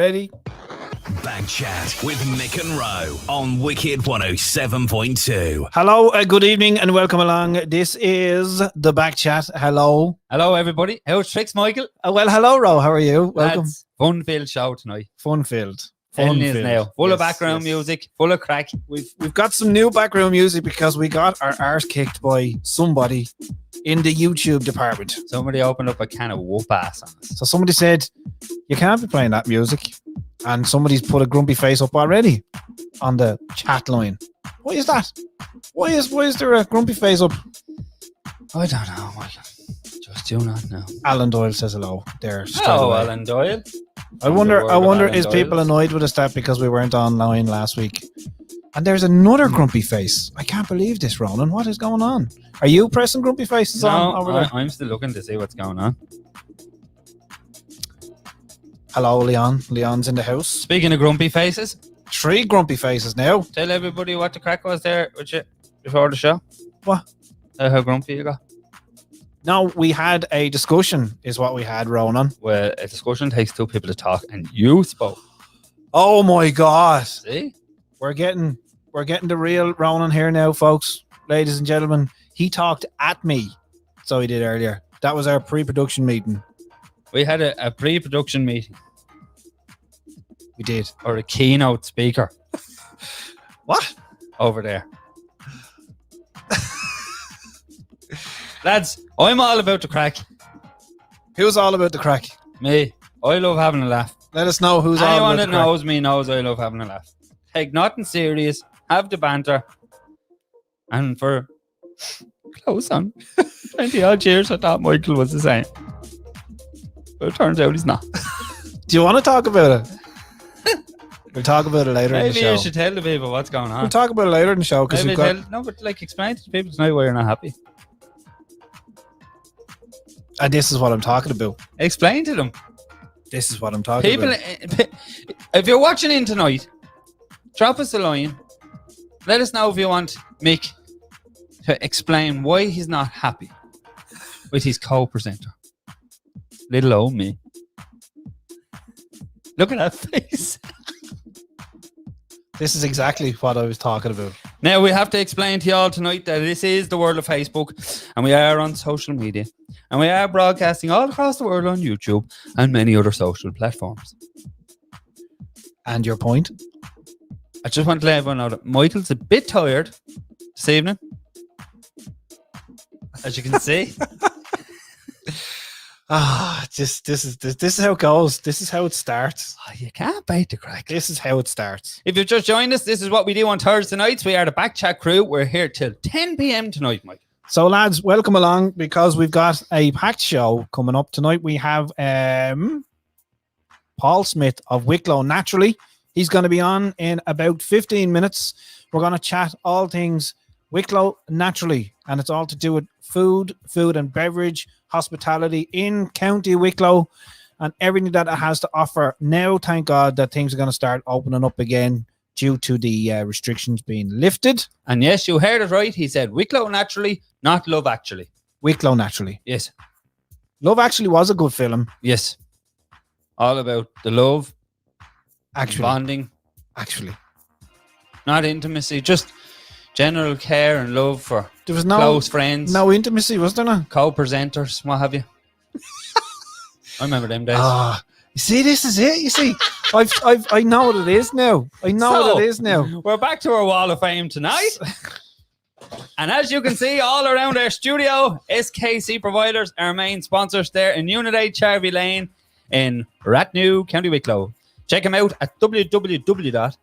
Ready? Back Chat with Mick and Ro on Wicked 107.2. Hello, good evening and welcome along. This is the Back Chat. Hello. Hello, everybody. How's tricks, Michael? Well, hello, Ro. How are you? Welcome. Fun-filled show tonight. Fun-filled. Now. Full of background music, full of crack. We've got some new background music because we got our arse kicked by somebody in the YouTube department. Somebody opened up a can of whoop ass on us. So somebody said, you can't be playing that music. And somebody's put a grumpy face up already on the chat line. What is that? Why is there a grumpy face up? I don't know, Michael. Just do not know. Alan Doyle says hello there. Hello, Alan Doyle. I wonder is people annoyed with us that because we weren't online last week? And there's another grumpy face. I can't believe this, Ronan. What is going on? Are you pressing grumpy faces on over there? I'm still looking to see what's going on. Hello, Leon. Leon's in the house. Speaking of grumpy faces, 3 grumpy faces now. Tell everybody what the crack was there with you before the show. What? How grumpy you got? No, we had a discussion, is what we had, Ronan. Well, a discussion takes 2 people to talk, and you spoke. Oh my God! See, we're getting the real Ronan here now, folks, ladies and gentlemen. He talked at me, so he did earlier. That was our pre-production meeting. We had a pre-production meeting. We did, or a keynote speaker. What? Over there. Lads, I'm all about the crack. Who's all about the crack? Me. I love having a laugh. Let us know who's all about the crack. Anyone that knows me knows I love having a laugh. Take nothing serious. Have the banter. And for close on 20 odd years, I thought Michael was the same. But it turns out he's not. Do you want to talk about it? We'll talk about it later in the show. Maybe you should tell the people what's going on. We'll talk about it later in the show. Explain to the people tonight why you're not happy. And this is what I'm talking about. Explain to them. This is what I'm talking about. If you're watching in tonight, drop us a line. Let us know if you want Mick to explain why he's not happy with his co-presenter. Little old me. Look at that face. This is exactly what I was talking about. Now, we have to explain to you all tonight that this is the world of Facebook, and we are on social media, and we are broadcasting all across the world on YouTube and many other social platforms. And your point? I just want to let everyone know that Michael's a bit tired this evening, as you can see. This is how it goes. This is how it starts. Oh, you can't bait the crack. This is how it starts. If you've just joined us, this is what we do on Thursday nights. We are the Back Chat crew. We're here till 10 p.m. tonight, Mike. So, lads, welcome along because we've got a packed show coming up tonight. We have Paul Smith of Wicklow Naturally. He's going to be on in about 15 minutes. We're going to chat all things Wicklow Naturally, and it's all to do with food and beverage, hospitality in County Wicklow, and everything that it has to offer. Now, thank God that things are going to start opening up again due to the restrictions being lifted. And yes, you heard it right. He said Wicklow Naturally, not Love Actually. Wicklow Naturally. Yes. Love Actually was a good film. Yes. All about the love, actually, bonding. Actually. Not intimacy, just general care and love for there was close friends. No intimacy, was there not? Co-presenters, what have you. I remember them days. You see, this is it. You see, I know what it is now. We're back to our Wall of Fame tonight. And as you can see all around our studio, SKC Providers, our main sponsors there in Unit 8 Charvey Lane in Ratnew, County Wicklow. Check them out at www.skc.ie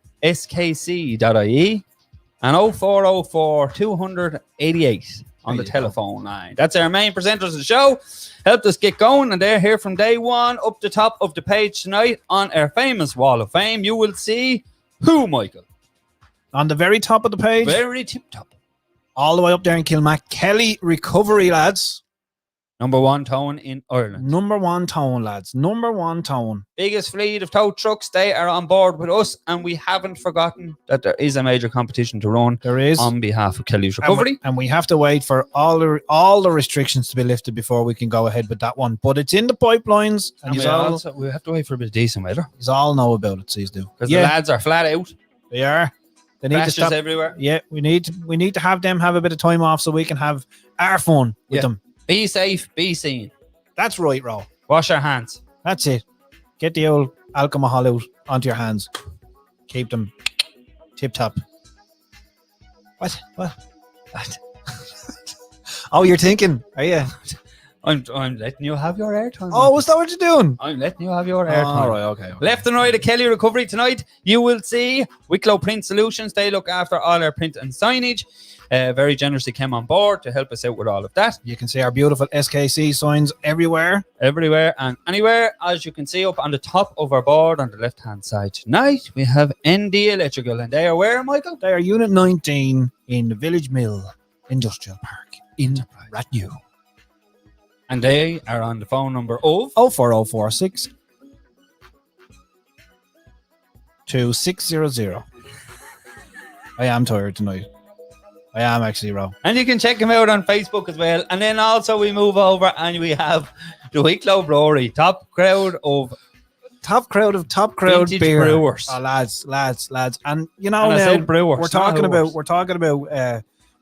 and 0404 288 on the telephone line. That's our main presenters of the show. Helped us get going, and they're here from day one. Up the top of the page tonight on our famous Wall of Fame, you will see who, Michael? On the very top of the page? Very tip top. All the way up there in Kilmac. Kelly Recovery, lads. Number one tone in Ireland. Number one tone, lads. Number one tone. Biggest fleet of tow trucks. They are on board with us, and we haven't forgotten that there is a major competition to run. There is. On behalf of Kelly's Recovery. And we have to wait for all the restrictions to be lifted before we can go ahead with that one. But it's in the pipelines, and we have to wait for a bit of decent weather. You all know about it, so do. Because the lads are flat out. They are. They need to stop everywhere. Yeah, we need to have them have a bit of time off so we can have our fun with them. Be safe, be seen. That's right, Ro. Wash your hands. That's it. Get the old alcohol out onto your hands. Keep them tip top. What? Oh, you're thinking, are you? I'm letting you have your airtime. Oh, is that what you're doing? I'm letting you have your airtime. All right, okay. Left and right of Kelly Recovery tonight, you will see Wicklow Print Solutions. They look after all our print and signage. Very generously came on board to help us out with all of that. You can see our beautiful SKC signs everywhere and anywhere. As you can see up on the top of our board on the left-hand side tonight, we have ND Electrical, and they are where, Michael? They are Unit 19 in the Village Mill Industrial Park in Rathnew. And they are on the phone number of 04046 2600. I am tired tonight. I am actually, Ro. And you can check them out on Facebook as well. And then also we move over and we have the Wicklow Brewery, top crowd beer brewers. Oh, lads. And you know, and now brewers, we're talking about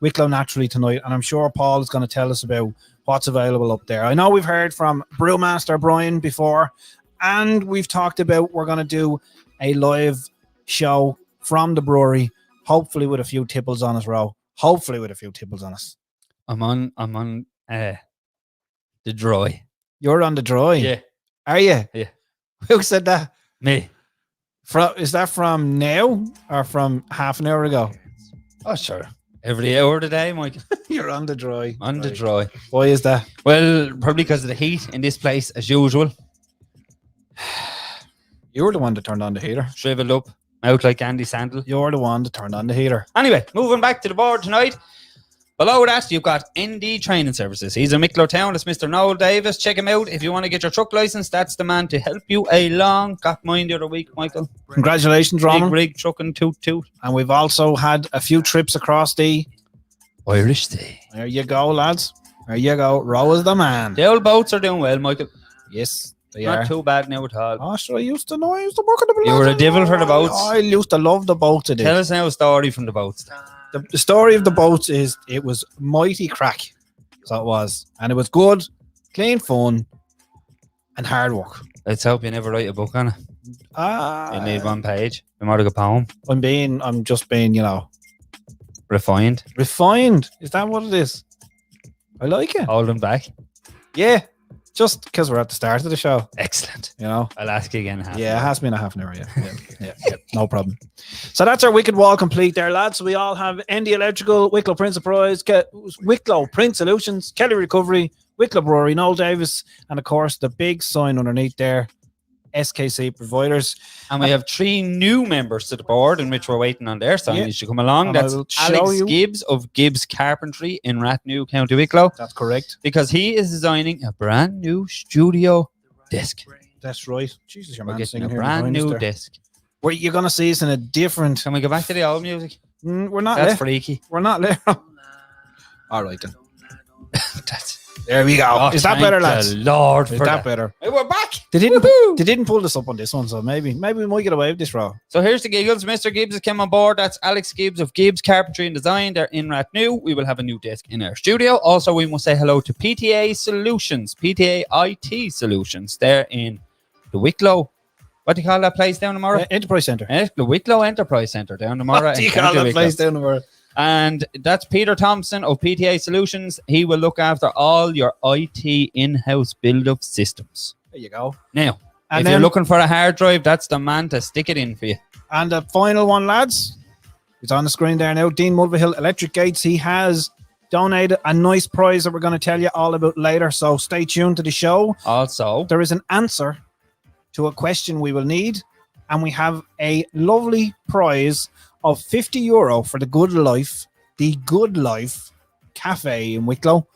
Wicklow Naturally tonight, and I'm sure Paul is going to tell us about what's available up there. I know we've heard from Brewmaster Brian before, and we've talked about we're going to do a live show from the brewery, hopefully with a few tipples on us, Ro. I'm on the dry. You're on the dry? Yeah. Are you? Yeah. Who said that? Me. Is that from now or from half an hour ago? Oh, sure. Every hour of the day, Mike. You're on the dry. The dry. Why is that? Well, probably because of the heat in this place, as usual. You were the one that turned on the heater. Shriveled up, out like Andy Sandel. You're the one that turned on the heater. Anyway, moving back to the board tonight. Below that, you've got ND Training Services. He's in Micklow Town. It's Mr. Noel Davis. Check him out. If you want to get your truck license, that's the man to help you along. Got mine the other week, Michael. Congratulations, Roman. Big rig, truck and toot. And we've also had a few trips across the Irish Sea. There you go, lads. There you go. Ro is the man. The old boats are doing well, Michael. Yes, they Not are. too bad now at all. Oh, sure, I used to work on the boats. You were a devil for the boats. I used to love the boats. Tell us now a story from the boats. The story of the boats is it was mighty crack. So it was. And it was good, clean fun, and hard work. Let's hope you never write a book on it. You need one page. You might have a poem. I'm just being, Refined. Is that what it is? I like it. Hold them back. Yeah. Just because we're at the start of the show. Excellent. I'll ask you again. Yeah, it has been a half an hour. Yeah. No problem. So that's our Wicked Wall complete there, lads. We all have ND Electrical, Wicklow Print Surprise, Wicklow Print Solutions, Kelly Recovery, Wicklow Brewery, Noel Davis, and of course the big sign underneath there, SKC Providers. And we have 3 new members to the board in which we're waiting on their signage to come along. And that's Alex Gibbs of Gibbs Carpentry in Rathnew, County Wicklow. That's correct. Because he is designing a brand new studio desk. That's right. Jesus, your We're man's getting singing a here brand new desk. Where you're going to see us in a different... Can we go back to the old music? We're not That's freaky. We're not there. All right, then. That's... There we go. Is that better, lads? Lord, is that better? Hey, we're back. They didn't pull this up on this one, so maybe we might get away with this, Raw. So here's the giggles. Mr. Gibbs has come on board. That's Alex Gibbs of Gibbs Carpentry and Design. They're in Rathnew. We will have a new desk in our studio. Also, we must say hello to PTA Solutions, PTA IT Solutions. They're in the Wicklow. What do you call that place down tomorrow? Enterprise Centre. The Wicklow Enterprise Centre down tomorrow. What do you call that place down tomorrow? And that's Peter Thompson of PTA Solutions. He will look after all your IT in-house build-up systems. There you go. Now, if you're looking for a hard drive, that's the man to stick it in for you. And the final one, lads, it's on the screen there now. Dean Mulvihill Electric Gates. He has donated a nice prize that we're going to tell you all about later. So stay tuned to the show. Also, there is an answer to a question we will need. And we have a lovely prize of €50 for the Good Life Cafe in Wicklow.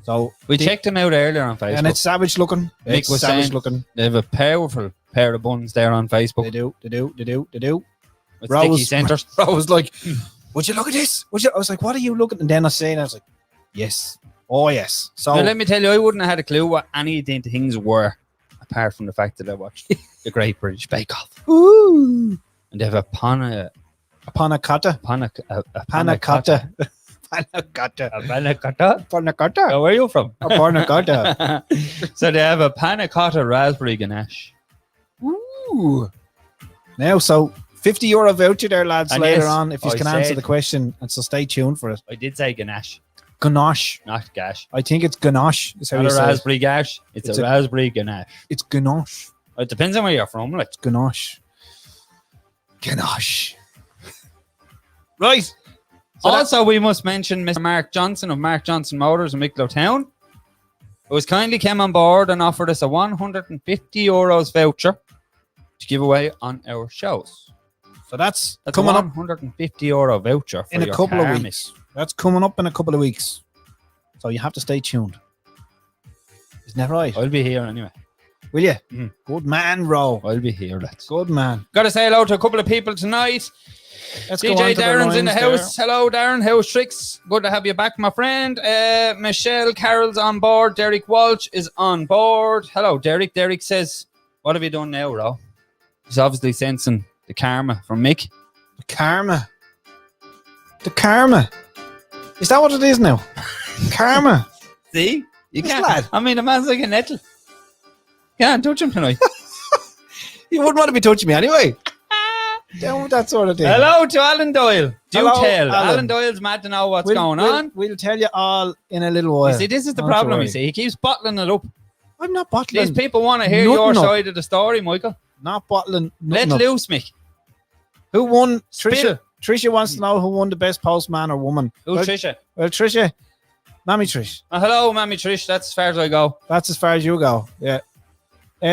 So We checked them out earlier on Facebook. and it's savage looking. Mick It's was savage saying looking. they have a powerful pair of buns there on Facebook. They do. With Rose- sticky centres. I was like, would you look at this? I was like, what are you looking? And then I said, I was like, yes. Oh, yes. So Now, let me tell you, I wouldn't have had a clue what any of the things were, apart from the fact that I watched the Great British Bake Off. ooh, And they have a panna panna cotta. cotta. Panna cotta. Oh, where are you from? A panna cotta. So they have a panna cotta raspberry ganache. Ooh. Now, so €50 voucher there, lads, And later yes, on, if you I can answer said- the question. And so stay tuned for it. I did say ganache, Ganache. not gash. I think it's ganache. Is how Not you a say it. raspberry gash. It's It's a a- raspberry ganache. It's ganache. It depends on where you're from. Like, Ganache. Ganache. Right. So also, we must mention Mr. Mark Johnson of Mark Johnson Motors in Wicklow Town, who has kindly came on board and offered us a €150 voucher to give away on our shows. So that's That's coming a up €150 voucher for in a your couple car, of Mick. weeks. That's coming up in a couple of weeks. So you have to stay tuned. Isn't that right? I'll be here anyway. Will you? Mhm. Good man, Ro. I'll be here, lads. Good man. Got to say hello to a couple of people tonight. Let's go on DJ to the Darren's in the lines house. Hello, Darren. How's tricks? Good to have you back, my friend. Michelle Carroll's on board. Derek Walsh is on board. Hello, Derek. Derek says, what have you done now, Ro? He's obviously sensing the karma from Mick. The karma. The karma. Is that what it is now? Karma. See? You This can't. lad. I mean, the man's like a nettle. Can't touch him tonight. You wouldn't want to be touching me anyway. Down with that sort of thing. Hello to Alan Doyle. Do Hello, tell. Alan. Alan Doyle's mad to know what's going on. We'll tell you all in a little while. You see, this is the Not problem. to You worry. see, he keeps bottling it up. I'm not bottling. These people want to hear Nothing your up. side of the story, Michael. Not bottling. Let nothing up. loose, Mick. Who won? Spit Trisha. it. Trisha wants to know who won the best postman or woman. Who's Well, Trisha? well, Trisha. Mammy Trish. Hello, Mammy Trish. That's as far as I go. That's as far as you go. Yeah.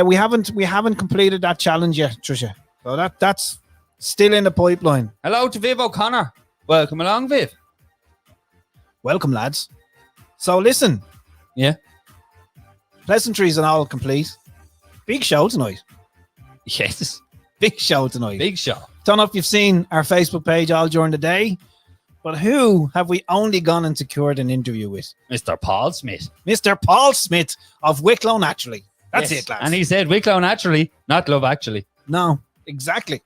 We haven't completed that challenge yet, Trisha. So that's still in the pipeline. Hello to Viv O'Connor. Welcome along, Viv. Welcome, lads. So listen, Yeah. pleasantries and all complete. Big show tonight. Yes. Big show tonight. Big show. Don't know if you've seen our Facebook page all during the day, but who have we only gone and secured an interview with? Mr. Paul Smith. Mr. Paul Smith of Wicklow, naturally. That's Yes. it, lads. And he said Wicklow naturally, not Love Actually. No, exactly.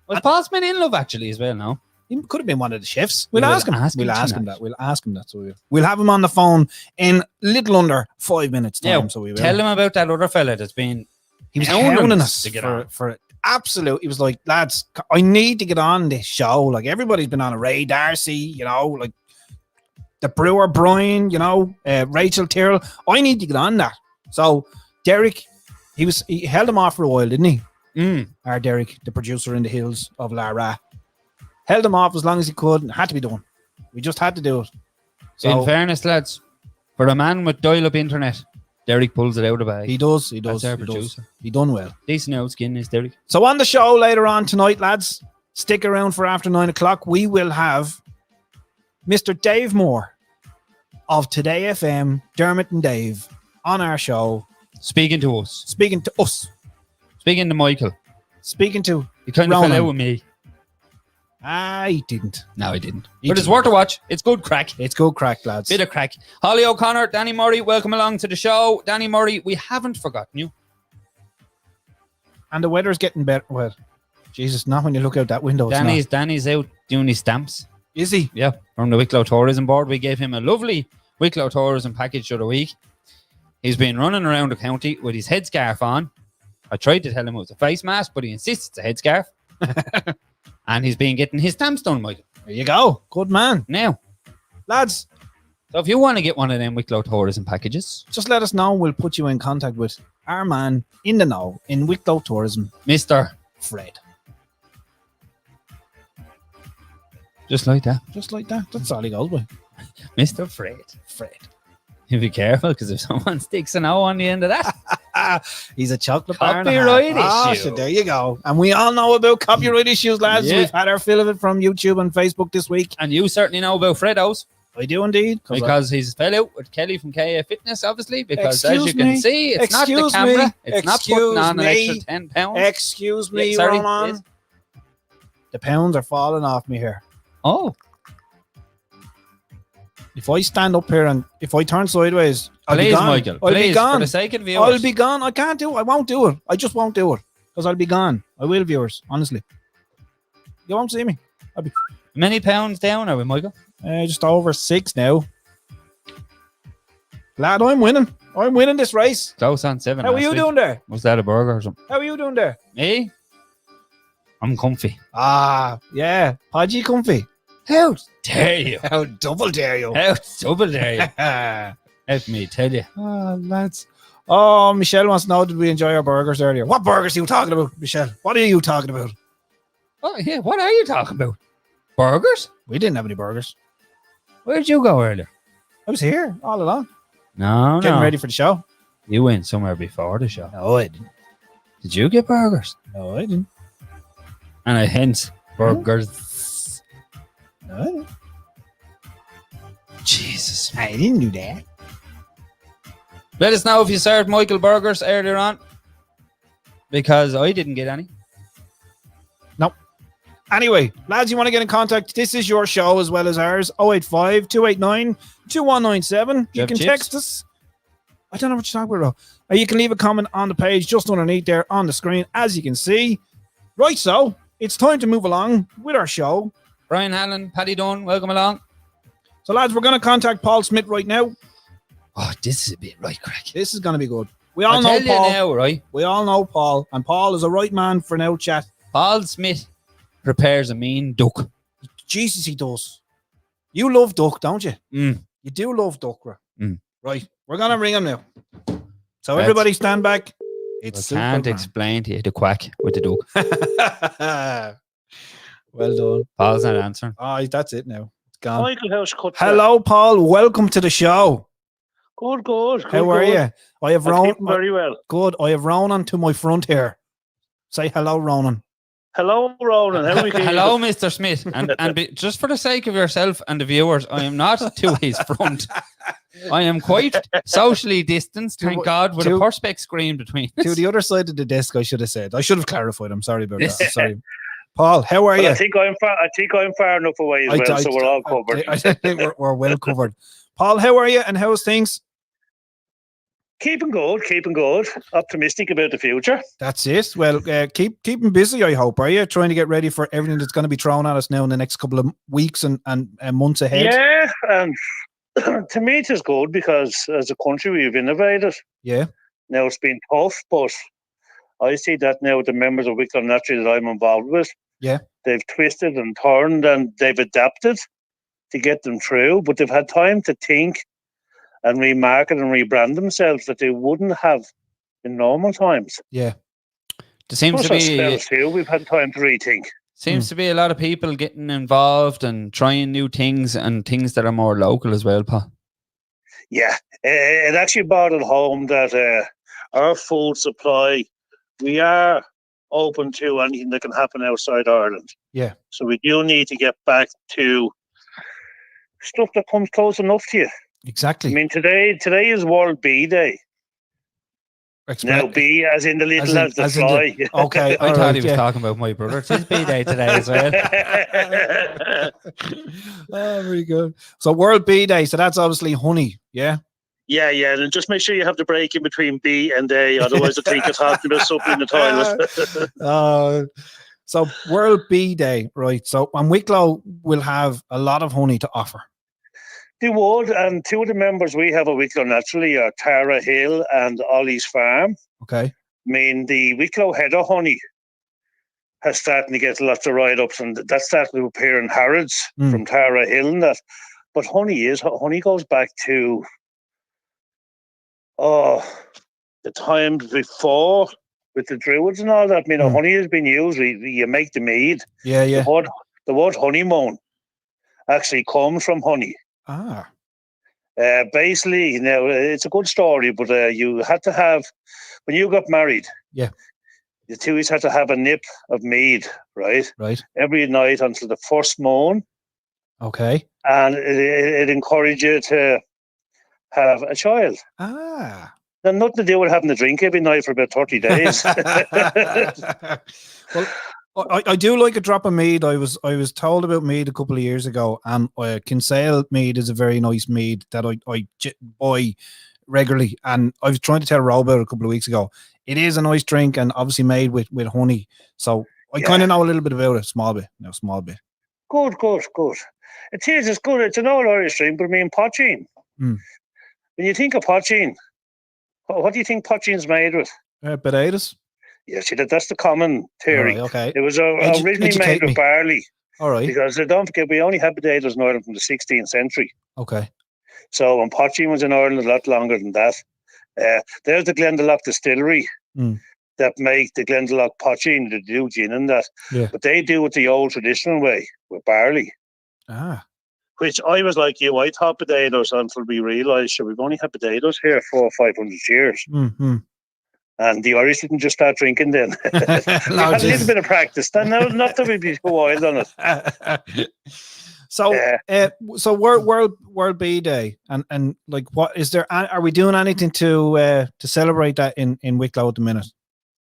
Was Paul Smith in Love Actually as well, no? He could have been one of the chefs. We'll We'll ask him. ask him We'll ask him tonight. that. We'll ask him that. So we'll have him on the phone in little under 5 minutes time. Now, So we will. tell him about that other fella that's been... He was hounding hounding us us to get for, on. for absolute. He was like, lads, I need to get on this show. Like everybody's been on a Ray Darcy, like the Brewer Brian, Rachel Tyrrell. I need to get on that. So Derek, he held him off for a while, didn't he? Our Derek, the producer in the hills of Lara, held him off as long as he could. And it had to be done. We just had to do it. So in fairness, lads, for a man with dial-up internet, Derek pulls it out of the bag. he does. He That's does. our He does. producer. He done well. Decent out skin is Derek. So on the show later on tonight, lads, stick around for after 9 o'clock. We will have Mr. Dave Moore of Today FM, Dermot and Dave, on our show, Speaking to us. speaking to us, Speaking to Michael. speaking to. He kind of Ronan. fell out with me. I didn't. No, he didn't. He But it's didn't. worth a watch. It's good crack. It's good crack, lads. Bit of crack. Holly O'Connor, Danny Murray, welcome along to the show. Danny Murray, we haven't forgotten you. And the weather's getting better. Well, Jesus, not when you look out that window. It's not. Danny's out doing his stamps. Is he? Yeah, from the Wicklow Tourism Board. We gave him a lovely Wicklow Tourism package of the week. He's been running around the county with his headscarf on. I tried to tell him it was a face mask, but he insists it's a headscarf. And he's been getting his stamps done, Michael. There you go. Good man. Now, Lads, so if you want to get one of them Wicklow Tourism packages, just let us know. We'll put you in contact with our man in the know in Wicklow Tourism, Mr. Fred. Just like that. Just like that. That's all he goes by. Mr. Fred. Fred. You be careful, because if someone sticks an O on the end of that, He's a chocolate bar and a Copyright half. Ah, issue. so there you go. And we all know about copyright issues, lads. Yeah. We've had our fill of it from YouTube and Facebook this week. and you certainly know about Freddo's. I do indeed. Because he's fell out with Kelly from KA Fitness, obviously, because as Excuse you can me. see, it's not the Excuse camera. me. It's not Excuse putting on an me. extra £10. Excuse me, Yeah, sorry, Ronan. yes. The pounds are falling off me here. Oh, If I stand up here and if I turn sideways, I'll be please, gone. Michael. I'll Please, be gone. for the sake of the viewers. I'll be gone. I can't do it. I won't do it. I just won't do it. Because I'll be gone. I will, viewers. Honestly. You won't see me. I'll be Many pounds down are we, Michael? just over 6 now. Lad, I'm winning. I'm winning this race. Close on 7. How are you doing there? Was that a burger or something? How are you doing there? Me? I'm comfy. Ah, yeah. Podgy comfy. How dare you? How double dare you? How double dare you? Ah, Let me tell you. lads. Oh, Michelle wants to know, did we enjoy our burgers earlier? What burgers are you talking about, Michelle? What are you talking about? Oh, yeah. What are you talking about? Burgers? We didn't have any burgers. Where'd you go earlier? I was here all along. No, Getting no. ready for the show. You went somewhere before the show. No, I didn't. Did you get burgers? No, I didn't. And I hence burgers. No, I didn't. Jesus. I didn't do that. Let us know if you served Michael burgers earlier on. Because I didn't get any. Anyway, lads, you want to get in contact? This is your show as well as ours. 085 289 2197. You have can chips? text us. I don't know what you're talking about. Or you can leave a comment on the page just underneath there on the screen, as you can see. Right, so it's time to move along with our show. Brian Hallen, Paddy Dunn, welcome along. So, lads, we're going to contact Paul Smith right now. Oh, this is a bit right crack. This is going to be good. We all I'll know tell Paul. you now, right? We all know Paul, and Paul is a right man for now chat. Paul Smith prepares a mean duck. Jesus, he does. You love duck, don't you? Mm. You do love duck, Mm. right? We're going to ring him now. So Let's- everybody stand back. I It's can't Superman. explain to you the quack with the duck. Well done. Paul's not answering. Oh, that's it now. It's gone. Michael House cut. Hello, Paul. Welcome to the show. Good. How are you? I have I'm Ronan. keeping very well. Good. I have Ronan to my front here. Say hello, Ronan. Hello, Ronan. How are we keeping? Hello, Mr. Smith. And just for the sake of yourself and the viewers, I am not to his front. I am quite socially distanced, thank God, with a perspex screen between us. To the other side of the desk, I should have said. I should have clarified. I'm sorry about that. I'm sorry. Paul, how are Well, you? I think I'm far enough away as well, so we're all covered. I think we're well covered. Paul, how are you and how's things? Keeping good. Optimistic about the future. That's it. Well, keeping busy, I hope. Are you trying to get ready for everything that's going to be thrown at us now in the next couple of weeks and months ahead? Yeah, and to me it is good because as a country we've innovated. Yeah. Now it's been tough, but I see that now with the members of Wicklow Naturally that I'm involved with. Yeah. They've twisted and turned and they've adapted to get them through, but they've had time to think and remarket and rebrand themselves that they wouldn't have in normal times. Yeah. There seems to be ourselves too. We've had time to rethink. to be a lot of people getting involved and trying new things and things that are more local as well, Paul. Yeah, it actually brought it home that our food supply, we are open to anything that can happen outside Ireland. Yeah. So we do need to get back to stuff that comes close enough to you. Exactly. I mean, today is World Bee Day. Now, bee as in the little as the fly. Okay. I thought he was talking about my brother. It's his B-Day today as well. Oh, very good. So World Bee Day. So that's obviously honey. Yeah. Yeah, and just make sure you have the break in between B and A, otherwise I think you're talking about something in the toilet. So World Bee Day, right? So and Wicklow will have a lot of honey to offer. They would, and two of the members we have at Wicklow Naturally are Tara Hill and Ollie's Farm. Okay. I mean, the Wicklow Heather honey has starting to get lots of write-ups, and that's starting to appear in Harrods from Tara Hill and that. But honey goes back to the times before with the Druids and all that. I mean, honey has been used. You make the mead. Yeah. The word honeymoon actually comes from honey. Ah. Basically, now it's a good story, but you had to have, when you got married, yeah, the two had to have a nip of mead, right? Right. Every night until the first moon, Okay. and it encouraged you to have a child. Ah. Now, nothing to do with having a drink every night for about 30 days. Well, I do like a drop of mead. I was told about mead a couple of years ago, and Kinsale mead is a very nice mead that I buy regularly. And I was trying to tell Rob about it a couple of weeks ago. It is a nice drink, and obviously made with honey. So I kind of know a little bit about it, small bit. Good. It's good. It's an old Irish drink, but I mean, poaching. Mm. When you think of poaching, what do you think poaching's made with? Potatoes. Yeah, see, that's the common theory. Right, okay. It was originally made with barley. All right. Because don't forget, we only had potatoes in Ireland from the 16th century. Okay. So when poaching was in Ireland a lot longer than that. There's the Glendalough distillery that make the Glendalough poaching, the do gin and that. Yeah. But they do it the old traditional way with barley. Ah. Which I was like you, I thought potatoes until we realised we've only had potatoes here for 500 years. Mm-hmm. And the Irish didn't just start drinking then. We had a little bit of practice. Not that we'd be too wild on it. So World Bee Day and like what is there? Are we doing anything to celebrate that in Wicklow at the minute?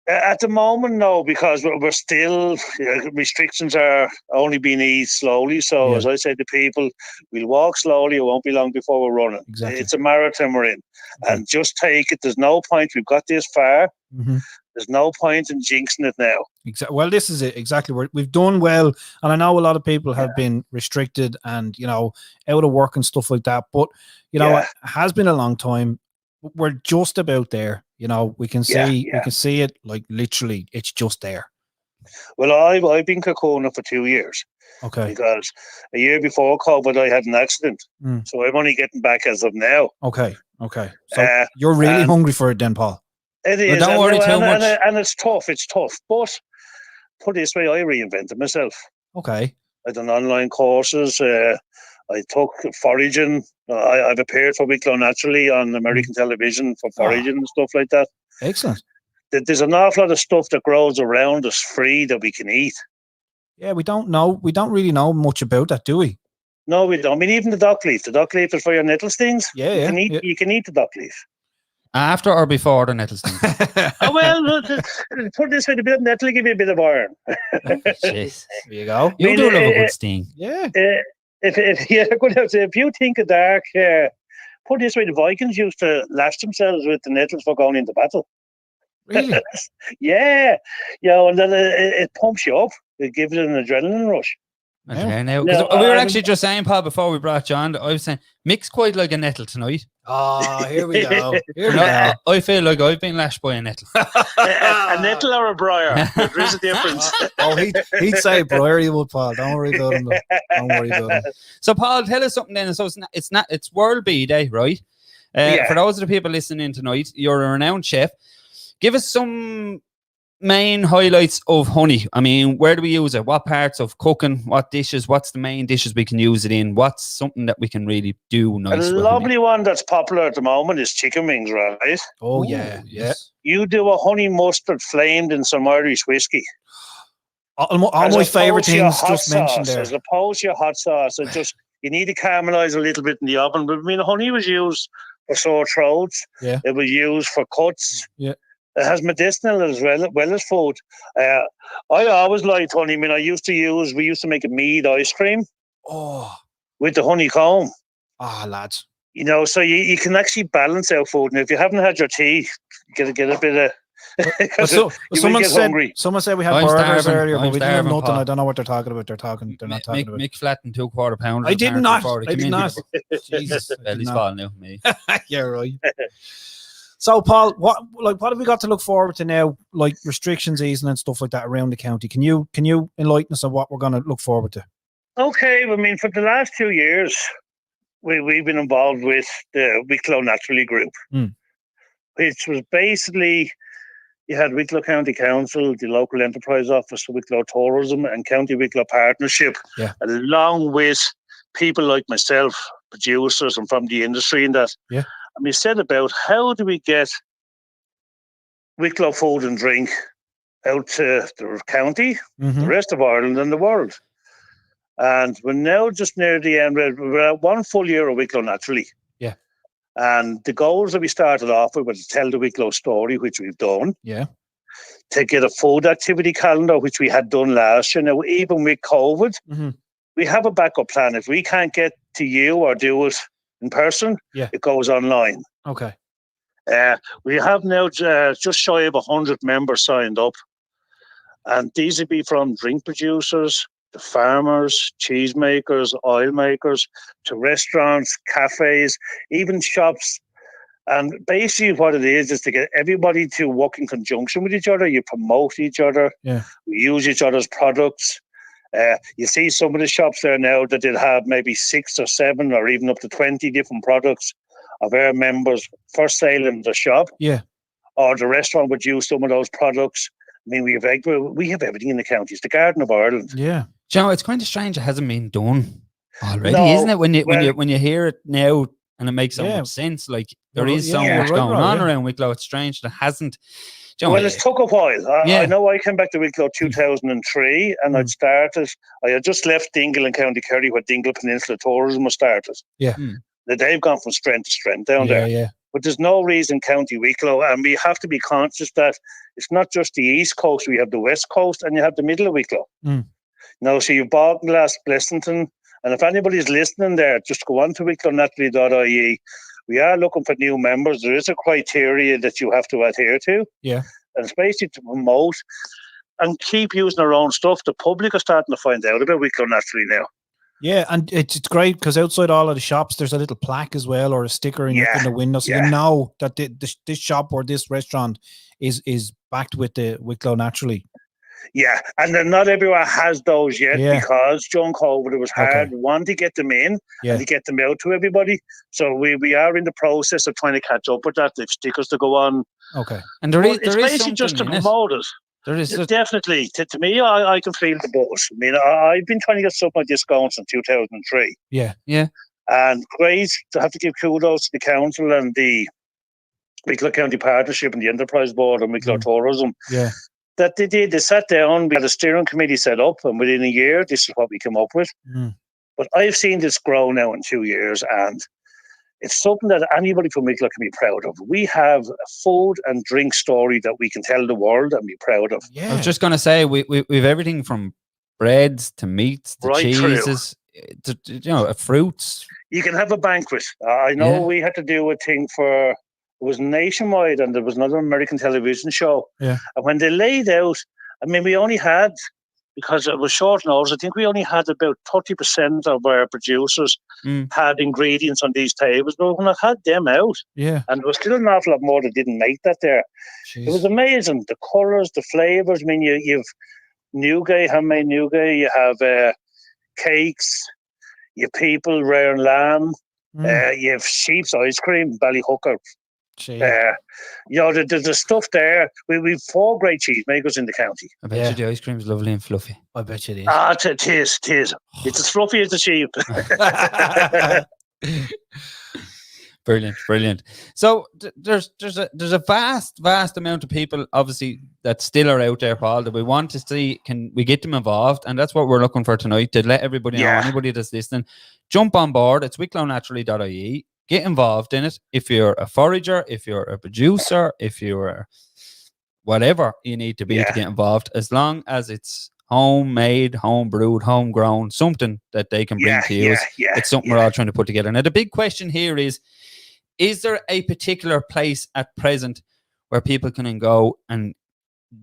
At the moment, no, because we're still restrictions are only being eased slowly. So as I say to people, we'll walk slowly. It won't be long before we're running. Exactly. It's a marathon we're in, and just take it. There's no point. We've got this far. Mm-hmm. There's no point in jinxing it now. Exactly. Well, this is it. Exactly. We've done well, and I know a lot of people have been restricted and out of work and stuff like that. But it has been a long time. We're just about there. We can see we can see it, like literally it's just there. Well, I've been cocooning for 2 years. Okay. Because a year before COVID, I had an accident. So I'm only getting back as of now. Okay. So you're really hungry for it then, Paul? It is. Don't worry too much. And it's tough. But put it this way, I reinvented myself. Okay. I've done online courses. I took foraging. I've appeared for Wicklow Naturally on American television for foraging and stuff like that. Excellent. There's an awful lot of stuff that grows around us free that we can eat. Yeah, we don't know. We don't really know much about that, do we? No, we don't. I mean, even the dock leaf. The dock leaf is for your nettle stings. You can eat the dock leaf. After or before the nettle sting? Well, put it this way, the bit of nettle will give you a bit of iron. Jeez. There you go. You do love a good sting. Yeah. If you think of dark, put it this way, the Vikings used to lash themselves with the nettles for going into battle. Really? Yeah. And then it pumps you up. It gives it an adrenaline rush. Okay, now, we were actually just saying, Paul, before we brought you on, I was saying, Mick's quite like a nettle tonight. Oh, here we go. I feel like I've been lashed by a nettle. A nettle or a briar? There is a difference. He'd say briar, you would, Paul. Don't worry about him. So, Paul, tell us something then. So it's World Bee Day, right? For those of the people listening tonight, you're a renowned chef. Give us some main highlights of honey. I mean, where do we use it? What parts of cooking? What dishes? What's the main dishes we can use it in? What's something that we can really do nice A with lovely honey? one that's popular at the moment is chicken wings, right? Oh, yeah. You do a honey mustard flamed in some Irish whiskey. All my favourite things just mentioned there. As opposed to your hot sauce, you need to caramelize a little bit in the oven. But I mean, honey was used for sore throats. Yeah. It was used for cuts. Yeah. It has medicinal as well as food. I always liked honey. I mean, we used to make a mead ice cream. Oh. With the honeycomb. Ah, lads. So you can actually balance out food. And if you haven't had your tea, get a bit of. Someone said we had burgers earlier, but we didn't have nothing. Paul. I don't know what they're talking about. They're not talking about. Mick flattened 2 quarter pounders. I did not. Jesus. Well, he's falling now, me. Yeah, right. So, Paul, what have we got to look forward to now? Like restrictions easing and stuff like that around the county. Can you enlighten us on what we're going to look forward to? Okay, I mean, for the last 2 years, we've been involved with the Wicklow Naturally Group, which was basically you had Wicklow County Council, the local enterprise office, Wicklow Tourism, and County Wicklow Partnership, along with people like myself, producers, and from the industry, and that. Yeah. And we said about how do we get Wicklow food and drink out to the county, the rest of Ireland, and the world. And we're now just near the end. We're at 1 full year of Wicklow Naturally. Yeah. And the goals that we started off with was to tell the Wicklow story, which we've done. Yeah. To get a food activity calendar, which we had done last year. Now, even with COVID, we have a backup plan. If we can't get to you or do it in person, it goes online. Okay. We have now just shy of 100 members signed up. And these would be from drink producers, to farmers, cheese makers, oil makers, to restaurants, cafes, even shops. And basically what it is to get everybody to work in conjunction with each other. You promote each other. Yeah. We use each other's products. You see some of the shops there now that they'll have maybe 6 or 7 or even up to 20 different products of our members for sale in the shop. Yeah. Or the restaurant would use some of those products. I mean, we have everything in the county. It's the Garden of Ireland. Yeah. Joe, it's kind of strange it hasn't been done already, isn't it? When you hear it now, and it makes so much sense. Like there is so much going on around Wicklow. It's strange that it hasn't. Joe, well, it took a while. I know I came back to Wicklow 2003, and I had just left Dingle in County Kerry, where Dingle Peninsula Tourism was started. Yeah. They've gone from strength to strength down there. Yeah. But there's no reason County Wicklow, and we have to be conscious that it's not just the East Coast. We have the West Coast, and you have the middle of Wicklow. Now, so you've Baltinglass, Blessington, and if anybody's listening there, just go on to wicklownaturally.ie. We are looking for new members. There is a criteria that you have to adhere to. Yeah. And it's basically to promote and keep using our own stuff. The public are starting to find out about Wicklow Naturally now. Yeah, and it's great because outside all of the shops, there's a little plaque as well, or a sticker in the window, so you know that this shop or this restaurant is backed with the Wicklow Naturally. Yeah, and then not everyone has those yet because during COVID it was hard. One, to get them in and to get them out to everybody. So we are in the process of trying to catch up with that. They've stickers to go on. Okay, and there is basically just to promote it. There is definitely to me. I can feel the buzz. I mean, I've been trying to get some of my discounts in 2003. Yeah. And great to have to give kudos to the council and the Wicklow County Partnership and the Enterprise Board and Wicklow Tourism. Yeah. That they did. They sat down. We had a steering committee set up, and within a year, this is what we came up with. But I've seen this grow now in 2 years, and it's something that anybody from Wicklow can be proud of. We have a food and drink story that we can tell the world and be proud of. I was just going to say, we've everything from breads to meats to cheeses to fruits. You can have a banquet. I know we had to do a thing for. It was nationwide, and there was another American television show. Yeah. And when they laid out, I mean, we only had, because it was short notice, I think we only had about 30% of our producers had ingredients on these tables. But when I had them out, and there was still an awful lot more that didn't make that there. Jeez. It was amazing. The colours, the flavours. I mean, you've nougat, handmade nougat. You have cakes. You have people rare lamb. You have sheep's ice cream, Ballyhooker. There's the stuff there. We've 4 great cheesemakers in the county. I bet you the ice cream's lovely and fluffy. I bet you it is. It is. It's as fluffy as the sheep. Brilliant. So there's a vast amount of people, obviously, that still are out there, Paul, that we want to see. Can we get them involved? And that's what we're looking for tonight, to let everybody know, anybody that's listening, jump on board. It's wicklownaturally.ie. Get involved in it. If you're a forager, if you're a producer, if you're whatever you need to be to get involved, as long as it's homemade, home brewed, homegrown, something that they can bring to you. It's something we're all trying to put together. Now, the big question here is there a particular place at present where people can go and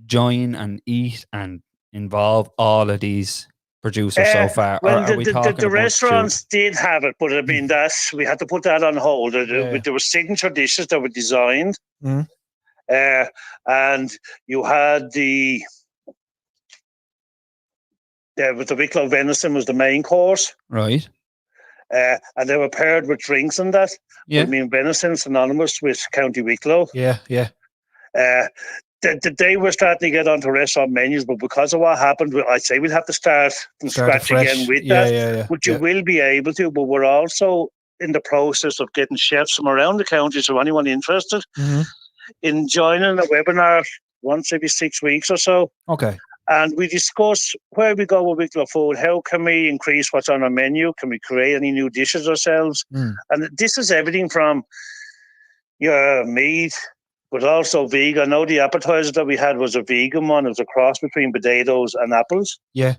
join and eat and involve all of these producers so far? Well, the restaurants did have it, but I mean, we had to put that on hold. There were signature dishes that were designed, and you had with the Wicklow venison was the main course, right? And they were paired with drinks and that. Yeah, I mean, venison synonymous with County Wicklow. Yeah. They were starting to get onto restaurant menus, but because of what happened, I'd say we'll have to start from scratch again with that. Which you will be able to, but we're also in the process of getting chefs from around the county, so anyone interested in joining a webinar once every 6 weeks or so. Okay. And we discuss where we go with Wicklow food. How can we increase what's on our menu? Can we create any new dishes ourselves? And this is everything from your meat, but also vegan. I know the appetizer that we had was a vegan one. It was a cross between potatoes and apples. Yeah.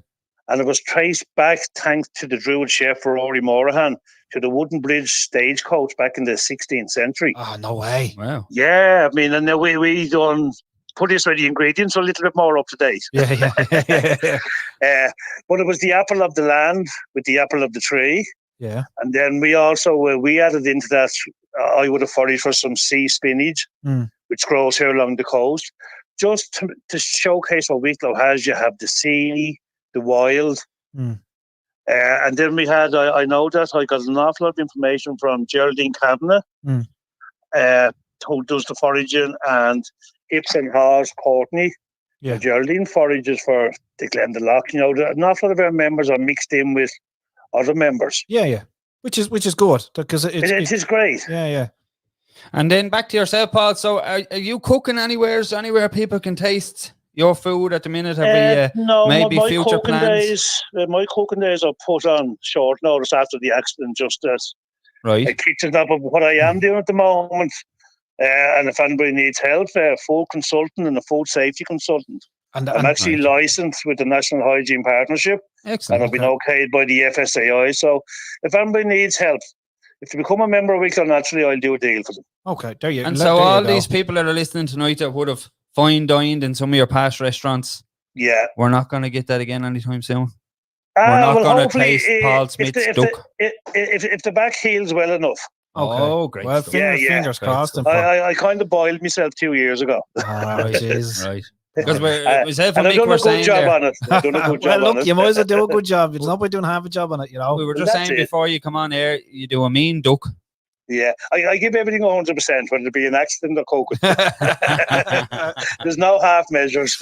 And it was traced back, thanks to the Druid chef Rory Morahan, to the Wooden Bridge stagecoach back in the 16th century. Oh, no way. Wow. Yeah, I mean, and then we done put this where the ingredients are a little bit more up to date. Yeah. But it was the apple of the land with the apple of the tree. Yeah. And then we also, we added into that, I would have foraged for some sea spinach, which grows here along the coast. Just to showcase what Wicklow has, you have the sea, the wild. And then we had, I know that I got an awful lot of information from Geraldine Kavanagh, who does the foraging, and Hips and Haws Courtney. Yeah. Geraldine forages for the Glendalough. You know, an awful lot of our members are mixed in with other members. Yeah. Which is good, because it is great. Yeah. And then back to yourself, Paul. So are you cooking anywhere? Is there anywhere people can taste your food at the minute? No, maybe my future cooking plans? days, my cooking days are put on short notice after the accident, just as Right. a kitchen up of what I am doing at the moment. And if anybody needs help, a food consultant and a food safety consultant. And I'm actually licensed with the National Hygiene Partnership. Excellent. And I've been okayed by the FSAI. So if anybody needs help, if you become a member of Wicklow Naturally, I'll do a deal for them. Okay, there you go. And so all these people that are listening tonight that would have fine dined in some of your past restaurants, we're not going to get that again anytime soon. We're not going to taste Paul Smith's duck. If the back heals well enough. Okay. Oh, great. Well, stuff. fingers crossed. I kind of boiled myself 2 years ago. Oh, jeez. Right. Because myself and I've Mick done were a good saying job there, on it. I've done a good job Well, on look, it. you might as well do a good job. It's not by doing half a job on it, you know. we were just saying before you come on air, you do a mean duck. Yeah, I give everything 100%, whether it be an accident or cooking. There's no half measures.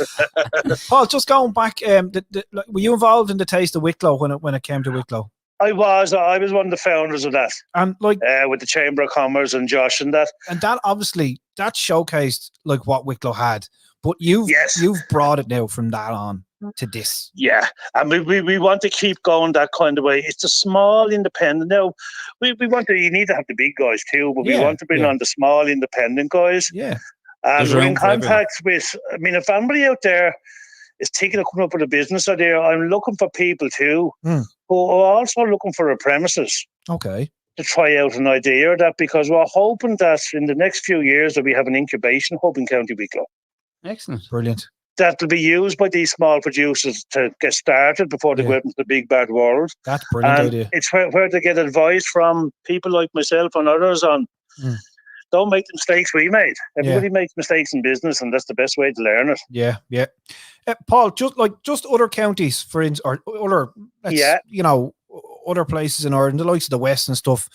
Paul, just going back, were you involved in the Taste of Wicklow when it came to Wicklow? I was one of the founders of that. And with the Chamber of Commerce and Josh and that. And that obviously that showcased like what Wicklow had, but you've brought it now from that on to this. Yeah, and we want to keep going that kind of way. It's a small independent. Now, we want to. You need to have the big guys too, but we want to bring on the small independent guys. Yeah, and we're in contact with. I mean, if anybody out there is thinking of coming up with a business idea, I'm looking for people too who are also looking for a premises. Okay. To try out an idea of that, because we're hoping that in the next few years that we have an incubation hub in County Wicklow. Excellent. Brilliant. That will be used by these small producers to get started before they go out into the big bad world. That's a brilliant idea. It's where to get advice from people like myself and others on don't make the mistakes we made. Everybody makes mistakes in business, and that's the best way to learn it. Yeah. Paul, just other counties, for instance, or other, you know, other places in Ireland, the likes of the West and stuff.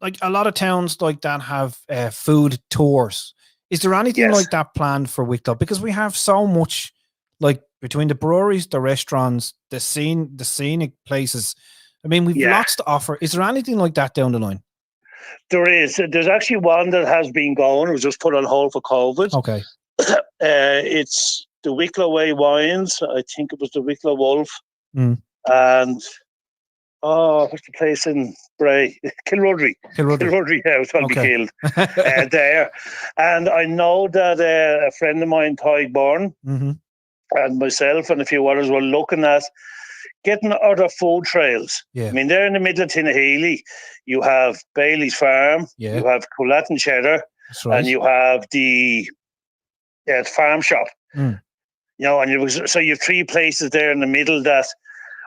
Like a lot of towns like that have food tours. Is there anything like that planned for Wicklow? Because we have so much, like between the breweries, the restaurants, the scenic places. I mean, we've lots to offer. Is there anything like that down the line? There is. There's actually one that has been going. It was just put on hold for COVID. Okay. It's the Wicklow Way Wines. I think it was the Wicklow Wolf. And what's the place in Bray? Kilrudry. House will be killed there. And I know that a friend of mine, Ty Bourne, and myself and a few others were looking at getting other food trails. I mean, they're in the middle of Tinnahealy. You have Bailey's Farm. You have Coolatin Cheddar. And you have the farm shop. You know, and so you have three places there in the middle that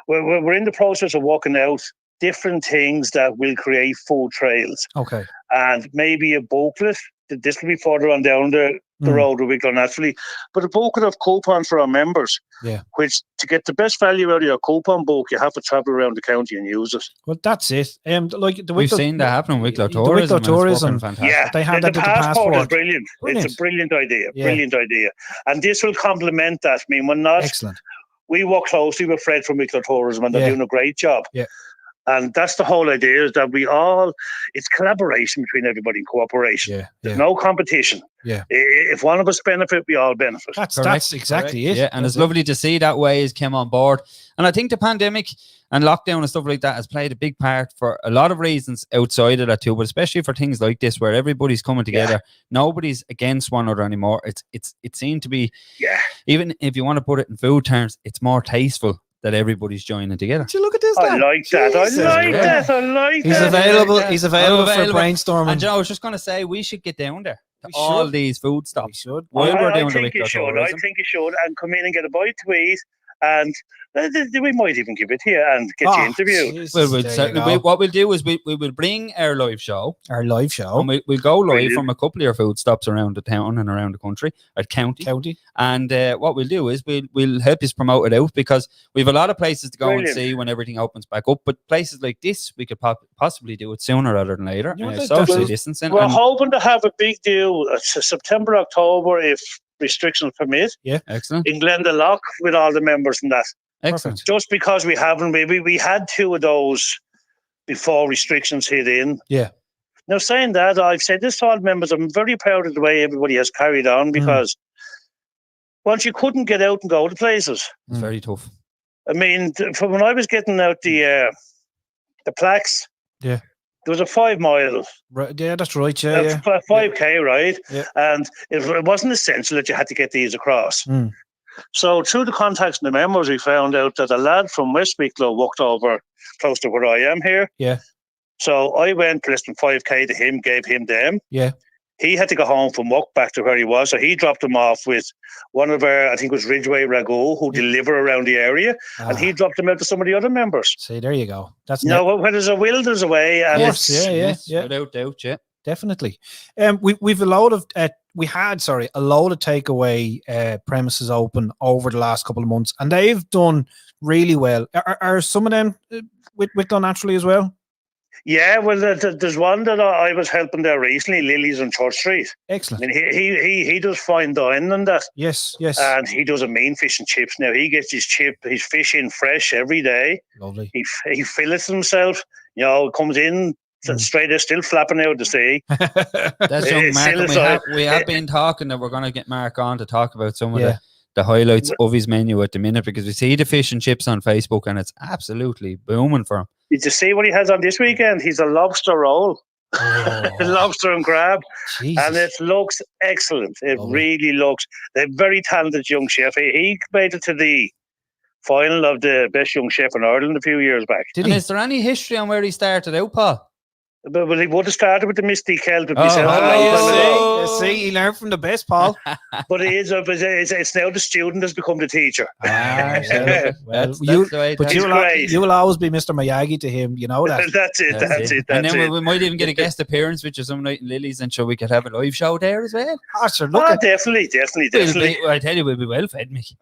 we're in the process of working out different things that will create food trails. Okay. And maybe a booklet. This will be further on down the road with Wicklow Naturally. But a booklet of coupons for our members. Yeah. Which, to get the best value out of your coupon book, you have to travel around the county and use it. Well, that's it. Like we've seen that happen in Wicklow Tourism. The Wicklow Tourism. Yeah. They have the that passport is brilliant. It's a brilliant idea. Yeah. Brilliant idea. And this will complement that. I mean, we're not... Excellent. We work closely with Fred from Wicklow Tourism, and they're doing a great job. Yeah. And that's the whole idea, is that it's collaboration between everybody, cooperation. Yeah, There's yeah, no competition. yeah. If one of us benefit, we all benefit. That's exactly it. Yeah, and That's it's lovely to see that Waze came on board. And I think the pandemic and lockdown and stuff like that has played a big part for a lot of reasons outside of that too, but especially for things like this where everybody's coming together. Nobody's against one another anymore. It seemed to be, even if you want to put it in food terms, it's more tasteful that everybody's joining together. Did you look at this? I like that. I like He's that. available. He's available for brainstorming. And Joe, I was just going to say, we should get down there to We all should. these food We stops. should. While we're I doing the think you Wicklow should. I tourism. think you should, and come in and get a bite to eat, and we might even give it here and get you interviewed. Jesus, Well, there you certainly, go. what we'll do is we will bring our live show. Our live show. And we'll go live Brilliant. from a couple of your food stops around the town and around the country, or county. And what we'll do is we'll help you promote it out, because we have a lot of places to go Brilliant. and see when everything opens back up. But places like this, we could possibly do it sooner rather than later. You know, that's- Socially well, distancing. We're and hoping to have a big deal September, October, if restrictions permit, excellent. in Glendalough with all the members and that. Excellent. Just because we haven't, we had 2 of those before restrictions hit in. Yeah. Now, saying that, I've said this to all members, I'm very proud of the way everybody has carried on, because once you couldn't get out and go to places. It's very tough. I mean, from when I was getting out the plaques, Yeah. there was a 5 mile, Right, yeah, that's right. Yeah, 5K, right? Yeah. And it wasn't essential that you had to get these across. Mm. So through the contacts and the members, we found out that a lad from West Wicklow walked over close to where I am here. Yeah. So I went less than 5K to him, gave him them. Yeah. He had to go home from work back to where he was. So he dropped him off with one of our, I think it was Ridgeway Rago, who deliver around the area. And he dropped them out to some of the other members. See, there you go. That's When there's a will, there's a way. And Yes, yeah. Without doubt, yeah. Definitely. We've a load of a load of takeaway premises open over the last couple of months, and they've done really well. Are some of them with Wicklow Naturally as well? Yeah, well, there's one that I was helping there recently, Lily's on Church Street. Excellent. I mean, he does fine dining and that. Yes. And he does a mean fish and chips. Now, he gets his fish in fresh every day. Lovely. He fillets himself, comes in straight there, still flapping out to sea. That's young Mark. And we have been talking that we're going to get Mark on to talk about some of the highlights of his menu at the minute, because we see the fish and chips on Facebook and it's absolutely booming for him. Did you see what he has on this weekend? He's a lobster roll. Lobster and crab. Jesus. And it looks excellent. It really looks. They're very talented young chef. He made it to the final of the best young chef in Ireland a few years back. And is there any history on where he started out, Paul? But he would have started with the Misty Celt with myself. See, he learned from the best, Paul. But it's now the student has become the teacher. You will always be Mr. Miyagi to him, you know that. That's it. And then we might even get a guest appearance with you some night in Lily's, and sure we could have a live show there as well. Definitely. I tell you, we'll be well fed, Mick.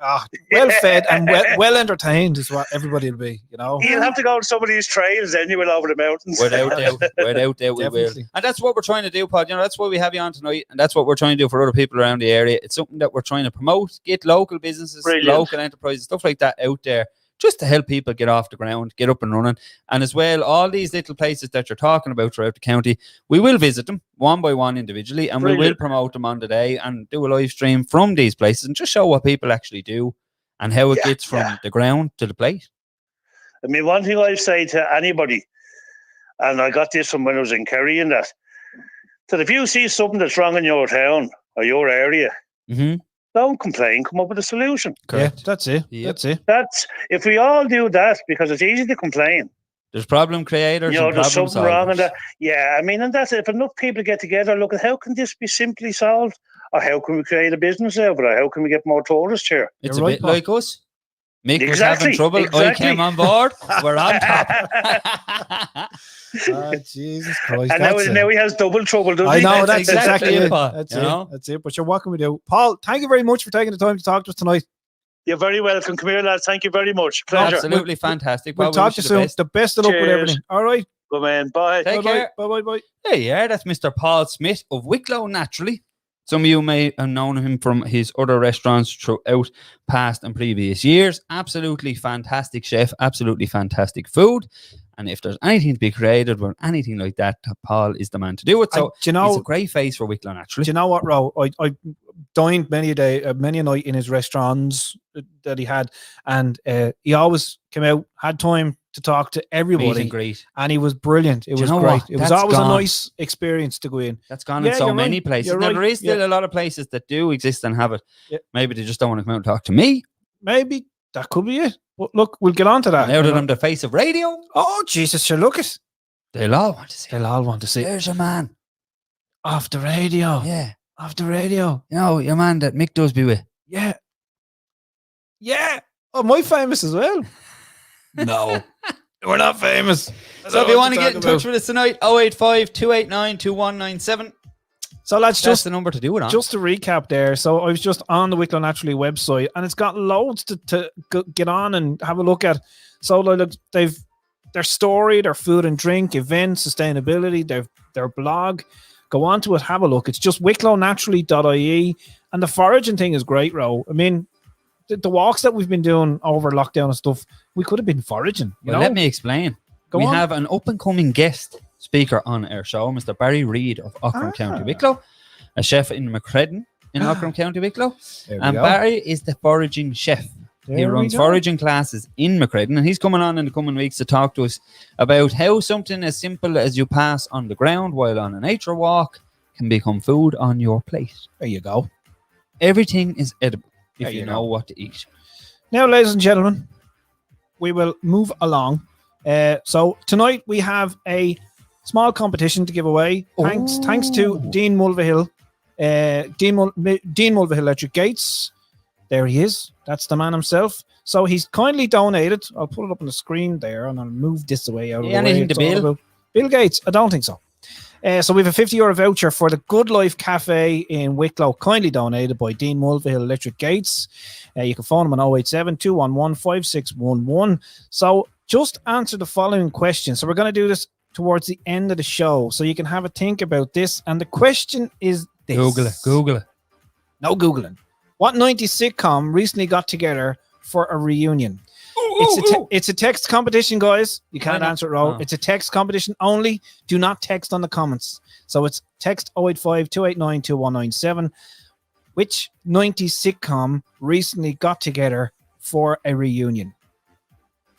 Well fed and well entertained is what everybody will be, you know. You'll have to go on some of these trails, then you will over the mountains. Without doubt, we will. And that's what we're trying to do, Pod. That's why we have you on tonight, and that's what we're trying to do for other people around the area. It's something that we're trying to promote, get local businesses, local enterprises, stuff like that out there, just to help people get off the ground, get up and running. And as well, all these little places that you're talking about throughout the county, we will visit them one by one individually, and we will promote them on the day and do a live stream from these places and just show what people actually do and how it gets from the ground to the plate. I mean, one thing I say to anybody, and I got this from when I was in Kerry and that if you see something that's wrong in your town or your area, don't complain, come up with a solution. Correct. Yeah, that's it. Yep. That's if we all do that, because it's easy to complain. There's problem creators. There's something wrong in that. Yeah, I mean, and that's it. If enough people get together, look at how can this be simply solved, or how can we create a business out of it, or how can we get more tourists here? It's a bit like us. Mick was having trouble. I came on board. We're on top. Jesus Christ. And now he has double trouble, doesn't he? I know, that's exactly it. That's it. But what can we do? Paul, thank you very much for taking the time to talk to us tonight. You're very welcome. Come here, lads. Thank you very much. Pleasure. Absolutely fantastic. We'll talk to you soon. The best of luck with everything. All right. Good man. Bye. Take care. Bye. There you are. That's Mr. Paul Smith of Wicklow Naturally. Some of you may have known him from his other restaurants throughout past and previous years. Absolutely fantastic chef, absolutely fantastic food. And if there's anything to be created or anything like that, Paul is the man to do it. So do you know, he's a great face for Wicklow, naturally. Do you know what, Ro? I dined many a night in his restaurants that he had, and he always came out, had time to talk to everybody. Meet and greet. And he was brilliant. It was great. What? It was always a nice experience to go in. That's gone in so many places. Now, there is still a lot of places that do exist and have it. Yeah. Maybe they just don't want to come out and talk to me. Maybe that could be it. But look, we'll get on to that. Now that I'm the face of radio. Oh, Jesus, sure, look it. They'll all want to see. They'll all want to see. There's your man. Off the radio. Yeah. Off the radio. You know, your man that Mick does be with. Yeah. Yeah. Oh, am I famous as well? No. We're not famous. So if you want to get in touch with us tonight, 085 289 2197. So lads, that's the number to do it on. Just to recap there. So I was just on the Wicklow Naturally website, and it's got loads to get on and have a look at. So like they've their story, their food and drink, events, sustainability, their blog. Go on to it, have a look. It's just wicklownaturally.ie, and the foraging thing is great, Ro. I mean, the walks that we've been doing over lockdown and stuff, we could have been foraging. Well, let me explain. We have an up-and-coming guest speaker on our show, Mr. Barry Reid of Aughrim, County Wicklow, a chef in Macredon in Aughrim, County Wicklow. And Barry is the foraging chef. He runs foraging classes in Macredon, and he's coming on in the coming weeks to talk to us about how something as simple as you pass on the ground while on a nature walk can become food on your plate. There you go. Everything is edible if you know what to eat. Now, ladies and gentlemen, we will move along. So tonight we have a small competition to give away. Thanks to Dean Mulvihill. Dean Mulvihill Electric Gates. There he is. That's the man himself. So he's kindly donated. I'll put it up on the screen there, and I'll move this away out of the way. Anything to Bill? Bill Gates? I don't think so. So we have a €50 voucher for the Good Life Cafe in Wicklow, kindly donated by Dean Mulvihill Electric Gates. You can phone him on 087 211 5611. So just answer the following question. So we're going to do this towards the end of the show, so you can have a think about this. And the question is this. Google it. No Googling. What 90s sitcom recently got together for a reunion? It's a text competition, guys. You can't answer it, Ro. It's a text competition only. Do not text on the comments. So it's text 085 289 2197. Which 90s sitcom recently got together for a reunion?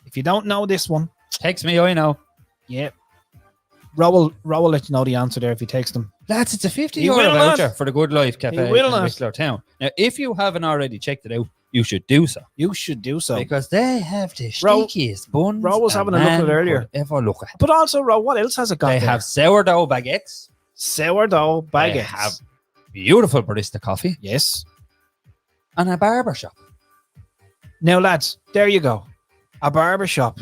If you don't know this one, text me. I know. Yeah. Ro will let you know the answer there if you text them. Lads, it's a €50 voucher for the Good Life Cafe in Wicklow Town. Now, if you haven't already checked it out, you should do so. You should do so. Because they have the stickiest buns. Ro was having a look at it earlier. Ever look at. But also, Ro, what else has it got? They have sourdough baguettes. Sourdough baguettes. They have beautiful barista coffee. Yes. And a barber shop. Now, lads, there you go. A barber shop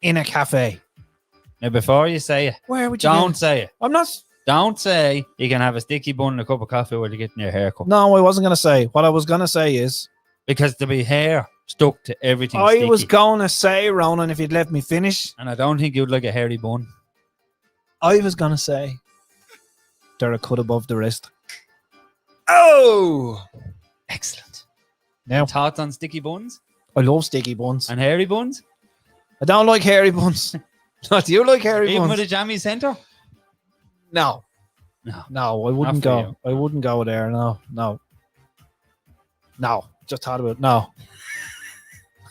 in a cafe. Now, before you say it, where would you don't say it. I'm not. Don't say you can have a sticky bun and a cup of coffee while you're getting your hair cut. No, I wasn't going to say. What I was going to say is, because there'll be hair stuck to everything. I was going to say, Ronan, if you'd let me finish. And I don't think you'd like a hairy bun. I was going to say, they're a cut above the rest. Oh! Excellent. Now, thoughts on sticky buns? I love sticky buns. And hairy buns? I don't like hairy buns. Do you like hairy buns? Even with a jammy centre? No, I wouldn't go. You. I wouldn't go there. No. Just thought about it. No.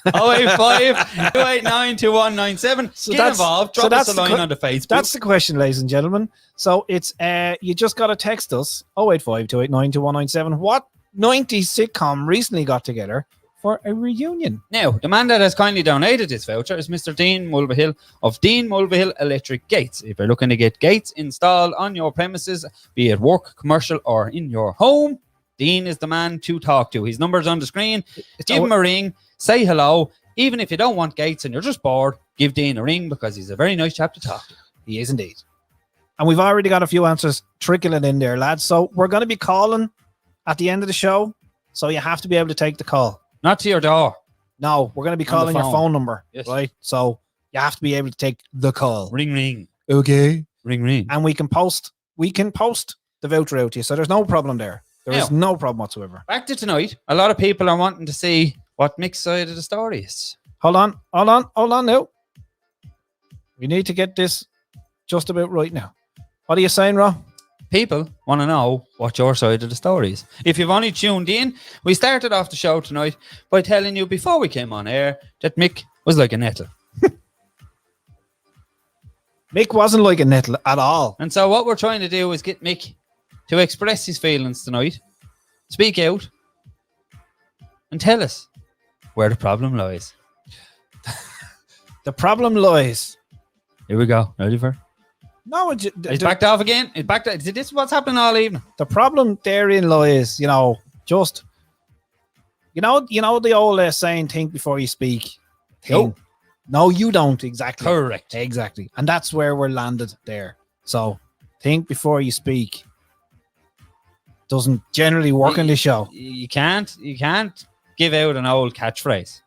085 289 2197. Get involved. Drop us a line on the Facebook. That's the question, ladies and gentlemen. So it's you just got to text us 085 289 2197. What 90s sitcom recently got together for a reunion? Now, the man that has kindly donated this voucher is Mr. Dean Mulvihill of Dean Mulvihill Electric Gates. If you're looking to get gates installed on your premises, be it work, commercial, or in your home, Dean is the man to talk to. His number's on the screen. Give him a ring. Say hello. Even if you don't want gates and you're just bored, give Dean a ring because he's a very nice chap to talk to. He is indeed. And we've already got a few answers trickling in there, lads. So we're going to be calling at the end of the show. So you have to be able to take the call. Not to your door. No, we're going to be calling your phone number. Yes. Right? So you have to be able to take the call. Ring, ring. Okay. Ring, ring. And we can post the voucher out to you. So there's no problem there. There is no problem whatsoever. Back to tonight. A lot of people are wanting to see what Mick's side of the story is. Hold on now. We need to get this just about right now. What are you saying, Ro? People want to know what your side of the story is. If you've only tuned in, we started off the show tonight by telling you before we came on air that Mick was like a nettle. Mick wasn't like a nettle at all. And so what we're trying to do is get Mick to express his feelings tonight, speak out, and tell us where the problem lies. The problem lies. Here we go. Ready for it? No, He's backed off again. He's backed. This is what's happening all evening. the problem therein lies, just the old saying, think before you speak. Think. No, you don't. Exactly. Correct. Exactly. And that's where we're landed there. So think before you speak. Doesn't generally work in this show. You can't give out an old catchphrase.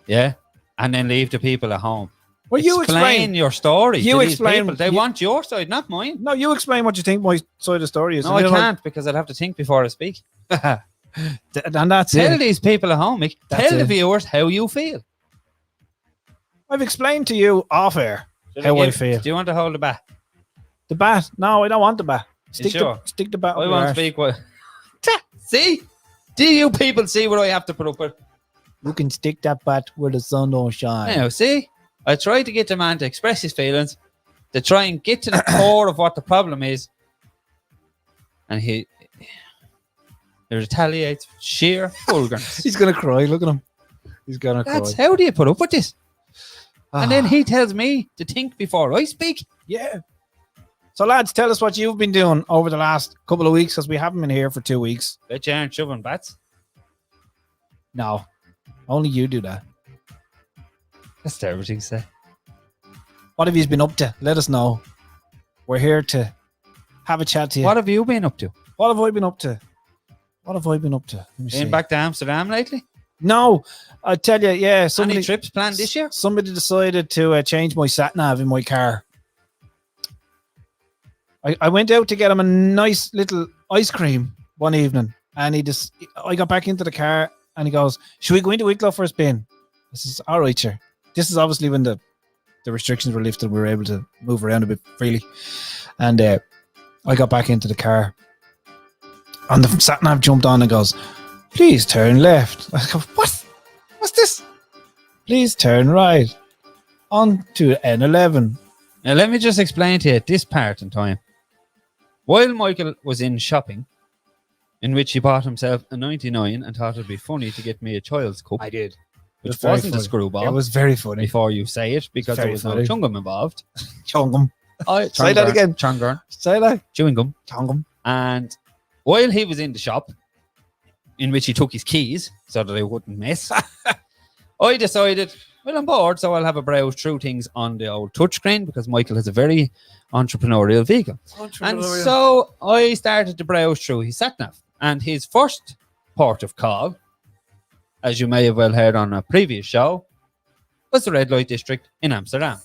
Yeah. And then leave the people at home. Well, you explain your story. You to these explain. people. They want your side, not mine. No, you explain what you think my side of the story is. No, I can't because I'd have to think before I speak. And that's Tell it. these people at home, Mick. That's Tell the it. viewers how you feel. I've explained to you off air how I feel. Do you want to hold the bat? The bat? No, I don't want the bat. Stick sure? stick the bat. I up your won't arse. speak. See? Do you people see what I have to put up with? You can stick that bat where the sun don't shine. Now, see? I tried to get the man to express his feelings, to try and get to the core of what the problem is, and he retaliates with sheer vulgarness. He's gonna cry. Look at him. He's gonna That's cry. how do you put up with this? Ah. And then he tells me to think before I speak. Yeah. So, lads, tell us what you've been doing over the last couple of weeks, because we haven't been here for 2 weeks. Bet you aren't shoving bats. No, only you do that. That's terrible thing to say. What have you been up to? Let us know. We're here to have a chat to you. What have you been up to? What have I been up to? What have I been up to? Let me see. Been back to Amsterdam lately? No, I tell you, yeah. Any trips planned this year? Somebody decided to change my sat nav in my car. I went out to get him a nice little ice cream one evening, and I got back into the car, and he goes, "Should we go into Wicklow for a spin?" I says, "All right, sure." This is obviously when the restrictions were lifted, we were able to move around a bit freely, and I got back into the car, and the sat nav jumped on and goes, "Please turn left." I go, "What? What's this?" "Please turn right on to N11." Now, let me just explain to you at this part in time. While Michael was in shopping, in which he bought himself a 99 and thought it'd be funny to get me a child's cup. I did. Which very wasn't a funny. screwball. It was very funny. Before you say it, because there very was funny. no chewing gum involved. Chongum. Say that again. Chewing gum. Say that. Chewing gum. Chongum. And while he was in the shop, in which he took his keys so that I wouldn't mess, I decided, well, I'm bored, so I'll have a browse through things on the old touchscreen because Michael has a very entrepreneurial vehicle. And so I started to browse through his sat-nav. And his first port of call, as you may have well heard on a previous show, was the red light district in Amsterdam,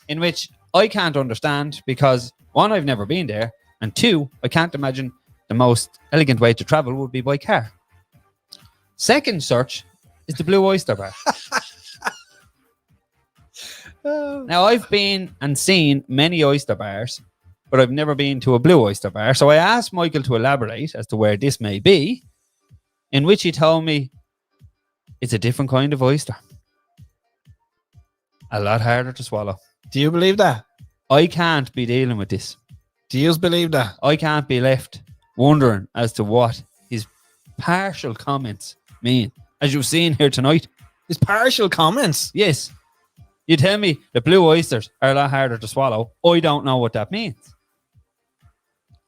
in which I can't understand because, one, I've never been there, and two, I can't imagine the most elegant way to travel would be by car. Second search is the Blue Oyster Bar. Now, I've been and seen many oyster bars, but I've never been to a Blue Oyster Bar. So I asked Michael to elaborate as to where this may be, in which he told me it's a different kind of oyster. A lot harder to swallow. Do you believe that? I can't be dealing with this. Do you believe that? I can't be left wondering as to what his partial comments mean. As you've seen here tonight. His partial comments. Yes. You tell me the blue oysters are a lot harder to swallow. I don't know what that means.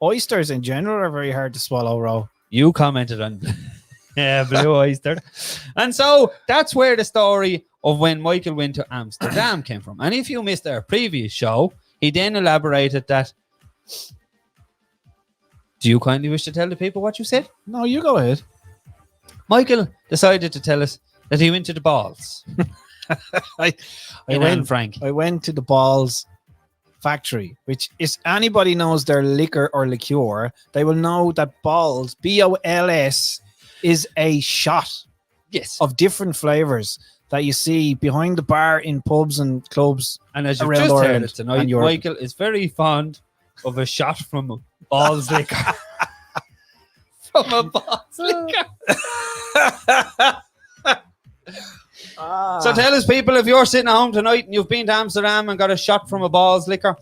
Oysters in general are very hard to swallow, Ro. You commented on blue oyster. And so that's where the story of when Michael went to Amsterdam came from. And if you missed our previous show, he then elaborated that. Do you kindly wish to tell the people what you said? No, you go ahead. Michael decided to tell us that he went to the balls. I went to the Balls factory, which is anybody knows their liquor or liqueur, they will know that Balls, BOLS, is a shot Yes. of different flavors that you see behind the bar in pubs and clubs. And as you've around just heard Ireland it tonight, and Europe. Michael is very fond of a shot from a balls liquor. From a balls liquor. So tell us, people, if you're sitting at home tonight and you've been to Amsterdam and got a shot from a balls liquor,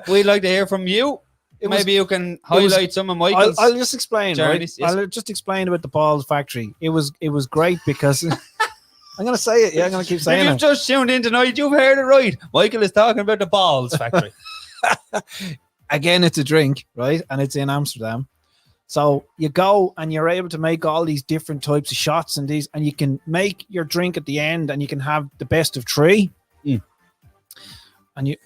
we'd like to hear from you. Maybe you can highlight some of Michael's. I'll just explain. Right? journeys, yes. I'll just explain about the balls factory. It was great because I'm going to say it. Yeah, I'm going to keep saying If you've it. just tuned in tonight, you've heard it right. Michael is talking about the balls factory. Again, it's a drink, right? And it's in Amsterdam. So you go and you're able to make all these different types of shots and you can make your drink at the end and you can have the best of three. Mm. And you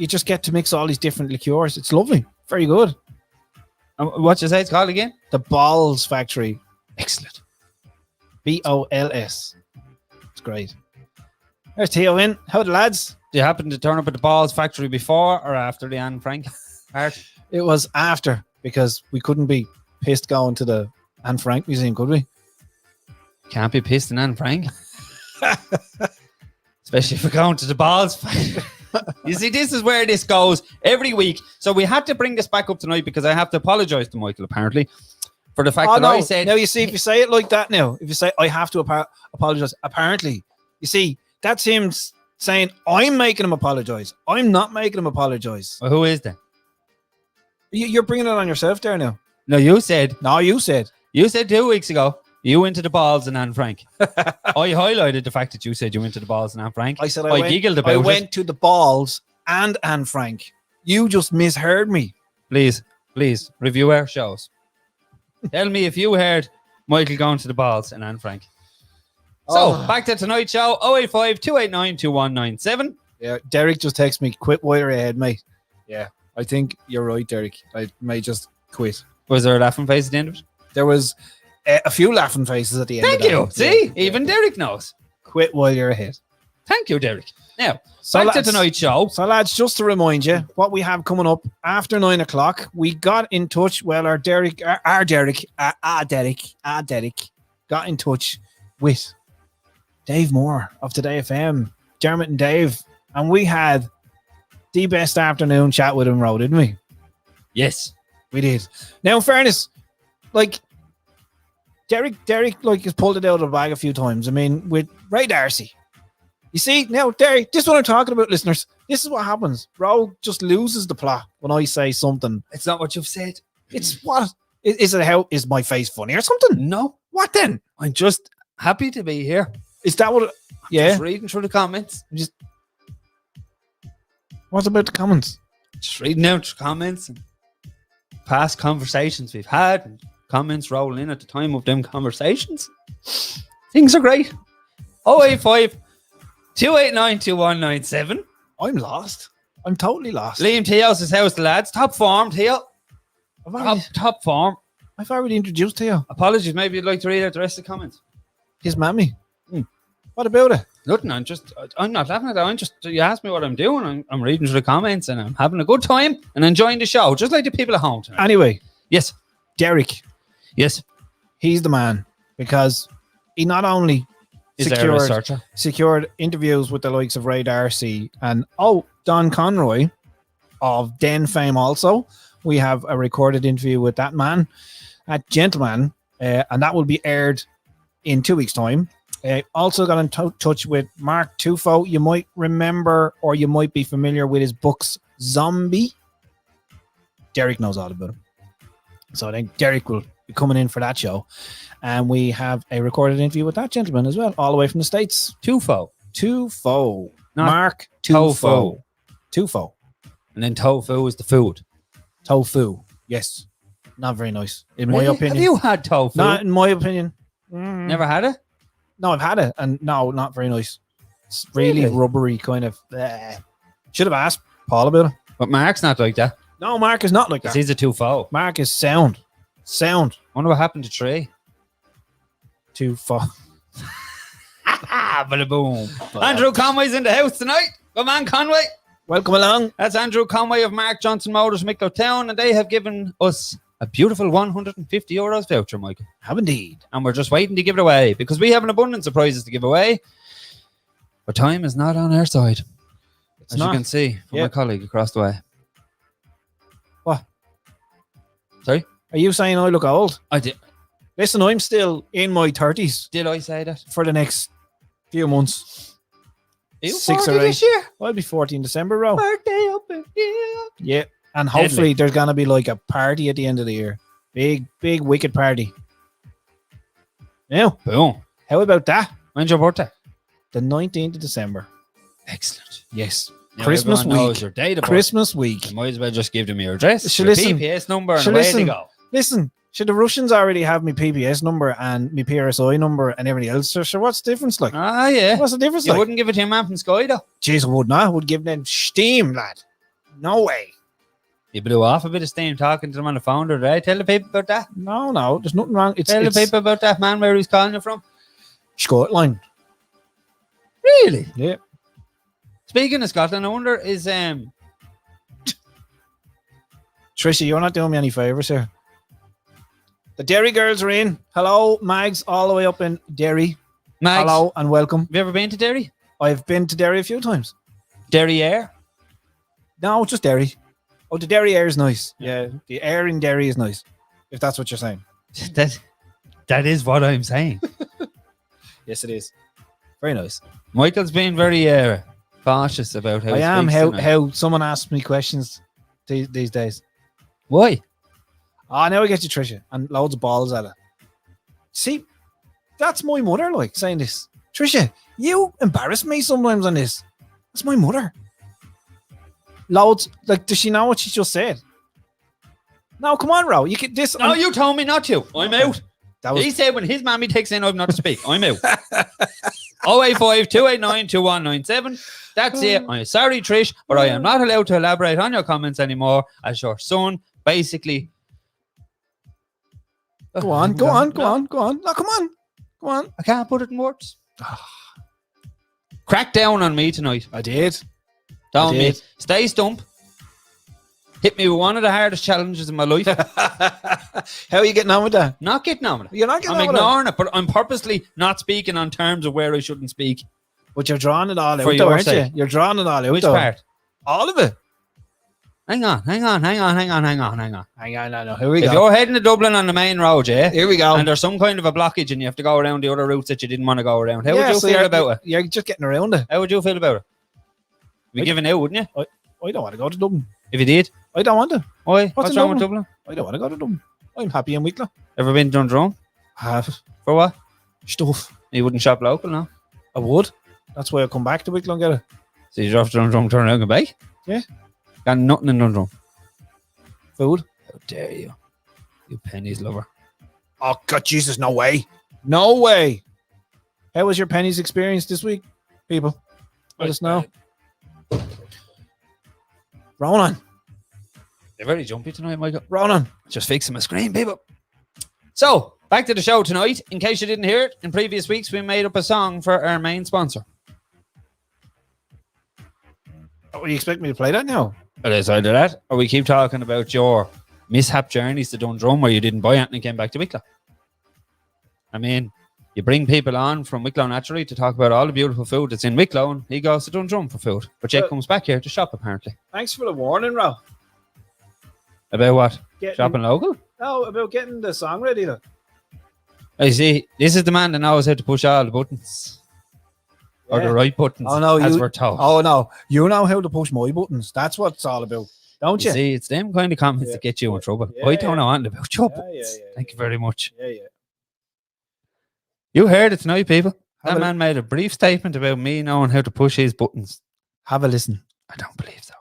just get to mix all these different liqueurs. It's lovely. Very good. What you say it's called again? The Balls Factory. Excellent. BOLS. It's great. There's Theo in. How the lads? Do you happen to turn up at the balls factory before or after the Anne Frank part? It was after because we couldn't be pissed going to the Anne Frank Museum, could we? Can't be pissed in Anne Frank. Especially if we're going to the balls factory. You see, this is where this goes every week. So we had to bring this back up tonight because I have to apologize to Michael, apparently, for the fact that I said... Now, you see, if you say it like that now, if you say, I have to apologize, apparently, you see, that's him saying, I'm making him apologize. I'm not making him apologize. Well, who is that? You're bringing it on yourself there now. No, you said. No, you said. You said 2 weeks ago, you went to the balls in Anne Frank. I highlighted the fact that you said you went to the balls in Anne Frank. I said giggled about I it. went to the balls and Anne Frank. You just misheard me. Please, review our shows. Tell me if you heard Michael going to the balls in Anne Frank. So, back to tonight's show, 085 289 2197. Yeah, Derek just texted me, quit while you're ahead, mate. Yeah, I think you're right, Derek. I may just quit. Was there a laughing face at the end of it? There was a few laughing faces at the end. Thank of you. that. See, Yeah. even Derek knows. Quit while you're ahead. Thank you, Derek. Now, So back to lads- tonight's show. So, lads, just to remind you what we have coming up after 9 o'clock, we got in touch. Well, our Derek got in touch with Dave Moore of Today FM, Dermot and Dave, and we had the best afternoon chat with him, Ro, didn't we? Yes. We did. Now, in fairness, like Derek, like has pulled it out of the bag a few times. I mean, with Ray Darcy. You see, now, Derek, this is what I'm talking about, listeners. This is what happens. Ro just loses the plot when I say something. It's not what you've said. It's what? Is it how? Is my face funny or something? No. What then? I'm just happy to be here. Is that what? Yeah. Just reading through the comments. What about the comments? Just reading out the comments and past conversations we've had and comments rolling in at the time of them conversations. Things are great. 085 289 2197. I'm lost. I'm totally lost. Liam Teos' house, the lads. Top form, Teo. Top form. I've already introduced you. Apologies, maybe you'd like to read out the rest of the comments. His mammy. What about it? Nothing, I'm not laughing at that. You asked me what I'm doing. I'm reading through the comments and I'm having a good time and enjoying the show, just like the people at home tonight. Anyway, Yes. Derek, Yes. he's the man because he not only Is there a researcher? secured interviews with the likes of Ray Darcy and Don Conroy of Den fame also. We have a recorded interview with that man, that gentleman, and that will be aired in 2 weeks' time. Also got in touch with Mark Tufo. You might remember or you might be familiar with his books, Zombie. Derek knows all about him. So I think Derek will be coming in for that show. And we have a recorded interview with that gentleman as well, all the way from the States. Tufo. Not Mark Tufo. Tufo. And then tofu is the food. Tofu. Yes. Not very nice, in my opinion. Have you had tofu? Not in my opinion. Never had it? No, I've had it, and no, not very nice. It's really rubbery, kind of. Should have asked Paul about it. But Mark's not like that. No, Mark is not like that. He's a Tufo. Mark is sound. Wonder what happened to Trey. Tufo. Bada boom. Andrew Conway's in the house tonight. Come on, Conway. Welcome along. That's Andrew Conway of Mark Johnson Motors, Wicklow Town, and they have given us a beautiful €150 voucher, Michael. Have indeed. And we're just waiting to give it away because we have an abundance of prizes to give away. But time is not on our side. It's as not. you can see from Yeah. my colleague across the way. What? Sorry? Are you saying I look old? I did. Listen, I'm still in my 30s Did I say that? for the next few months. Are you 6 or 40 8. this year? I'll be 40 in December, Ro. Birthday up in here. Yeah. And hopefully there's going to be like a party at the end of the year. Big, big, wicked party. Now, Boom. how about that? When's your birthday? The 19th of December. Excellent. Yes. Now Christmas everyone knows week. your date of birth. Christmas week. You might as well just give them your address, Sure, your listen. PPS number, and Sure, away they listen. go. Listen, should the Russians already have my PPS number and my PRSI number and everything else? So what's the difference like? Ah, yeah. What's the difference You like? wouldn't give it to your man from Sky, though. Jeez, I would not. I would give them steam, lad. No way. You blew off a bit of steam talking to them on the phone today. Tell the people about that. No. There's nothing wrong. Tell the people about that man where he's calling you from. Scotland. Really? Yeah. Speaking of Scotland, I wonder is Trisha, you're not doing me any favours here. The Derry girls are in. Hello, Mags, all the way up in Derry. Mags, Hello and welcome. have you ever been to Derry? I've been to Derry a few times. Derry Air? No, just Derry. Oh, the Derry air is nice. Yeah, the air in Derry is nice. If that's what you're saying. That is what I'm saying. Yes, it is. Very nice. Michael's been very cautious about how I he am. speaks tonight. How someone asks me questions these days. Why? Ah, now I get you, Trisha, and loads of balls at it. See, that's my mother, like, saying this. Trisha, you embarrass me sometimes on this. That's my mother. Loads, like, does she know what she just said? No, come on, Ro. You can this. No, you told me not to. I'm out. That was He said when his mammy takes in, I'm not to speak. I'm out. 085 289 2197. That's it. I'm sorry, Trish, but I am not allowed to elaborate on your comments anymore as your son basically. Go on. No, come on. I can't put it in words. Crack down on me tonight. I did. Tell I me, did. stay stump. Hit me with one of the hardest challenges in my life. How are you getting on with that? Not getting on with it. You're not getting I'm on with it. ignoring it, but I'm purposely not speaking on terms of where I shouldn't speak. But you're drawing it all out, For though, your aren't you? sake. You're drawing it all out, Which though. part? All of it. Hang on. Hang on, no. Here we If go. you're heading to Dublin on the main road, yeah, Here we go. and there's some kind of a blockage and you have to go around the other routes that you didn't want to go around, how would you so feel about it? You're just getting around it. How would you feel about it? You'd be giving out, wouldn't you? I don't want to go to Dublin. If you did? I don't want to. Why? What's What's in wrong with Dublin? I don't want to go to Dublin. I'm happy in Wicklow. Ever been to Dundrum? I have For what? stuff. You wouldn't shop local, no? I would. That's why I come back to Wicklow and get it. So you drove to Dundrum, turn around and go back? Yeah. Got nothing in Dundrum. Food. How dare you? You pennies lover. Oh, God, Jesus, no way. No way. How was your pennies experience this week, people? Let us know. Ronan. They're very jumpy tonight, Michael. Ronan. Just fixing my screen, people. So, back to the show tonight. In case you didn't hear it, in previous weeks, we made up a song for our main sponsor. Oh, you expect me to play that now? It is either that, or we keep talking about your mishap journeys to Dundrum where you didn't buy anything and came back to Wicklow. I mean, you bring people on from Wicklow naturally to talk about all the beautiful food that's in Wicklow, and he goes to Dundrum for food. But Jake comes back here to shop, apparently. Thanks for the warning, Ro. About what? Getting- Shopping local? No, about getting the song ready, though. I see. This is the man that knows how to push all the buttons. Or Yeah. the right buttons, Oh, no, as you- we're told. Oh, no. You know how to push my buttons. That's what it's all about. Don't you? See, it's them kind of comments Yeah. that get you in trouble. Yeah, I don't know anything about your Yeah, buttons. yeah, Thank you very much. Yeah. You heard it tonight, people. Have That a- man made a brief statement about me knowing how to push his buttons. Have a listen. I don't believe so.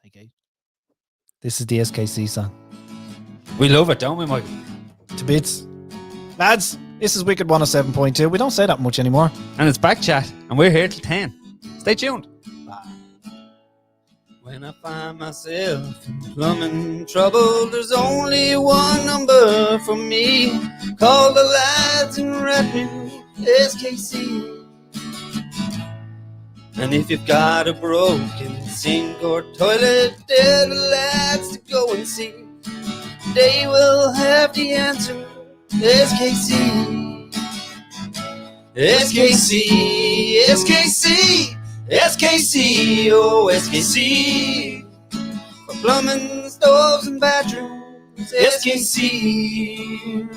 Okay. This is the SKC song. We love it, don't we, Mike? To bits. Lads, this is Wicked 107.2. We don't say that much anymore. And it's back chat, and we're here till 10. Stay tuned. When I find myself in plumbing trouble, there's only one number for me. Call the lads and write me SKC. And if you've got a broken sink or toilet, they're the lads to go and see. they will have the answer. SKC. SKC, SKC, SKC, oh SKC. For plumbing, stoves, and bathrooms, SKC.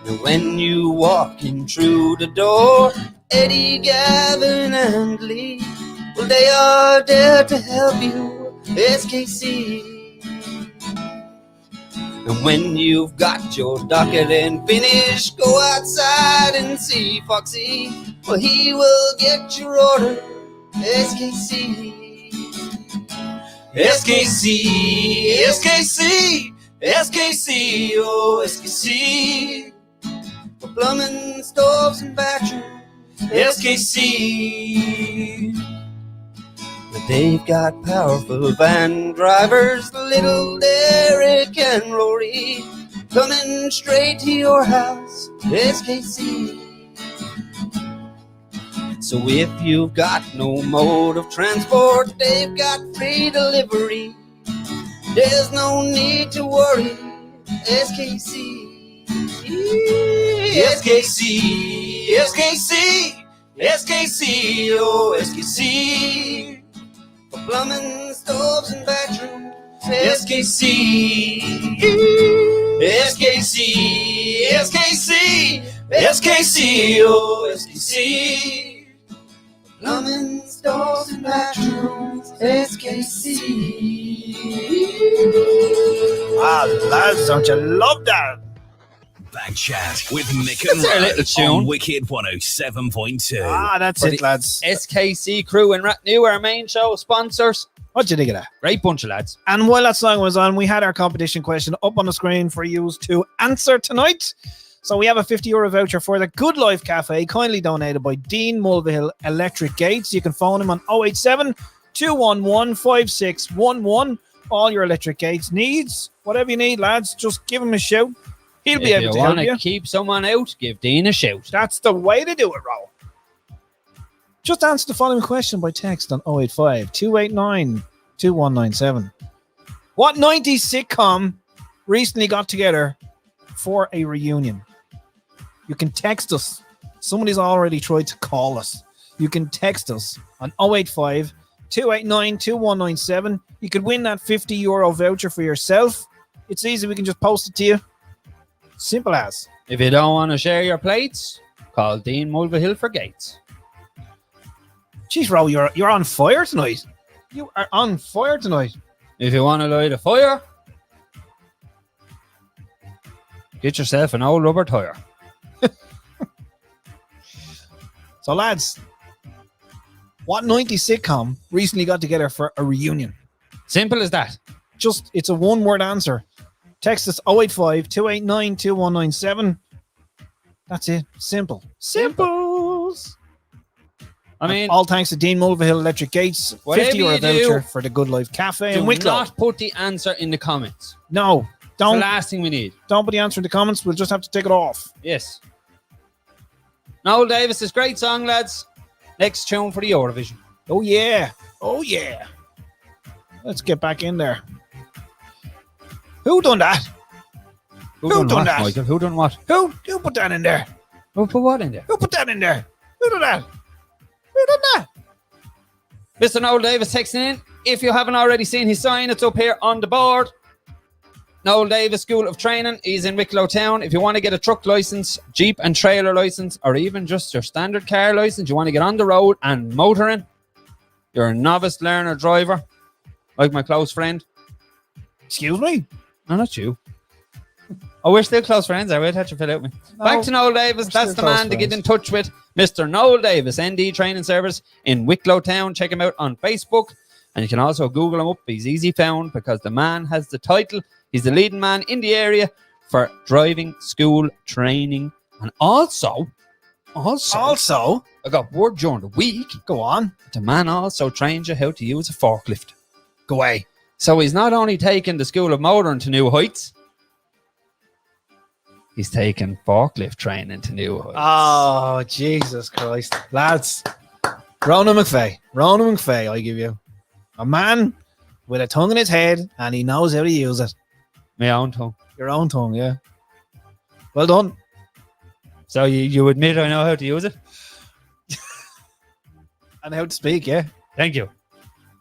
And when you walk in through the door, Eddie, Gavin, and Lee, well, they are there to help you, SKC. And when you've got your docketing finished, go outside and see Foxy. Well, he will get your order, SKC. SKC, SKC, SKC, oh SKC. For plumbing, stoves, and bathrooms, SKC. They've got powerful van drivers, little Derek and Rory, coming straight to your house, SKC. So if you've got no mode of transport, they've got free delivery. There's no need to worry, SKC. SKC, SKC, SKC, oh SKC. For plumbing, stoves, and bathrooms, SKC. SKC, SKC, SKC, oh SKC. For plumbing, stoves, and bathrooms, SKC. Ah, lads, don't you love that? Back chat with Mick and That's our little Ro tune. on Wicked 107.2. Ah, that's For it, the lads. SKC crew in Rathnew, our main show sponsors. What'd you think of that? Great bunch of lads. And while that song was on, we had our competition question up on the screen for you to answer tonight. So we have a €50 voucher for the Good Life Cafe, kindly donated by Dean Mulvihill Electric Gates. You can phone him on 087 211 5611. All your electric gates needs, whatever you need, lads, just give him a shout. He'll be able to help If you you. want to keep someone out, give Dean a shout. That's the way to do it, Ro. Just answer the following question by text on 085 289 2197. What 90s sitcom recently got together for a reunion? You can text us. Somebody's already tried to call us. You can text us on 085 289 2197. You could win that €50 voucher for yourself. It's easy. We can just post it to you. Simple as. If you don't want to share your plates, call Dean Mulvihill for Gates. Jeez, Ro, you're on fire tonight. You are on fire tonight. If you want to light a fire, get yourself an old rubber tire. So, lads, what 90s sitcom recently got together for a reunion? Simple as that. Just, it's a one-word answer. Text us 085 289 2197. That's it. Simple. Simples. I mean, all thanks to Dean Mulvihill Electric Gates. Whatever €50 you voucher do, for the Good Life Cafe in do Wicklow. not put the answer in the comments. No, It's the don't last thing we need. put the answer in the comments. We'll just have to take it off. Yes. Noel Davis is great song, lads. Next tune for the Eurovision. Oh, yeah. Oh, yeah. Let's get back in there. Who done that? Who done what, that? Michael? Who done what? Who put that in there? Who put what in there? Who put that in there? Who done that? Who done that? Mr. Noel Davis texting in. If you haven't already seen his sign, it's up here on the board. Noel Davis School of Training. He's in Wicklow Town. If you want to get a truck license, Jeep and trailer license, or even just your standard car license, you want to get on the road and motoring, you're a novice learner driver, like my close friend. Excuse me? No, not you. Oh, we're still close friends, are we? I thought you fell out with me. No, Back to Noel Davis. we're That's still the close man to get friends. in touch with. Mr. Noel Davis, ND Training Service in Wicklow Town. Check him out on Facebook. And you can also Google him up. He's easy found because the man has the title. He's the leading man in the area for driving school training. And also, Also, I got word during the week, go on. the man also trains you how to use a forklift. Go away. So he's not only taking the School of Motoring to new heights, he's taking forklift training to new heights. Oh, Jesus Christ. Lads, Ronan McVeigh, I give you. A man with a tongue in his head, and he knows how to use it. My own tongue. Your own tongue, yeah. Well done. So you admit I know how to use it? And how to speak, yeah. Thank you.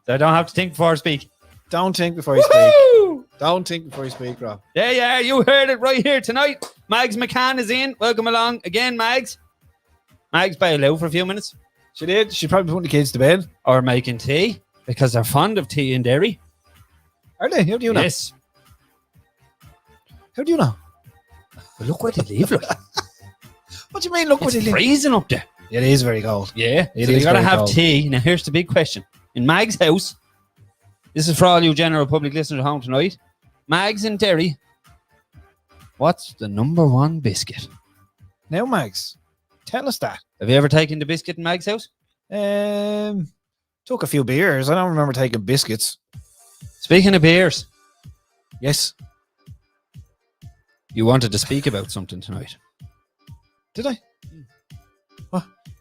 So I don't have to think before I speak. Don't think before you speak. Woo! Don't think before you speak, Rob. There you are. You heard it right here tonight. Mags McCann is in. Welcome along again, Mags. Mags bailed out for a few minutes. She did. She probably put the kids to bed. Or making tea, because they're fond of tea and dairy. Are they? How do you know? Yes. How do you know? But look where they live, look. What do you mean? Look what It's they live. freezing up there. It is very cold. Yeah. It So you is got to very have cold. tea. Now, here's the big question. In Mags' house, this is for all you general public listeners at home tonight. Mags and Derry, what's the number one biscuit? Now, Max, tell us that. Have you ever taken the biscuit in Mags' house? Took a few beers. I don't remember taking biscuits. Speaking of beers, Yes. you wanted to speak about something tonight. Did I?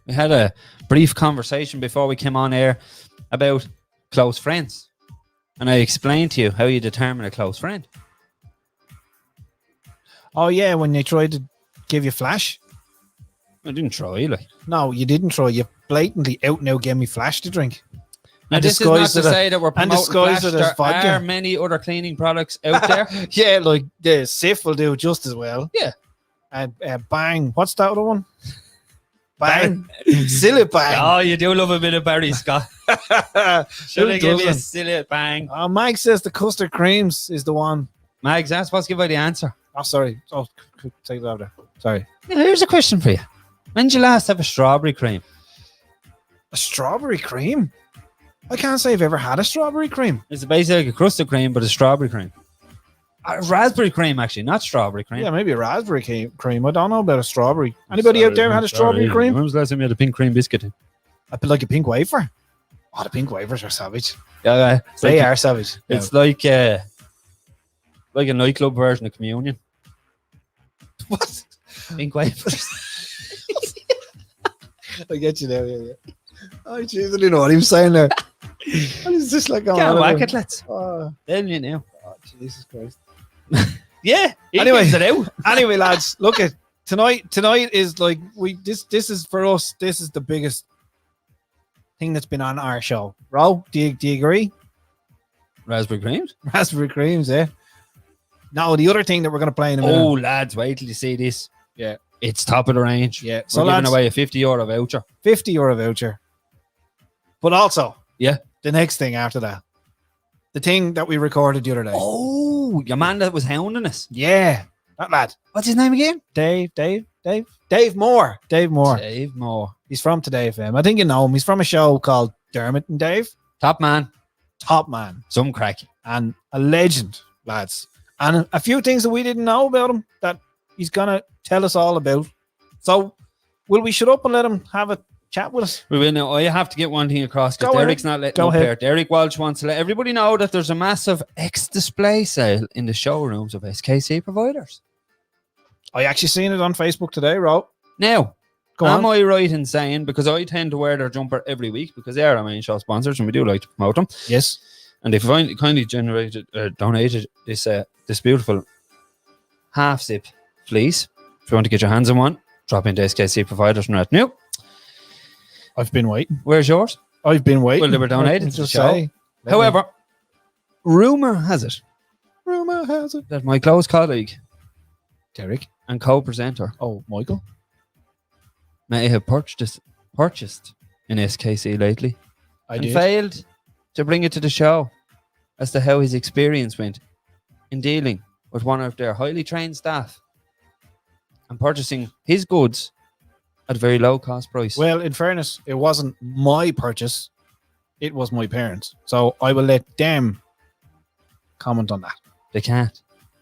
We had a brief conversation before we came on air about close friends. And I explained to you how you determine a close friend. Oh, yeah, when they tried to give you flash. I didn't try, like. No, you didn't try. You blatantly out and out gave me flash to drink. Now, And this is not disguised to it as- say that we're and promoting disguised Flash. it as There vodka. are many other cleaning products out there. Yeah, like the Sif will do just as well. Yeah. And Bang. What's that other one? Bang. Silly Bang. Oh, you do love a bit of Barry Scott. Should I give you a doesn't? silly bang? Oh, Mike says the custard creams is the one. Mags, that's supposed to give you the answer. Oh, sorry. Oh, take it out there. Sorry. Now, here's a question for you. When did you last have a strawberry cream? A strawberry cream? I can't say I've ever had a strawberry cream. It's basically like a custard cream, but a strawberry cream. Raspberry cream, actually, not strawberry cream. Yeah, maybe a raspberry cream. I don't know about a strawberry. Anybody out there had a strawberry cream? When was the last time you had a pink cream biscuit? I feel like a pink wafer. Oh, the pink wafers are savage. Yeah, They are savage. It's like a nightclub version of communion. What? Pink wafers. I get you there. Yeah. Oh, jeez, I didn't know what he was saying there. What is this like going Can't on? whack it, lads. Oh, Tell you now. Jesus Christ. Yeah. Anyway. It out. Anyway, lads, look at tonight is like this is for us, this is the biggest thing that's been on our show. Ro, do you agree? Raspberry creams? Raspberry creams, eh? No, the other thing that we're gonna play in a minute. Oh, lads, wait till you see this. Yeah. It's top of the range. Yeah. So So we're giving lads, away a €50 voucher. €50 voucher. But also, Yeah. the next thing after that. The thing that we recorded the other day. Oh, your man that was hounding us. Yeah. That lad. What's his name again? Dave Moore. Dave Moore. Dave Moore. He's from Today FM. I think you know him. He's from a show called Dermot and Dave. Top man. Top man. Some crack. And a legend, lads. And a few things that we didn't know about him that he's going to tell us all about. So, will we shut up and let him have a chat with us? We will now. I have to get one thing across because Go ahead. Derek's not letting Go up ahead. here. Derek Walsh wants to let everybody know that there's a massive ex-display sale in the showrooms of SKC providers. I actually seen it on Facebook today, Ro. Now, Go am on. I right in saying, because I tend to wear their jumper every week because they are our main show sponsors and we do like to promote them, Yes. and they've kindly donated this beautiful half zip fleece. If you want to get your hands on one, drop into SKC providers and right now. I've been waiting. Where's yours? I've been waiting. Well, they were donated Let me to the just show. say. However, rumor has it Rumor has it. that my close colleague Derek. and co-presenter Oh, Michael. may have purchased in SKC lately I and did. failed to bring it to the show as to how his experience went in dealing with one of their highly trained staff and purchasing his goods at a very low cost price. Well, in fairness, it wasn't my purchase. It was my parents. So I will let them comment on that. They can't.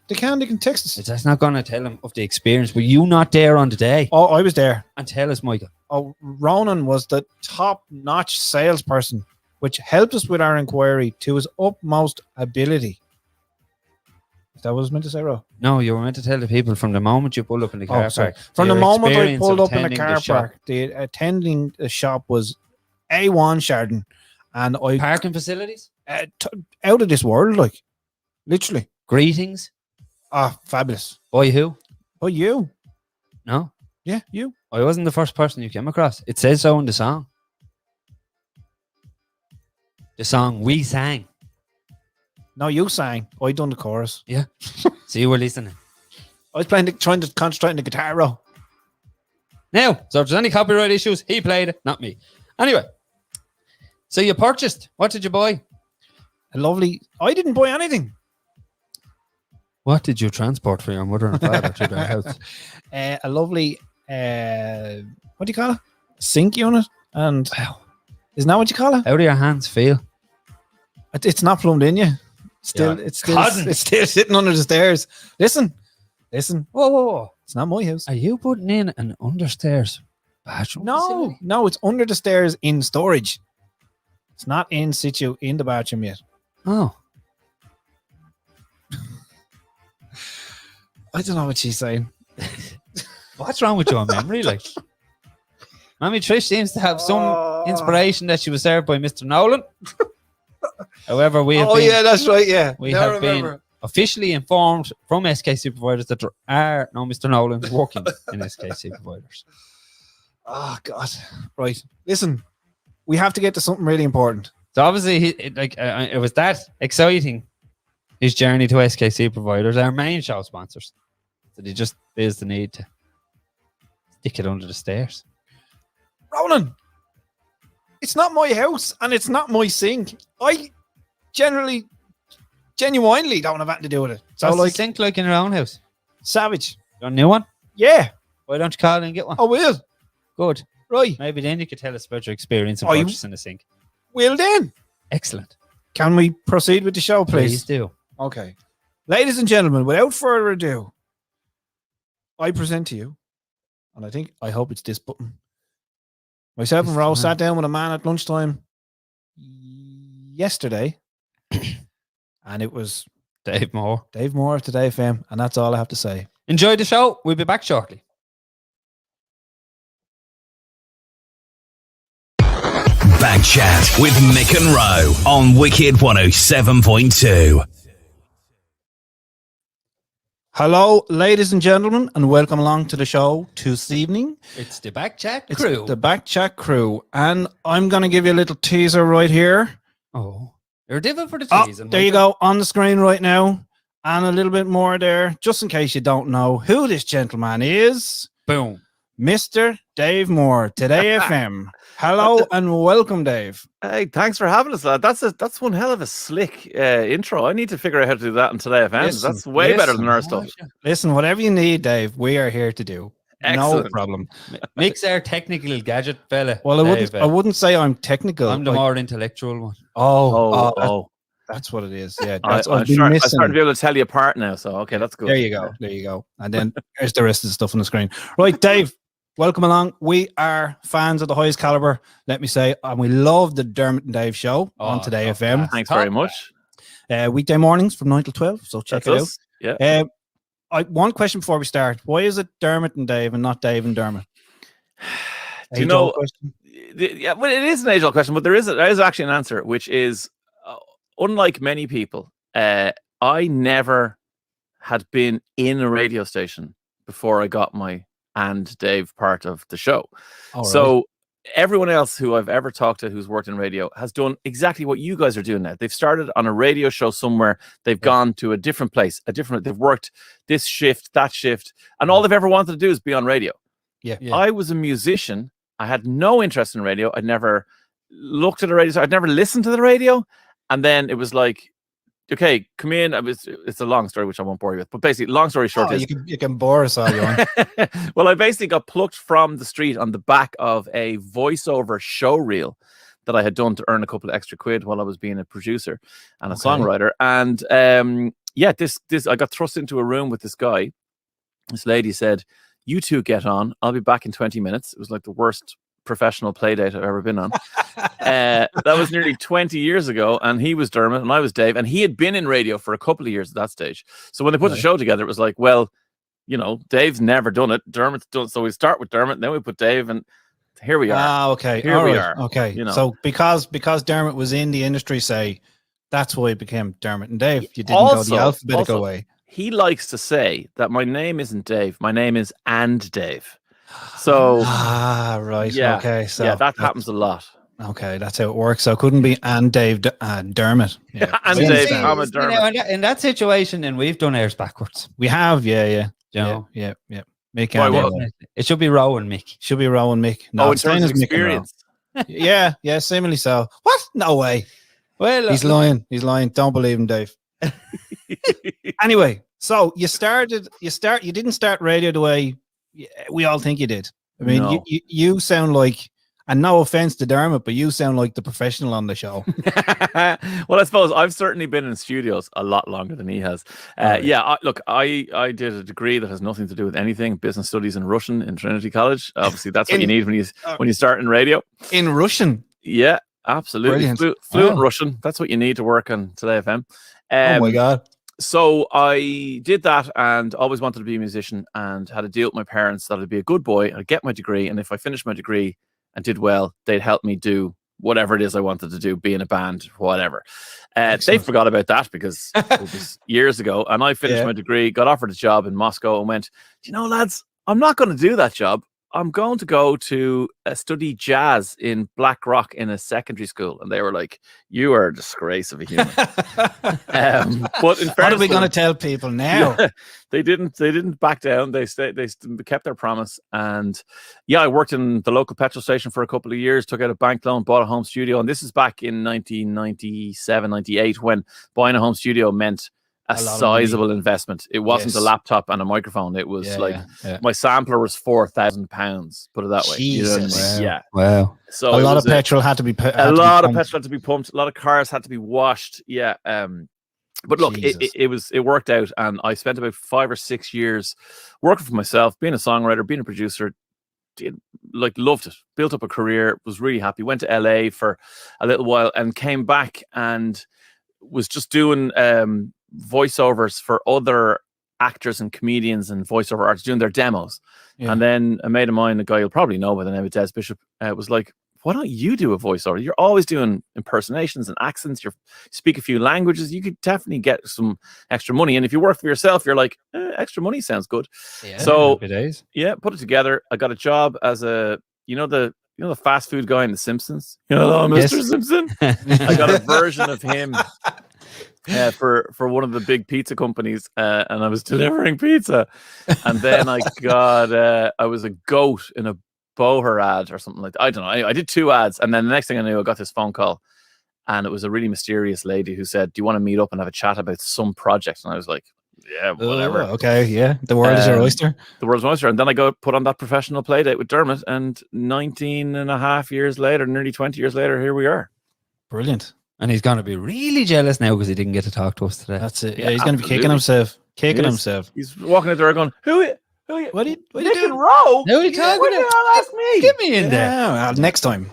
They can text us. That's not going to tell him of the experience. Were you not there on the day? Oh, I was there. And tell us, Michael. Oh, Ronan was the top-notch salesperson, which helped us with our inquiry to his utmost ability. Is that what I was meant to say, Ro? No, you were meant to tell the people from the moment you pulled up in the car sorry. park. From the your moment I experience pulled of up in the attending car shop. park, the attending the shop was A1 Shardon, and I Parking facilities, out of this world, like literally. greetings. Ah, fabulous. Boy, who? Oh, you. No, Yeah, you. I wasn't the first person you came across. It says so in the song. The song we sang. No, you sang. I done the chorus. Yeah. So you were listening. I was trying to concentrate on the guitar roll. Now, so if there's any copyright issues, he played it, not me. Anyway, so you purchased. What did you buy? A lovely. I didn't buy anything. What did you transport for your mother and father to their house? A lovely. What do you call it? Sink unit. And isn't that what you call it? How do your hands feel? It's not plumbed in yet. Yeah. It's still sitting under the stairs. Listen. Whoa. It's not my house. Are you putting in an understairs bathroom? facility? No, it's under the stairs in storage. It's not in situ in the bathroom yet. Oh. I don't know what she's saying. What's wrong with your memory? Like, Mammy Trish seems to have some inspiration that she was served by Mr. Nolan. However, we have that's right. Yeah, we have been officially informed from SK Supervisors that there are no Mr. Nolans working in SK Supervisors. Oh God! Right, listen, we have to get to something really important. So obviously, it was that exciting. His journey to SK Supervisors, our main show sponsors, that he just feels the need to stick it under the stairs. Roland, it's not my house and it's not my sink. I genuinely don't have anything to do with it. So, What's like, the sink like in your own house? savage. You want a new one? Yeah, Why don't you call in and get one? I will. Good. Right, Maybe then you could tell us about your experience in Oh, you- purchasing a sink. will then. Excellent. Can we proceed with the show, Please please? do. Okay, ladies and gentlemen, without further ado, I present to you, and I hope it's this button. Myself and This Ro man. sat down with a man at lunchtime yesterday, and it was Dave Moore. Dave Moore of Today FM, and that's all I have to say. Enjoy the show. We'll be back shortly. Back chat with Mick and Ro on Wicked 107.2. Hello, ladies and gentlemen, and welcome along to the show this evening. It's the Back Chat It's crew. the Back Chat crew, and I'm going to give you a little teaser right here. Oh, you're divil for the Oh, trees. there you go, on the screen right now, and a little bit more there, just in case you don't know who this gentleman is. Boom. Mr. Dave Moore, Today FM. Hello and welcome, Dave. Hey, thanks for having us, lad. That's one hell of a slick intro. I need to figure out how to do that on Today FM. Listen, That's way better than our stuff. Listen, whatever you need, Dave, we are here to do. No Excellent. problem. Mick's our technical gadget fella. Well, I Dave, wouldn't say I'm technical. I'm the Like- more intellectual one. Oh, that's what it is. Yeah, I, that's I'm, I've been starting, I'm missing. starting to be able to tell you apart now. So, okay, that's good. There you go. And then there's the rest of the stuff on the screen. Right, Dave, welcome along. We are fans of the highest caliber, let me say, and we love the Dermot and Dave show on Today top FM. class. Thanks Top very much. Weekday mornings from 9 till 12, so check That's it us. Yeah. out. One question before we start. Why is it Dermot and Dave and not Dave and Dermot? Do you Age-old know? question. Yeah, well, it is an age-old question, but there is actually an answer, which is, unlike many people, I never had been in a radio station before I got my and Dave part of the show. All right. So everyone else who I've ever talked to who's worked in radio has done exactly what you guys are doing now. They've started on a radio show somewhere. They've gone to a different place, they've worked this shift, that shift, and all they've ever wanted to do is be on radio. Yeah. I was a musician. I had no interest in radio. I'd never looked at a radio. I'd never listened to the radio. And then it was like, okay, come in. It's a long story, which I won't bore you with. But basically, long story short is... You can bore us all you want. Well, I basically got plucked from the street on the back of a voiceover show reel that I had done to earn a couple of extra quid while I was being a producer and a songwriter. And this I got thrust into a room with this guy. This lady said, "You two get on. I'll be back in 20 minutes." It was like the worst professional play date I've ever been on. That was nearly 20 years ago, and he was Dermot and I was Dave, and he had been in radio for a couple of years at that stage. So when they put the show together, it was like, well, you know, Dave's never done it, Dermot's done it, so we start with Dermot, and then we put Dave, and here we are. Ah, okay. Here All we right. are, Okay. you know. So because Dermot was in the industry, say, that's why it became Dermot and Dave. You didn't go Also- the alphabetical also, way. he likes to say that my name isn't Dave, my name is And Dave. So right. yeah, Okay. So yeah, that happens a lot. Okay, that's how it works. So it couldn't be and Dave Dermot. Yeah. And I Dave, understand. I'm a Dermot. in that situation, then we've done ours backwards. We have, yeah. You know? Yeah. Mick Why, and what? Dave. It should be Row and Mick. Should be Row and Mick. No, In it's staying terms of as Mick and Row. experience. Yeah, seemingly so. What? No way. Well, He's lying. Don't believe him, Dave. Anyway, so you didn't start radio the way we all think you did. I mean, No. you sound like, and no offense to Dermot, but you sound like the professional on the show. Well, I suppose I've certainly been in studios a lot longer than he has. Right. Yeah, I did a degree that has nothing to do with anything, business studies in Russian in Trinity College. Obviously, that's what you need when you start in radio. In Russian. Yeah, absolutely. Brilliant. Fluent Wow. Russian. That's what you need to work on Today FM. Oh my God. So I did that and always wanted to be a musician and had a deal with my parents that I'd be a good boy, I'd get my degree, and if I finished my degree and did well, they'd help me do whatever it is I wanted to do, be in a band, whatever. They forgot about that because it was years ago, and I finished my degree, got offered a job in Moscow, and went, you know, lads, I'm not going to do that job. I'm going to go to study jazz in Black Rock in a secondary school. And they were like, you are a disgrace of a human. But in fairness, What are we going to tell people now? Yeah, they didn't back down. They kept their promise. And yeah, I worked in the local petrol station for a couple of years, took out a bank loan, bought a home studio. And this is back in 1997, 98, when buying a home studio meant a sizable investment. It wasn't a laptop and a microphone. It was my sampler was £4,000. Put it that way. You know what I mean? Jesus. Yeah. Wow. So a lot of petrol had to be a lot of petrol had to be pumped. A lot of cars had to be washed. Yeah. But look, it worked out, and I spent about 5 or 6 years working for myself, being a songwriter, being a producer. Loved it. Built up a career. Was really happy. Went to LA for a little while and came back and was just doing voiceovers for other actors and comedians and voiceover artists doing their demos. And then a mate of mine, a guy you'll probably know by the name of Des Bishop, was like, why don't you do a voiceover? You're always doing impersonations and accents. You speak a few languages. You could definitely get some extra money. And if you work for yourself, you're like, extra money sounds good. Yeah, so yeah, put it together. I got a job as the fast food guy in The Simpsons. Hello, Mr. Simpson. I got a version of him for one of the big pizza companies, and I was delivering pizza. And then I was a goat in a Boher ad or something like that. I don't know. I did 2 ads, and then the next thing I knew, I got this phone call, and it was a really mysterious lady who said, do you want to meet up and have a chat about some project? And I was like, yeah, whatever. Okay, yeah. The world is your oyster. The world's my oyster. And then I go put on that professional play date with Dermot, and 19 and a half years later, nearly 20 years later, here we are. Brilliant. And he's going to be really jealous now because he didn't get to talk to us today. That's it. Yeah, he's going to be kicking himself. He's walking out there going, who are you? What are you Mick doing? and Ro? Who are you talking Why did you not ask me? Get me in there. Yeah, next time.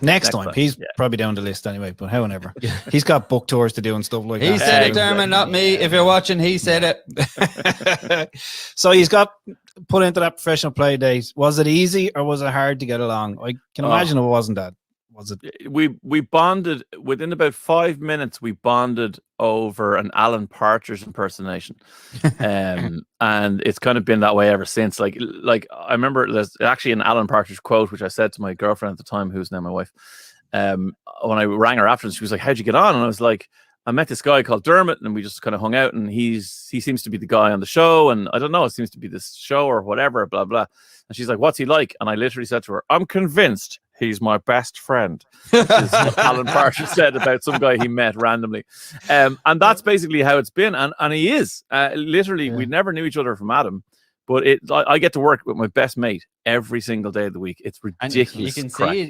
He's probably down the list anyway, but however. He's got book tours to do and stuff like that. He said it, Dermot, not me. If you're watching, he said it. So he's got put into that professional play date. Was it easy or was it hard to get along? I can imagine it wasn't that. Was it? We bonded within about 5 minutes. We bonded over an Alan Partridge impersonation, and it's kind of been that way ever since. Like I remember there's actually an Alan Partridge quote which I said to my girlfriend at the time, who's now my wife. When I rang her afterwards, she was like, "How'd you get on?" And I was like, "I met this guy called Dermot, and we just kind of hung out. And he seems to be the guy on the show, and I don't know, it seems to be this show or whatever, blah blah." And she's like, "What's he like?" And I literally said to her, "I'm convinced he's my best friend," which is what Alan Partridge said about some guy he met randomly. And that's basically how it's been. And he is. Literally, we never knew each other from Adam. But I get to work with my best mate every single day of the week. It's ridiculous. And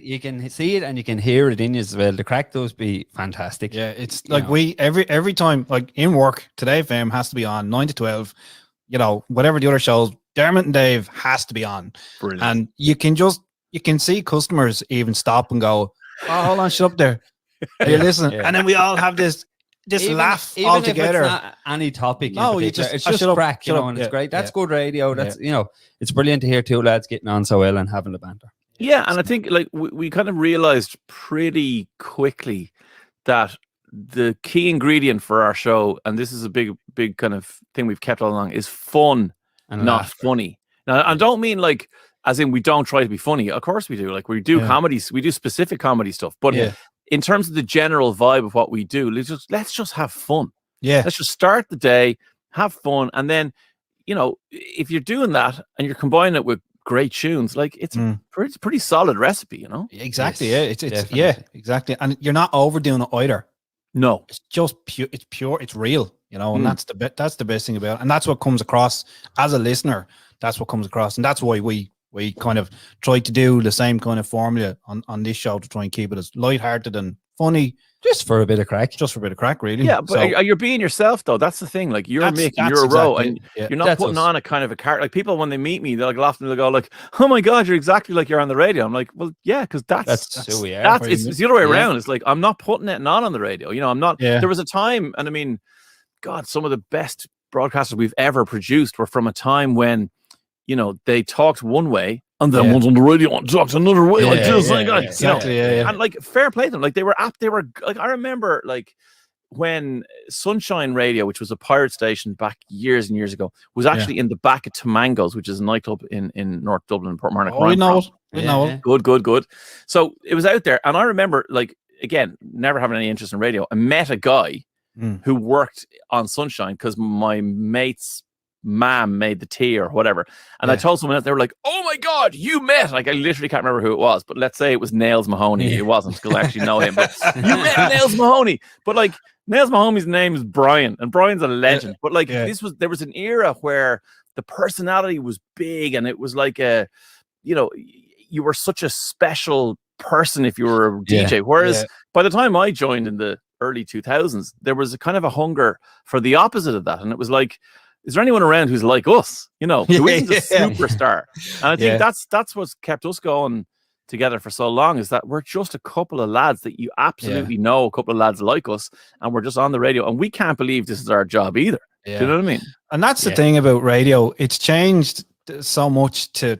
you can see it, and you can hear it in you as well. The crack does be fantastic. Yeah, it's like every time, like in work, Today FM has to be on 9 to 12. Whatever the other shows, Dermot and Dave has to be on. Brilliant. And you can see customers even stop and go, "Oh, hold on, shut up there. Are you listening?" And then we all have this laugh all together. If it's not any topic. No, it's just crack, and it's great. That's good radio. That's it's brilliant to hear 2 lads getting on so well and having the banter. Yeah, and I think we kind of realized pretty quickly that the key ingredient for our show, and this is a big kind of thing we've kept all along, is fun, And not laughter. funny. Now, I don't mean like as in we don't try to be funny. Of course we do. Like we do comedies, we do specific comedy stuff. But in terms of the general vibe of what we do, let's just have fun. Yeah. Let's just start the day, have fun, and then, you know, if you're doing that and you're combining it with great tunes, like it's a pretty solid recipe, you know. Exactly. Yes, It's definitely. exactly. And you're not overdoing it either. No. It's just pure. It's pure. It's real. You know, and that's the best thing about it. And that's what comes across as a listener. That's what comes across, and that's why we kind of try to do the same kind of formula on this show to try and keep it as lighthearted and funny, Just for a bit of crack. really. Yeah, but you're being yourself though. That's the thing. Like you're Mick, you're Ro, and you're not putting on a kind of a character. Like people when they meet me, they're like laughing. They'll go like, "Oh my god, you're exactly like you're on the radio." I'm like, "Well, yeah, because that's who we are. it's the other way around. It's like I'm not putting it on the radio. You know, I'm not. Yeah. There was a time, and I mean, God, some of the best broadcasters we've ever produced were from a time when, you know, they talked one way. And then once on the radio, and talked another way, like this, exactly. And like fair play to them, like they were like I remember like when Sunshine Radio, which was a pirate station back years and years ago, was actually in the back of Tamangos, which is a nightclub in North Dublin, Portmarnock. Oh, we know it. We know it. Good. So it was out there, and I remember, like, again, never having any interest in radio. I met a guy who worked on Sunshine because my mate's mom made the tea or whatever, and I told someone else, they were like, "Oh my god, you met!" Like I literally can't remember who it was, but let's say it was Nails Mahoney. It wasn't because I actually know him, but you met Nails Mahoney. But like Nails Mahoney's name is Brian, and Brian's a legend. But like there was an era where the personality was big, and it was like you were such a special person if you were a DJ. Whereas by the time I joined in the early 2000s, there was a kind of a hunger for the opposite of that, and it was like, is there anyone around who's like us, you know, who isn't a superstar? And I think that's what's kept us going together for so long, is that we're just a couple of lads that you absolutely know, a couple of lads like us, and we're just on the radio, and we can't believe this is our job either. Do you know what I mean? And that's the thing about radio. It's changed so much to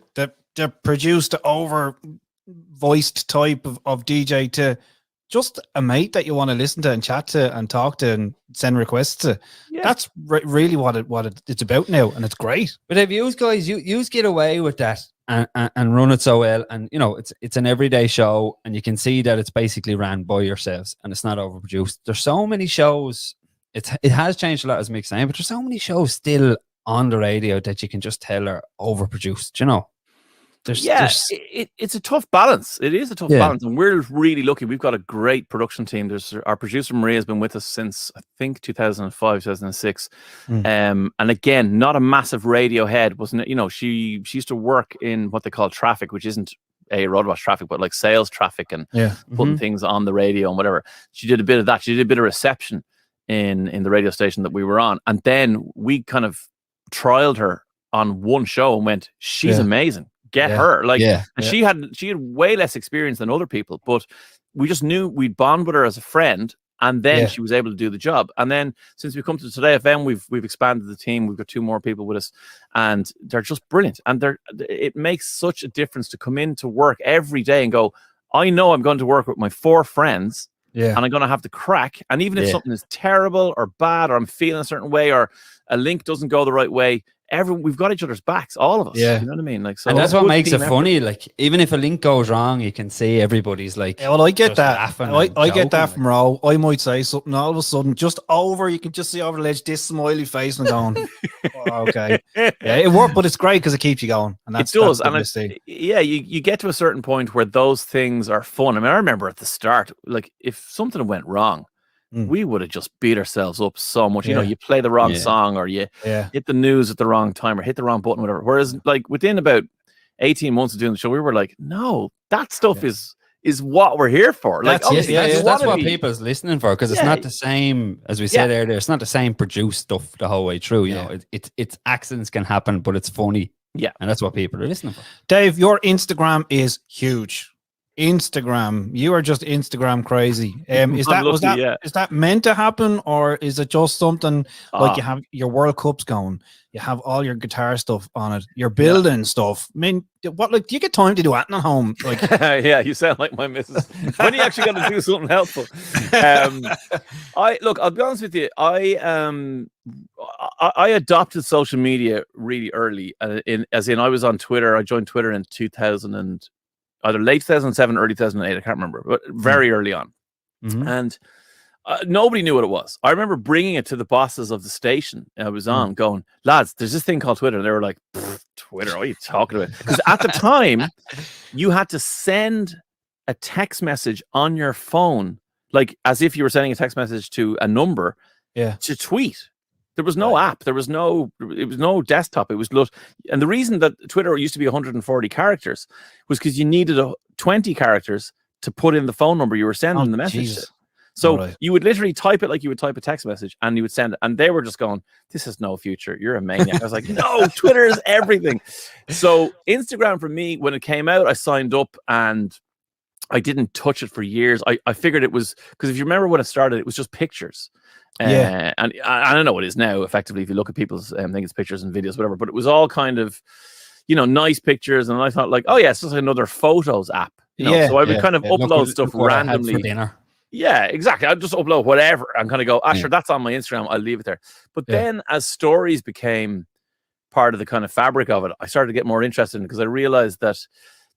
the produced, over voiced type of DJ to just a mate that you want to listen to and chat to and talk to and send requests to. Yeah. That's really what it's about now, and it's great. But have you guys, you get away with that and run it so well, and you know it's an everyday show, and you can see that it's basically ran by yourselves and it's not overproduced. There's so many shows. It has changed a lot, as Mick's saying, but there's so many shows still on the radio that you can just tell are overproduced. You know. It's a tough balance. It is a tough balance, and we're really lucky. We've got a great production team. There's our producer Maria has been with us since I think 2005, 2006. And again, not a massive radio head, wasn't it? You know, she used to work in what they call traffic, which isn't a roadwash traffic, but like sales traffic and putting things on the radio and whatever. She did a bit of that. She did a bit of reception in the radio station that we were on, and then we kind of trialed her on one show and went, she's amazing. Get her, like, and she had way less experience than other people, but we just knew we'd bond with her as a friend, and then she was able to do the job. And then since we come to Today FM, we've expanded the team. We've got 2 more people with us, and they're just brilliant. And it makes such a difference to come into work every day and go, I know I'm going to work with my 4 friends, and I'm going to have the crack. And even if something is terrible or bad, or I'm feeling a certain way, or a link doesn't go the right way, we've got each other's backs, all of us. You know what I mean? Like, so, and that's what makes it funny. Like, even if a link goes wrong, you can see everybody's like, well, I get that. I get that from like. Ro. I might say something, all of a sudden, just you can just see over the ledge this smiley face and going, oh, okay. Yeah, it worked, but it's great because it keeps you going. And it does. And you get to a certain point where those things are fun. I mean, I remember at the start, like, if something went wrong, we would have just beat ourselves up so much. You know, you play the wrong song, or you hit the news at the wrong time, or hit the wrong button, whatever. Whereas, like, within about 18 months of doing the show, we were like, no, that stuff is what we're here for. Like, that's what people's listening for, because it's not the same, as we said earlier. It's not the same produced stuff the whole way through. You know, it's accidents can happen, but it's funny. Yeah, and that's what people are listening for. Dave, your Instagram is huge. Instagram. You are just Instagram crazy. Is I'm that was lucky, that yeah. is that meant to happen, or is it just something like Ah. you have your World Cups going, you have all your guitar stuff on it, you're building stuff? I mean, what, like, do you get time to do anything at home? Like, Yeah, you sound like my missus. When you actually got to do something helpful. I'll be honest with you. I adopted social media really early. As in, I was on Twitter. I joined Twitter in 2000 and either late 2007, early 2008. I can't remember, but very early on. Mhm. And nobody knew what it was. I remember bringing it to the bosses of the station I was on, going, lads, there's this thing called Twitter. And they were like, Twitter, what are you talking about? Because at the time, you had to send a text message on your phone, like as if you were sending a text message to a number, to tweet. There was no app. It was no desktop. It was and the reason that Twitter used to be 140 characters was because you needed 20 characters to put in the phone number you were sending the message to. So you would literally type it like you would type a text message, and you would send it. And they were just going, this has no future. You're a maniac. I was like, no, Twitter is everything. So Instagram, for me, when it came out, I signed up and I didn't touch it for years. I figured it was, because if you remember when it started, it was just pictures. And I don't know what it is now, effectively, if you look at people's I think it's pictures and videos, whatever, but it was all kind of, nice pictures. And I thought, like, oh yeah, it's just another photos app. So I would kind of upload stuff randomly for dinner. Yeah, exactly. I'd just upload whatever and kind of go, sure, that's on my Instagram, I'll leave it there. But then as stories became part of the kind of fabric of it, I started to get more interested in it, because I realized that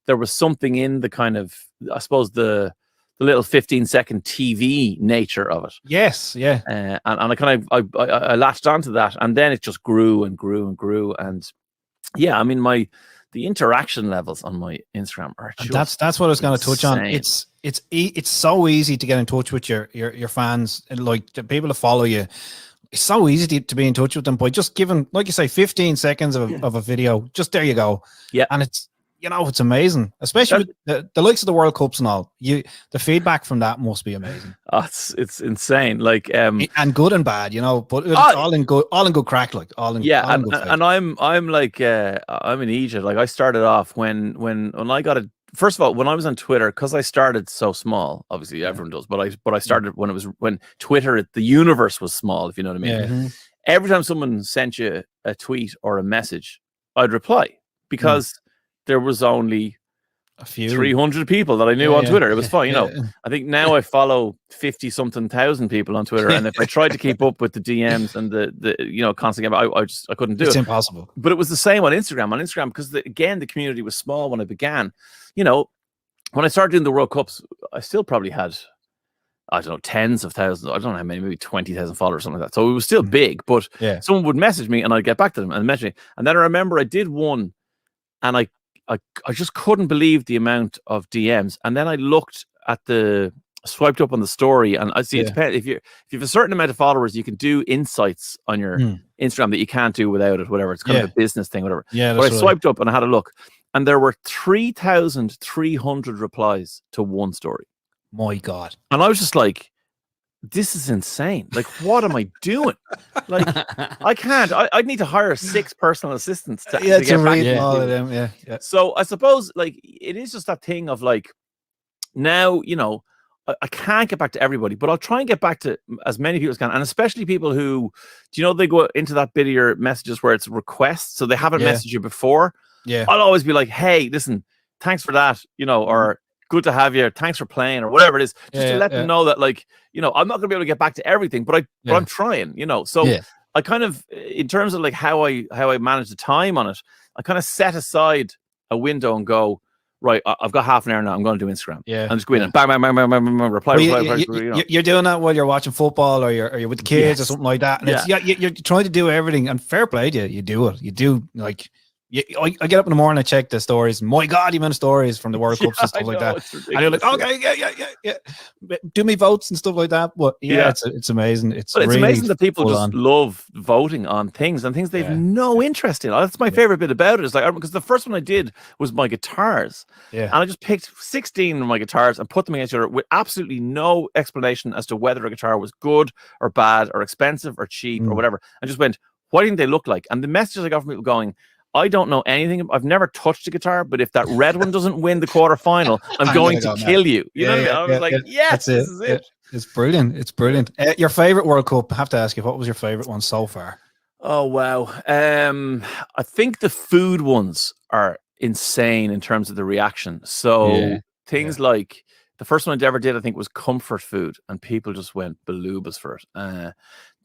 there was something in the kind of, I suppose, the little 15-second TV nature of it. Yes, yeah. And I kind of, I latched onto that, and then it just grew and grew and grew. And yeah, I mean, the interaction levels on my Instagram are just that's what I was going to touch on. insane. It's so easy to get in touch with your fans, and like the people that follow you. It's so easy to be in touch with them by just giving, like you say, 15 seconds of a video. Just there you go. Yeah, and it's it's amazing, especially with the likes of the World Cups and all. The feedback from that must be amazing. Oh, it's insane. Like and good and bad, but it's all in good crack, like all in good faith. And I'm like I'm an idiot. Like I started off when I got it. First of all, when I was on Twitter, because I started so small, obviously everyone does, but I started when Twitter, the universe was small, if you know what I mean. Yeah. Every time someone sent you a tweet or a message, I'd reply, because there was only a few 300 people that I knew on Twitter. It was fun, I think now I follow 50-something thousand people on Twitter, and if I tried to keep up with the DMs and the constant, I couldn't do it. It's impossible. But it was the same on Instagram. Because again, the community was small when I began. When I started doing the World Cups, I still probably had, I don't know, tens of thousands. I don't know how many, maybe 20,000 followers or something like that. So it was still big, but someone would message me and I'd get back to them and message me. And then I remember I did one, and I just couldn't believe the amount of DMs. And then I swiped up on the story, and I see it depends. If you have a certain amount of followers, you can do insights on your Instagram that you can't do without it, whatever. It's kind of a business thing, whatever. Yeah, but I swiped up and I had a look, and there were 3,300 replies to one story. My God. And I was just like, this is insane. Like, what am I doing? Like, I can't. I'd need to hire 6 personal assistants to get back to all of them. Yeah. So I suppose, like, it is just that thing of, like, now, I can't get back to everybody, but I'll try and get back to as many people as can. And especially people who, they go into that bit of your messages where it's requests, so they haven't messaged you before. Yeah. I'll always be like, hey, listen, thanks for that, or good to have you, thanks for playing, or whatever it is, just to let them know that, like, I'm not going to be able to get back to everything, but I'm trying, So I kind of, in terms of like how I manage the time on it, I kind of set aside a window and go, right, I've got half an hour now, I'm going to do Instagram. Yeah. And just go in and bang, bang, bang, bang, bang, bang, reply. You're doing that while you're watching football, or you're with the kids or something like that. And you're trying to do everything, and fair play to you. You do it. You do, like, I get up in the morning, I check the stories. My God, the amount of stories from the World Cups and stuff like that. And you're like, okay, yeah. Do me votes and stuff like that. But it's amazing. It's really amazing that people just love voting on things and things they've no interest in. That's my favorite bit about it. Is like, because the first one I did was my guitars. Yeah. And I just picked 16 of my guitars and put them against each other with absolutely no explanation as to whether a guitar was good or bad or expensive or cheap or whatever. And just went, what didn't they look like? And the messages I got from people going, I don't know anything. I've never touched a guitar, but if that red one doesn't win the quarterfinal, I'm going to kill you. You know what I mean? I was like, yes, this is it. It's brilliant. It's brilliant. Your favorite World Cup? I have to ask you, what was your favorite one so far? Oh, wow. I think the food ones are insane in terms of the reaction. So things like the first one I ever did, I think, was comfort food, and people just went balubas for it.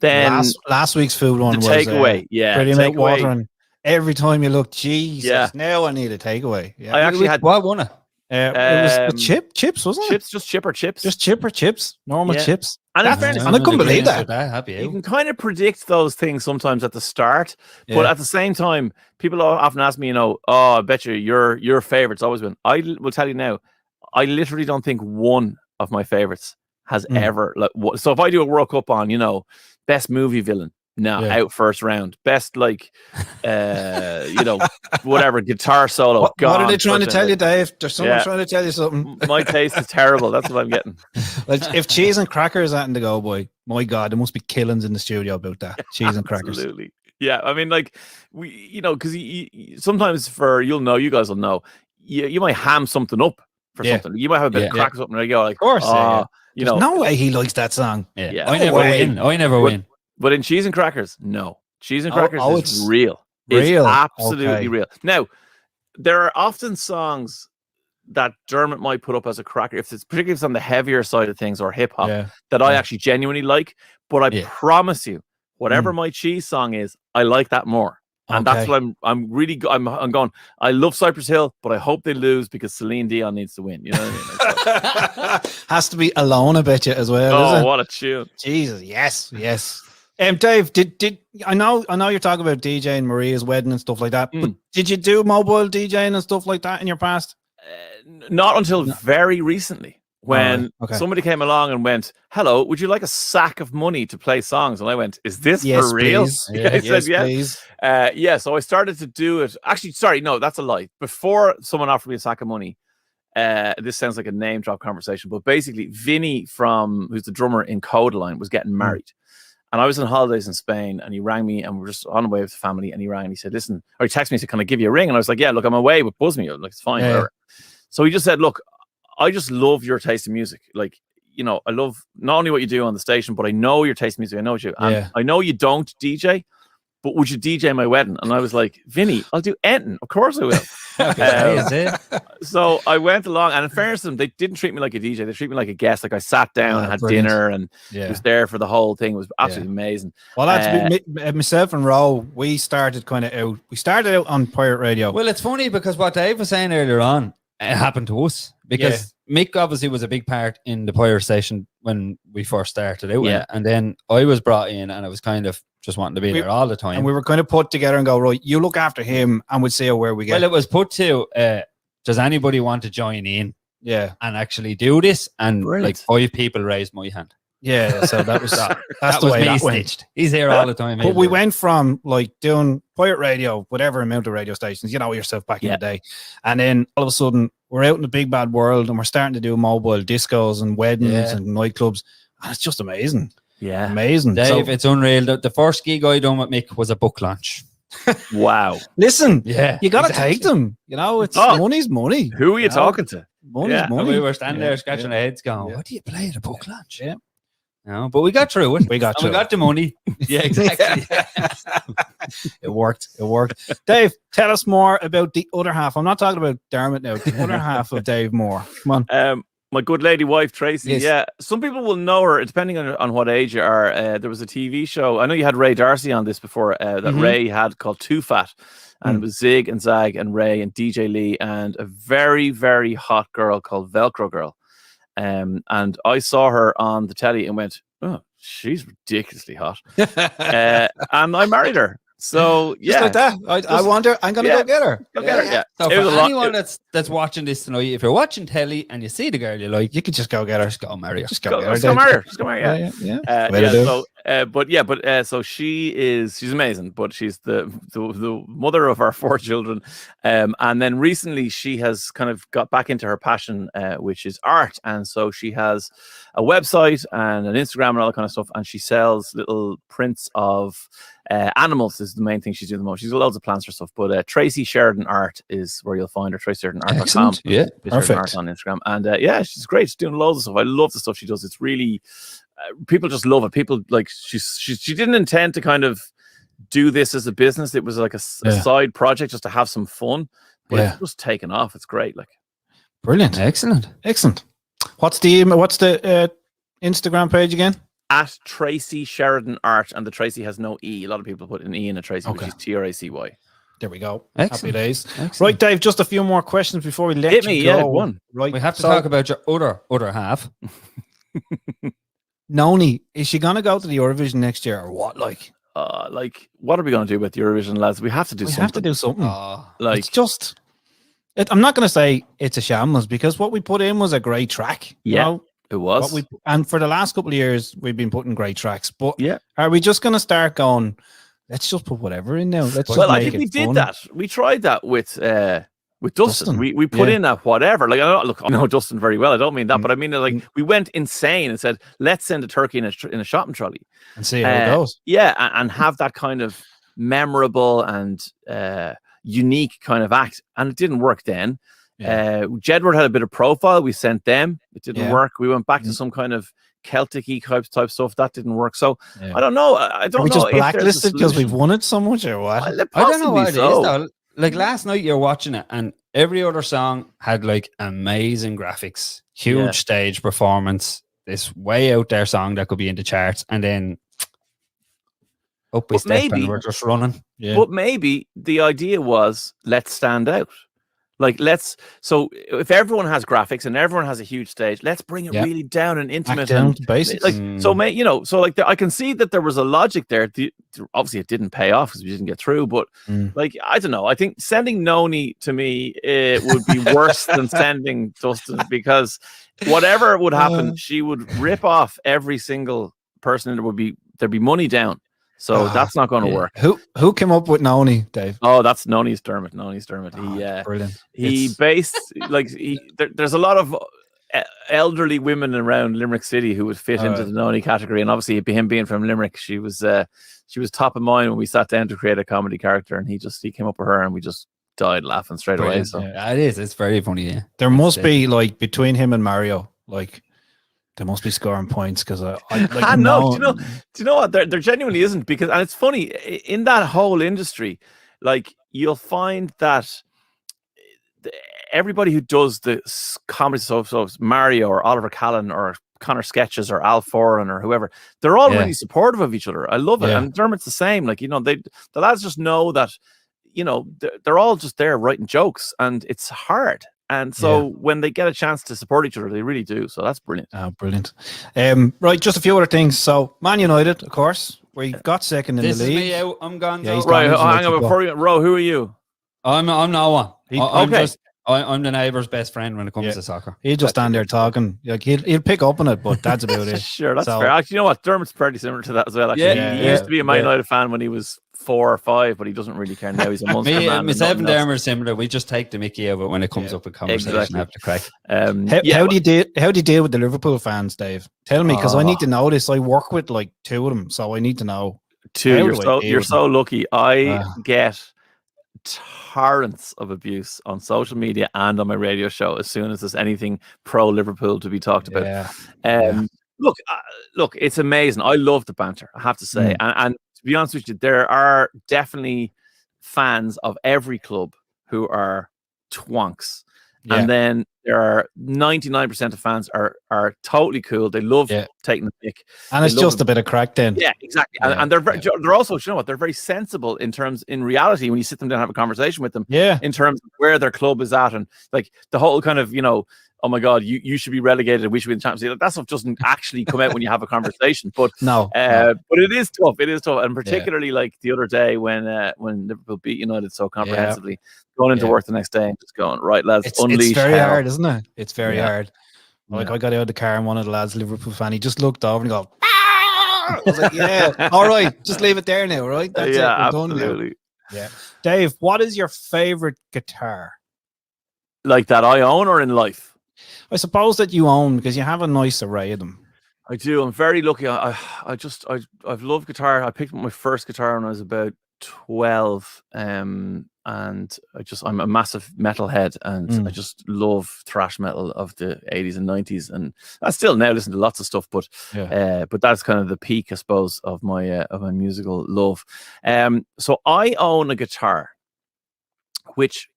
Then last week's food one the was takeaway. pretty much water, and every time you look, Jesus, now I need a takeaway. Yeah. I actually had what won it? It was with chips, wasn't it? Just chipper chips. Just chipper chips, normal chips. And in fairness, I couldn't believe that. You can kind of predict those things sometimes at the start, but at the same time, people often ask me, oh, I bet you your favorites always win. I will tell you now, I literally don't think one of my favorites has ever. So if I do a World Cup on, best movie villain, out first round. Best whatever guitar solo. What are they trying to tell you, Dave? There's someone trying to tell you something. My taste is terrible. That's what I'm getting. Well, if cheese and crackers aren't to go, boy, my God, there must be killings in the studio about that. Cheese and crackers. Absolutely. Yeah, I mean, because sometimes you guys will know, you might ham something up for something. You might have a bit of crackers up, and you go like, of course, there's no way he likes that song. Yeah. I never win. But in cheese and crackers, no. Cheese and crackers is real. It's absolutely real. Now, there are often songs that Dermot might put up as a cracker, particularly if it's on the heavier side of things or hip hop, that I actually genuinely like. But I promise you, whatever my cheese song is, I like that more. And that's what I'm really I'm going. I love Cypress Hill, but I hope they lose because Celine Dion needs to win. You know what I mean? Has to be Alone, I bet you, as well. Oh, what a tune! Jesus, yes. Dave, did I know you're talking about DJing Maria's wedding and stuff like that, but did you do mobile DJing and stuff like that in your past? Not until very recently. When somebody came along and went, hello, would you like a sack of money to play songs? And I went, is this for real? Yes, please. So I started to do it. Actually, sorry, no, that's a lie. Before someone offered me a sack of money, this sounds like a name drop conversation, but basically Vinny who's the drummer in Codaline, was getting married. And I was on holidays in Spain, and he rang me, and we were just on the way with the family, and he rang and he said, listen, or he texted me, he said, can I give you a ring? And I was like, yeah, look, I'm away, but buzz me. Like, it's fine, whatever. So he just said, look, I just love your taste in music. Like, I love not only what you do on the station, but I know your taste in music. I know what you. And I know you don't DJ, but would you DJ my wedding? And I was like, Vinny, I'll do anything. Of course I will. So I went along, and in fairness to them, they didn't treat me like a DJ. They treated me like a guest. Like I sat down and had dinner, and was there for the whole thing. It was absolutely amazing. Well, that's myself and Ro. We started out on pirate radio. Well, it's funny because what Dave was saying earlier on, it happened to us because Mick obviously was a big part in the pirate station when we first started out, and then I was brought in, and I was kind of just wanting to be there all the time. And we were kind of put together and go, right, you look after him, and we'll see where we get. Well, it was put to, does anybody want to join in? Yeah, and actually do this? And like 5 people raised my hand. Yeah, so that was that's the was way me that stitched. He's here all the time. But we went from like doing pirate radio, whatever amount of radio stations, yourself back in the day, and then all of a sudden we're out in the big bad world, and we're starting to do mobile discos and weddings and nightclubs, and it's just amazing. Yeah, amazing, Dave. It's unreal. The first gig I done with Mick was a book launch. Wow. Listen, you gotta take them. It's money's money. Who are you talking to? Money's money. And we were standing there scratching our heads, going, "What do you play at a book launch?" No, but we got through it. We got the money. Yeah, exactly. It worked. Dave, tell us more about the other half. I'm not talking about Dermot now. The other half of Dave Moore. Come on. My good lady wife, Tracy. Yes. Yeah. Some people will know her, depending on what age you are. There was a TV show. I know you had Ray Darcy on this before, that Ray had called Too Fat. And it was Zig and Zag and Ray and DJ Lee and a very, very hot girl called Velcro Girl. And I saw her on the telly and went, oh, she's ridiculously hot. And I married her. So just like that. I wonder. I'm gonna go get her. Go get her. Yeah. So for anyone that's watching this tonight, if you're watching telly and you see the girl you like, you can just go get her. Just go marry her. Just go marry her. Yeah. So So she's amazing, but she's the mother of our 4 children. And then recently she has kind of got back into her passion, which is art. And so she has a website and an Instagram and all that kind of stuff. And she sells little prints of animals is the main thing she's doing the most. She's got loads of plans for stuff, but Tracy Sheridan Art is where you'll find her. TracySheridanArt.com. Yeah, perfect. Art on Instagram, and she's great. She's doing loads of stuff. I love the stuff she does. It's really people just love it. People like she didn't intend to kind of do this as a business. It was like a side project just to have some fun, but it's just taken off. It's great. Like brilliant, excellent. What's the Instagram page again? At Tracy Sheridan Art, and the Tracy has no E. A lot of people put an E in a Tracy, which is TRACY. There we go. Excellent. Happy days. Excellent. Right, Dave, just a few more questions before we let Hit you me, go. yeah, one. Right. We have to talk about your other half. Noni, is she going to go to the Eurovision next year or what? Like what are we going to do with the Eurovision, lads? We have to do something. We have to do something. Like, it's just... I'm not going to say it's a shambles because what we put in was a great track. Yeah, you know? It was. And for the last couple of years, we've been putting great tracks. But are we just going to start going, let's just put whatever in now? I think we did that. We tried that with Dustin. We put in that whatever. Like, I know Dustin very well. I don't mean that, but I mean, like, we went insane and said, let's send a turkey in a shopping trolley. And see how it goes. Yeah, and have that kind of memorable and unique kind of act. And it didn't work then. Jedward had a bit of profile. We sent them. It didn't work. We went back to some kind of Celtic-y type stuff. That didn't work. So I don't know. I don't know. We just blacklisted because we've won it so much or what? Well, I don't know what it is though. Like last night you're watching it and every other song had like amazing graphics, huge stage performance, this way out there song that could be in the charts, and then up we step and we're just running. But maybe the idea was let's stand out. Like so if everyone has graphics and everyone has a huge stage, let's bring it really down and intimate. Basics. Like so like I can see that there was a logic there. Obviously it didn't pay off because we didn't get through, but like I don't know. I think sending Noni to me would be worse than sending Dustin, because whatever would happen, she would rip off every single person, and there'd be money down. So that's not going to work. Who came up with Noni, Dave? Oh, that's Noni's Dermot. Brilliant. He based there's a lot of elderly women around Limerick City who would fit into the Noni category, and obviously him being from Limerick, she was top of mind when we sat down to create a comedy character, and he came up with her, and we just died laughing straight away. So it's very funny. Yeah, there must be like between him and Mario, like. They must be scoring points because I know. Do you know what? There genuinely isn't, because, and it's funny in that whole industry, like you'll find that everybody who does the comedy stuff, so Mario or Oliver Callan or Connor Sketches or Al Foran or whoever, they're all really supportive of each other. I love it, and Dermot's the same. Like the lads just know that they're all just there writing jokes, and it's hard. And so when they get a chance to support each other, they really do. So that's brilliant. Oh, brilliant. Right, just a few other things. So Man United, of course, we got second in the league. This is me out. I'm gone. Yeah, right, hang on before you. Ro, who are you? I'm no one. Okay. I'm the neighbour's best friend when it comes to soccer. He'll just stand there talking. Like he'll pick up on it, but that's about it. Sure, that's fair. Actually, you know what? Dermot's pretty similar to that as well. Actually, he used to be a Man United fan when he was 4 or 5, but he doesn't really care now. He's a Munster man. Myself and Dermot are similar. We just take the mickey out of it when it comes up in conversation after crack. How do you deal with the Liverpool fans, Dave? Tell me, because I need to know this. I work with like 2 of them, so I need to know. You're so lucky. I get torrents of abuse on social media and on my radio show as soon as there's anything pro Liverpool to be talked about. Look, it's amazing. I love the banter, I have to say, and to be honest with you, there are definitely fans of every club who are twonks. And then there are 99% of fans are totally cool. They love taking the pick. And it's just a bit of crack then. Yeah, exactly. And they're also, you know what, they're very sensible in reality when you sit them down and have a conversation with them. Yeah. In terms of where their club is at, and like the whole kind of, oh my God, you should be relegated, we should be in the Champions League. That stuff doesn't actually come out when you have a conversation. But but it is tough. It is tough. And particularly like the other day when Liverpool beat United so comprehensively, going into work the next day and just going, right, lads, unleash. It's very hard, isn't it? It's very hard. Like I got out of the car and one of the lads, Liverpool fan, he just looked over and go, I was like, yeah, all right, just leave it there now, right? That's it. We're done now. absolutely. Yeah. Dave, what is your favorite guitar? Like that I own or in life? I suppose that you own because you have a nice array of them. I do. I'm very lucky. I've loved guitar. I picked up my first guitar when I was about 12. And I'm a massive metalhead, and I just love thrash metal of the 80s and 90s, and I still now listen to lots of stuff, but that's kind of the peak, I suppose, of my musical love. So I own a guitar, which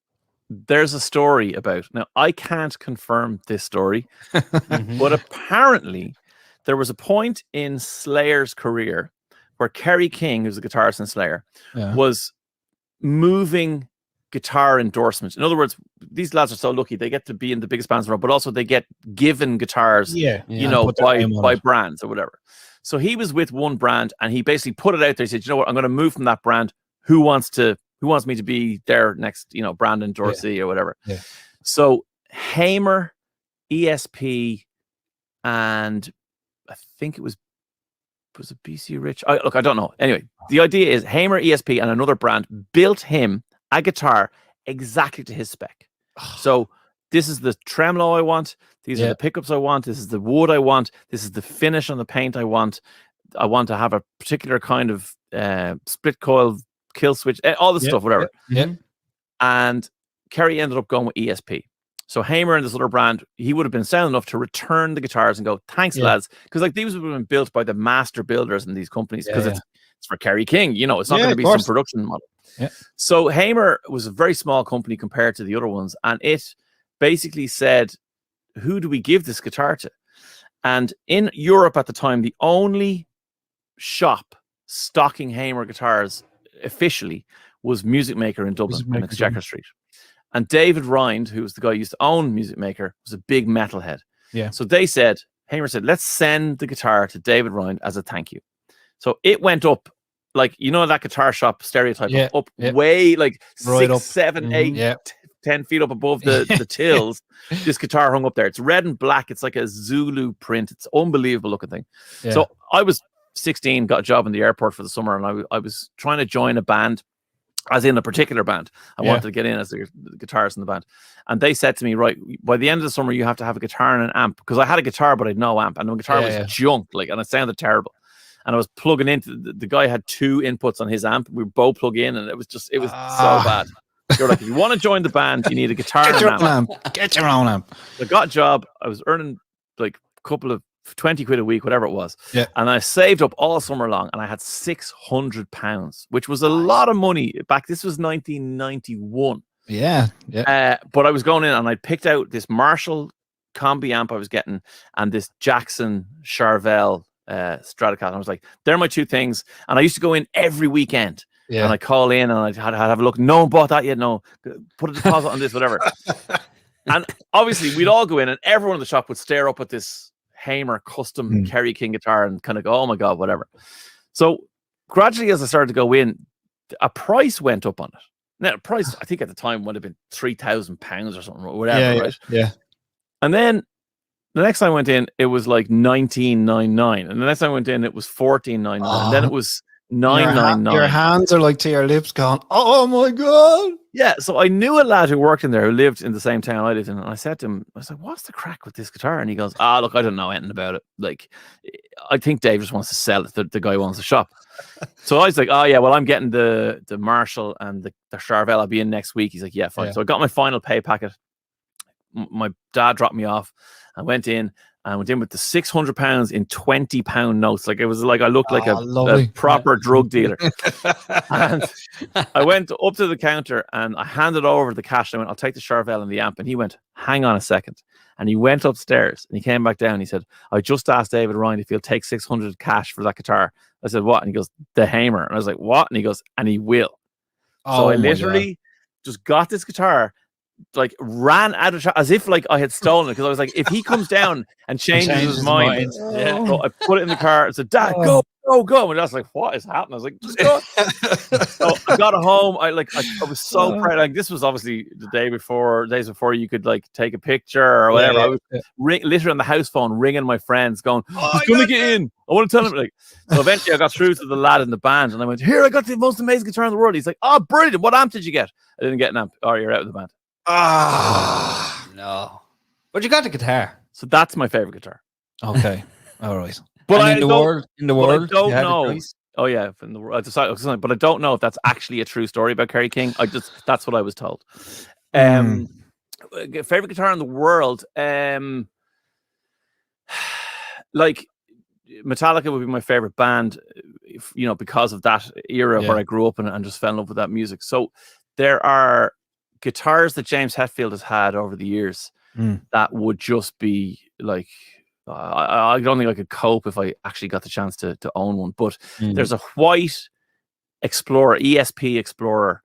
there's a story about. Now, I can't confirm this story, but apparently there was a point in Slayer's career where Kerry King, who's the guitarist in Slayer, was moving guitar endorsements. In other words, these lads are so lucky; they get to be in the biggest bands in the world, but also they get given guitars, by brands or whatever. So he was with one brand, and he basically put it out there. He said, "You know what? I'm going to move from that brand. Who wants me to be their next, brand endorsee or whatever?" Yeah. So Hamer, ESP, and I think it was it BC Rich? I don't know. Anyway, the idea is Hamer, ESP, and another brand built him a guitar exactly to his spec. So this is the tremolo I want. These are the pickups I want. This is the wood I want. This is the finish on the paint I want. I want to have a particular kind of split coil kill switch, all this stuff, whatever. Yeah. And Kerry ended up going with ESP. So Hamer and this other brand, he would have been sound enough to return the guitars and go, "Thanks, lads," because like these would have been built by the master builders in these companies, because it's for Kerry King. It's not going to be some production model. Yeah. So Hamer was a very small company compared to the other ones, and it basically said, "Who do we give this guitar to?" And in Europe at the time, the only shop stocking Hamer guitars officially was Music Maker in Dublin, in Exchequer Street. And David Rind, who was the guy who used to own Music Maker, was a big metalhead. Yeah. So Hamer said, "Let's send the guitar to David Rind as a thank you." So it went up, like, that guitar shop stereotype, way like right 6, 7, 8, 10 feet up above the tills. This guitar hung up there. It's red and black. It's like a Zulu print. It's unbelievable looking thing. Yeah. So I was 16, got a job in the airport for the summer, and I was trying to join a band, as in a particular band. I wanted to get in as the guitarist in the band. And they said to me, "Right, by the end of the summer, you have to have a guitar and an amp." Because I had a guitar, but I had no amp. And the guitar was junk, and it sounded terrible. And I was plugging into, the guy had 2 inputs on his amp. We were both plug in, and it was so bad. You're like, if you want to join the band, you need a guitar and an amp. Get your own amp. I got a job. I was earning like a couple of 20 quid a week, whatever it was. Yeah. And I saved up all summer long, and I had £600, which was a lot of money back. This was 1991. Yeah. But I was going in, and I picked out this Marshall combi amp I was getting, and this Jackson Charvel Stratocaster. I was like, they're my 2 things. And I used to go in every weekend. Yeah. And I call in, and I'd have a look. No one bought that yet. No, put a deposit on this, whatever. And obviously, we'd all go in, and everyone in the shop would stare up at this Hamer custom Kerry King guitar and kind of go, "Oh my God," whatever. So gradually, as I started to go in, a price went up on it. Now, price, I think at the time would have been £3,000 or something, or whatever, right? Yeah. And then the next time I went in, it was like $19.99, and the next time I went in, it was $14.99, and then it was $9.99. Your hands are like to your lips, going, "Oh my God!" Yeah, so I knew a lad who worked in there who lived in the same town I lived in, and I said to him, I was like, "What's the crack with this guitar?" And he goes, "Look, I don't know anything about it. Like, I think Dave just wants to sell it. The guy wants the shop." So I was like, "Oh yeah, well, I'm getting the Marshall and the Charvel. I'll be in next week." He's like, "Yeah, fine." Yeah. So I got my final pay packet. My dad dropped me off. I went in with the £600 in £20 notes. Like, it was like I looked like a proper drug dealer. And I went up to the counter, and I handed over the cash. I went, "I'll take the Charvel and the amp." And he went, "Hang on a second." And he went upstairs, and he came back down. And he said, "I just asked David Ryan if he'll take 600 cash for that guitar." I said, "What?" And he goes, "The Hamer." And I was like, "What?" And he goes, "And he will." So I literally just got this guitar, like ran out of as if like I had stolen it, because I was like, if he comes down and changes his mind. So I put it in the car and said, "Dad, go go, go. And I was like, what is happening? I was like, just go. So I got home. I was so proud. Like, this was obviously the days before you could like take a picture or whatever. I was literally on the house phone ringing my friends going, he's going to get in. I want to tell him. Like, so eventually I got through to the lad in the band and I went, here, I got the most amazing guitar in the world. He's like, oh, brilliant. What amp did you get? I didn't get an amp. Oh, you're out of the band. No. But you got the guitar. So that's my favorite guitar. Okay. All right. But in the world, I don't know. Oh yeah, in the world. But I don't know if that's actually a true story about Kerry King. That's what I was told. Favorite guitar in the world. Like Metallica would be my favorite band, because of that era where I grew up and just fell in love with that music. So there are guitars that James Hetfield has had over the years that would just be like, I don't think I could cope if I actually got the chance to own one. But there's a white Explorer, ESP Explorer,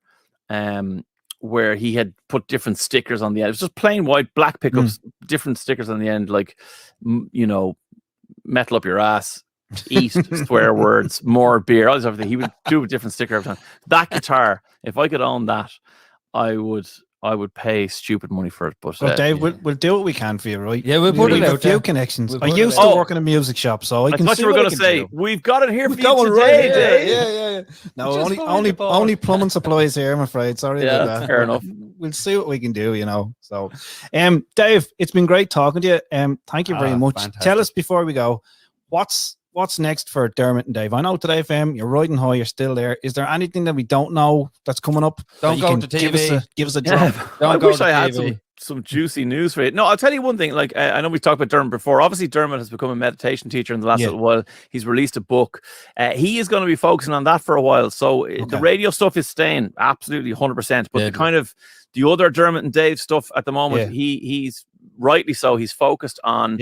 where he had put different stickers on the end. It was just plain white, black pickups, different stickers on the end, like, metal up your ass, eat, swear words, more beer, all this everything. He would do a different sticker every time. That guitar, if I could own that, I would pay stupid money for it. But Dave, we'll do what we can for you, right? Yeah, we'll put it out. A few connections. I used to work in a music shop, so I can. I thought see you were going to say we've got it here for you today, right. Dave. Yeah. No, only plumbing supplies here, I'm afraid. Sorry about that. Fair enough. We'll see what we can do, So, Dave, it's been great talking to you. Thank you very much. Fantastic. Tell us before we go, what's next for Dermot and Dave? I know Today FM, you're riding high, you're still there. Is there anything that we don't know that's coming up? Don't go to TV. Give us a drop. I wish I had some juicy news for you. No, I'll tell you one thing. Like, I know we've talked about Dermot before. Obviously, Dermot has become a meditation teacher in the last little while. He's released a book. He is going to be focusing on that for a while. So the radio stuff is staying absolutely 100%. But the other Dermot and Dave stuff at the moment, he's rightly so. He's focused on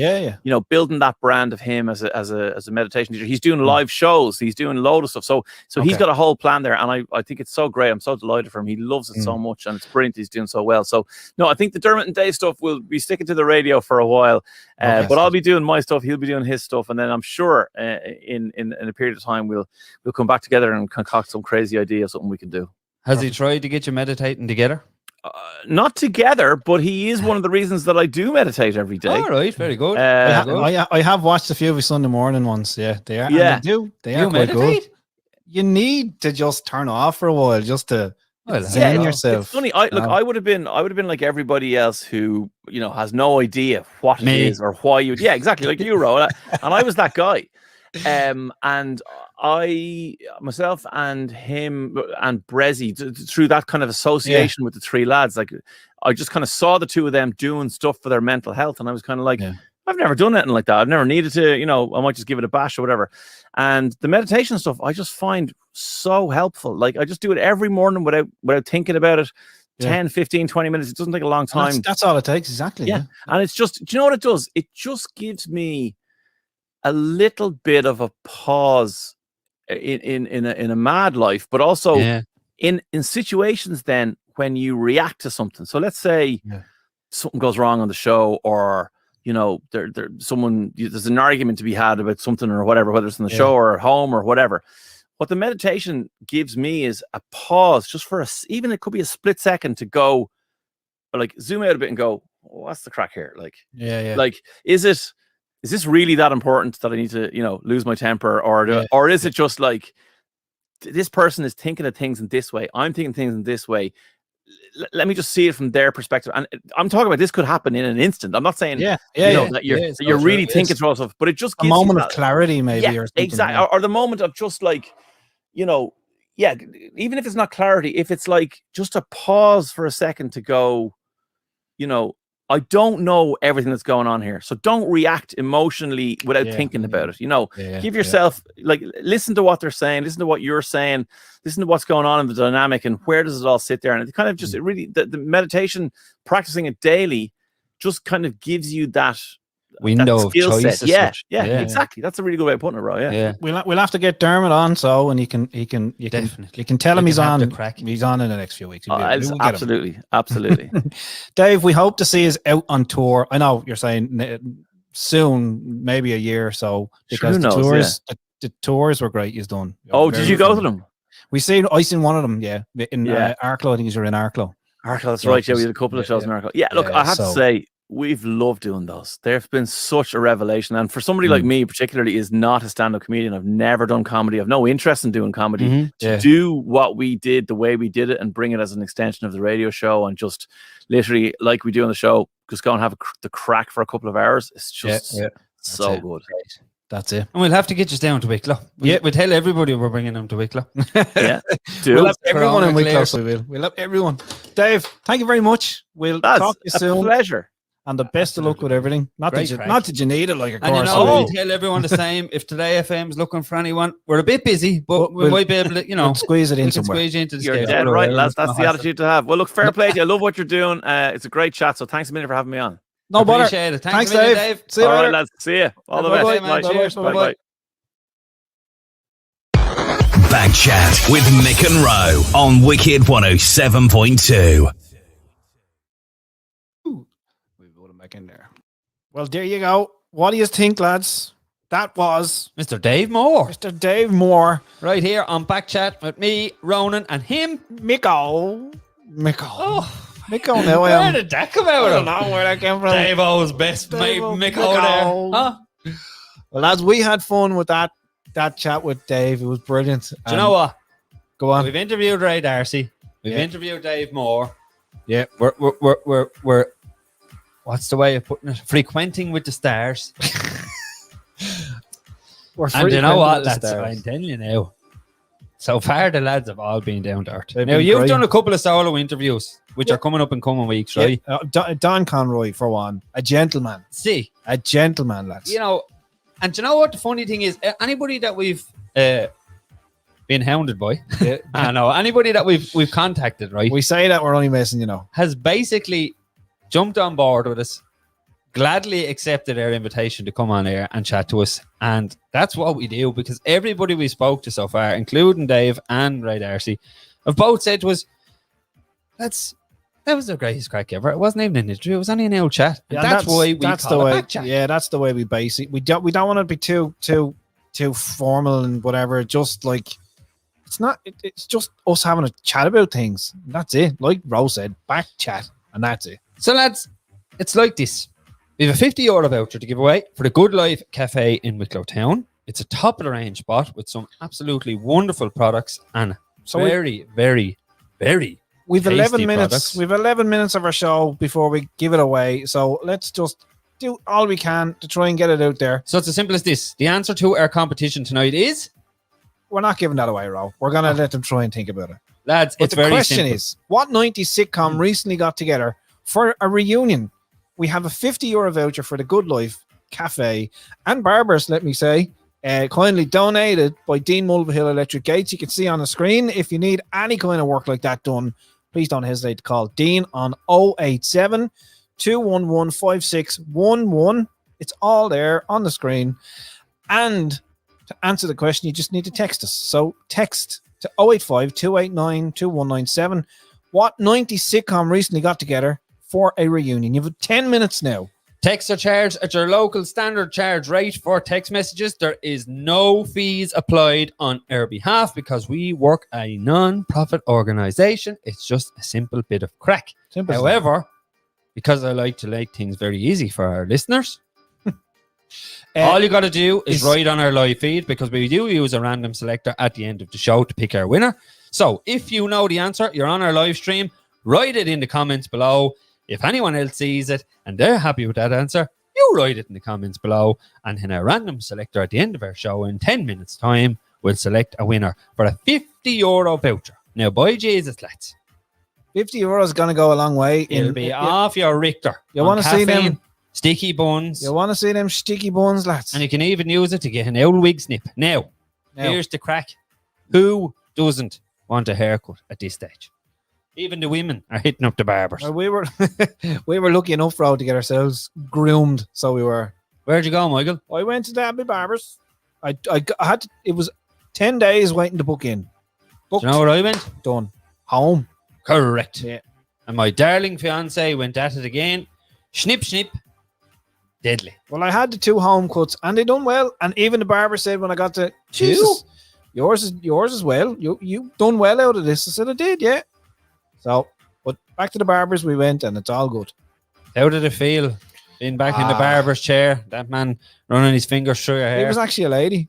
building that brand of him as a meditation teacher. He's doing live shows. He's doing a load of stuff. So he's got a whole plan there, and I think it's so great. I'm so delighted for him. He loves it so much, and it's brilliant. He's doing so well. So no, I think the Dermot and Dave stuff will be sticking to the radio for a while. But I'll be doing my stuff. He'll be doing his stuff, and then I'm sure in a period of time we'll come back together and concoct some crazy idea of something we can do. Has he tried to get you meditating together? Not together, but he is one of the reasons that I do meditate every day. All right, very good. I have watched a few of his Sunday morning ones. Yeah, they are. Yeah, they are quite good. You need to just turn off for a while just to zen yourself. It's funny. I would have been like everybody else who has no idea what it is or why you. Yeah, exactly, like you, Ro. And I was that guy. And myself and him and Brezzy, through that kind of association with the three lads, like I just kind of saw the two of them doing stuff for their mental health, and I was kind of like, I've never done anything like that. I've never needed to, I might just give it a bash or whatever. And the meditation stuff, I just find so helpful. Like I just do it every morning without thinking about it. 10, 15, 20 minutes. It doesn't take a long time. That's all it takes, exactly. Yeah. And it's just, do you know what it does? It just gives me a little bit of a pause in a mad life, but also in situations then when you react to something. So let's say something goes wrong on the show, or there's an argument to be had about something or whatever, whether it's on the show or at home or whatever. What the meditation gives me is a pause, just for even it could be a split second, to go, like, zoom out a bit and go, what's the crack here? Like, like, is this really that important that I need to, lose my temper, or is it just like this person is thinking of things in this way, I'm thinking things in this way. Let me just see it from their perspective. And I'm talking about this could happen in an instant. I'm not saying that you're really thinking through stuff, but it just gives a moment of clarity, maybe, or something. Exactly, or the moment of just like, even if it's not clarity, if it's like just a pause for a second to go, I don't know everything that's going on here, so don't react emotionally without thinking about it. Give yourself, like, listen to what they're saying, listen to what you're saying, listen to what's going on in the dynamic, and where does it all sit there. And it kind of just, it really, the meditation, practicing it daily, just kind of gives you that window of choice. Yeah, exactly. That's a really good way of putting it, right? Yeah. We'll have to get Dermot on, and you can tell him he's on in the next few weeks. Absolutely. Dave, we hope to see us out on tour. I know you're saying soon, maybe a year or so, because the the tours were great. You've done. Oh, Very did you go to funny. them? I seen one of them. Yeah, in Arklow. I think you're in Arklow. Arklow, that's Yeah, right. Yeah, we did a couple of shows in Arklow. Yeah, look, I have to say, we've loved doing those. They've been such a revelation. And for somebody like me, particularly, is not a stand-up comedian. I've never done comedy. I've no interest in doing comedy. To do what we did, the way we did it, and bring it as an extension of the radio show, and just literally, like we do on the show, just go and have the crack for a couple of hours. It's just so good. That's it. And we'll have to get you down to Wicklow. We'll tell everybody we're bringing them to Wicklow. Yeah. We'll have everyone in Wicklow, so we will. We'll have everyone. Dave, thank you very much. We'll talk to you soon. Pleasure. And the best of luck with everything. Not that you need it, like, of course. And we'll tell everyone the same. If Today FM's looking for anyone, we're a bit busy, but we might be able to, we'll squeeze it in somewhere. Squeeze you into the You're scale. dead right, lads. That's the attitude to have. Well, look, fair play to you. I love what you're doing. It's a great chat. So thanks a million for having me on. No bother. Appreciate it. Thanks Dave. Dave. See you All later. right, lads. See you. All the Bye-bye, best. man. Bye. Cheers. Bye. Back chat with Mick and Ro on Wicked 107.2. We put him back in there. Well, there you go. What do you think, lads? That was Mr. Dave Moore. Mr. Dave Moore. Right here on Back Chat with me, Ronan, and him. Micko. Oh, Micko, now where did that come out I of? don't know where that came from. Dave O's best mate, Mick O there. Huh? Well, lads, we had fun with that chat with Dave. It was brilliant. Do you know what? Go on. We've interviewed Ray Darcy. We've Yeah. interviewed Dave Moore. Yeah. We're what's the way of putting it? Frequenting with the stars. And you know what, lads? I'm telling you now. So far, the lads have all been down to earth. Now, you've done a couple of solo interviews, which are coming up in coming weeks, right? Don Conroy, for one. A gentleman. See. A gentleman, lads. You know, and do you know what the funny thing is? Anybody that we've been hounded by, I know, anybody that we've contacted, right? We say that we're only messing, has basically jumped on board with us, gladly accepted our invitation to come on air and chat to us. And that's what we do, because everybody we spoke to so far, including Dave and Ray Darcy, have both said to us, that was the greatest crack ever. It wasn't even an interview, it was only an old chat. And that's why we call it Back Chat. Yeah, that's the way we base it. We don't want to be too formal and whatever. Just like it's just us having a chat about things. That's it. Like Ro said, back chat, and that's it. So lads, it's like this. We have a €50 voucher to give away for the Good Life Cafe in Wicklow Town. It's a top of the range spot with some absolutely wonderful products and very We've 11 minutes. Products. We've 11 minutes of our show before we give it away. So let's just do all we can to try and get it out there. So it's as simple as this. The answer to our competition tonight is... We're not giving that away, Ro. We're going to let them try and think about it. Lads, But it's the very question simple. is, what 90s sitcom recently got together for a reunion? We have a €50 voucher for the Good Life Cafe and Barbers, let me say, kindly donated by Dean Mulvihill Electric Gates. You can see on the screen. If you need any kind of work like that done, please don't hesitate to call Dean on 087 211 5611. It's all there on the screen. And to answer the question, you just need to text us. So text to 085 289 2197. What 90s sitcom recently got together for a reunion? You have 10 minutes now. Texts are charged at your local standard charge rate for text messages. There is no fees applied on our behalf because we work a non-profit organisation. It's just a simple bit of crack. However, because I like to make things very easy for our listeners, all you got to do is write on our live feed, because we do use a random selector at the end of the show to pick our winner. So if you know the answer, you're on our live stream, write it in the comments below. If anyone else sees it and they're happy with that answer, you write it in the comments below, and then a random selector at the end of our show in 10 minutes time will select a winner for a €50 voucher. Now, by Jesus, lads, €50 is going to go a long way. It'll be off your Richter. You want to see them sticky buns? You want to see them sticky buns, lads? And you can even use it to get an old wig snip. Now, here's the crack. Who doesn't want a haircut at this stage? Even the women are hitting up the barbers. Well, we were lucky enough, Ro, to get ourselves groomed. So we were. Where'd you go, Michael? I went to the Abbey Barbers. I had to, it was 10 days waiting to book in. Booked. Do you know where I went? Done. Home. Correct. Yeah. And my darling fiance went at it again. Snip, snip. Deadly. Well, I had the 2 home cuts and they done well. And even the barber said when I got to Jesus, yours as well. You done well out of this. I said I did, yeah. So, but back to the barbers we went and it's all good. How did it feel being back in the barber's chair? That man running his fingers through your hair. It was actually a lady.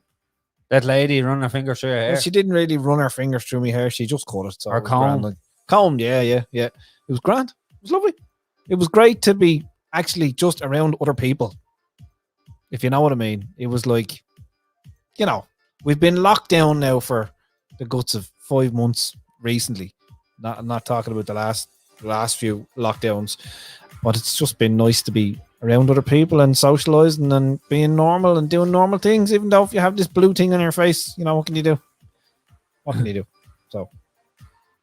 That lady running her fingers through your hair. Well, she didn't really run her fingers through my hair. She just cut it. So Or it was grand, comb. like. Combed, yeah. It was grand. It was lovely. It was great to be actually just around other people. If you know what I mean. It was like, we've been locked down now for the guts of 5 months recently. I'm not talking about the last few lockdowns, but it's just been nice to be around other people and socializing and being normal and doing normal things, even though if you have this blue thing on your face, what can you do? What can you do? So,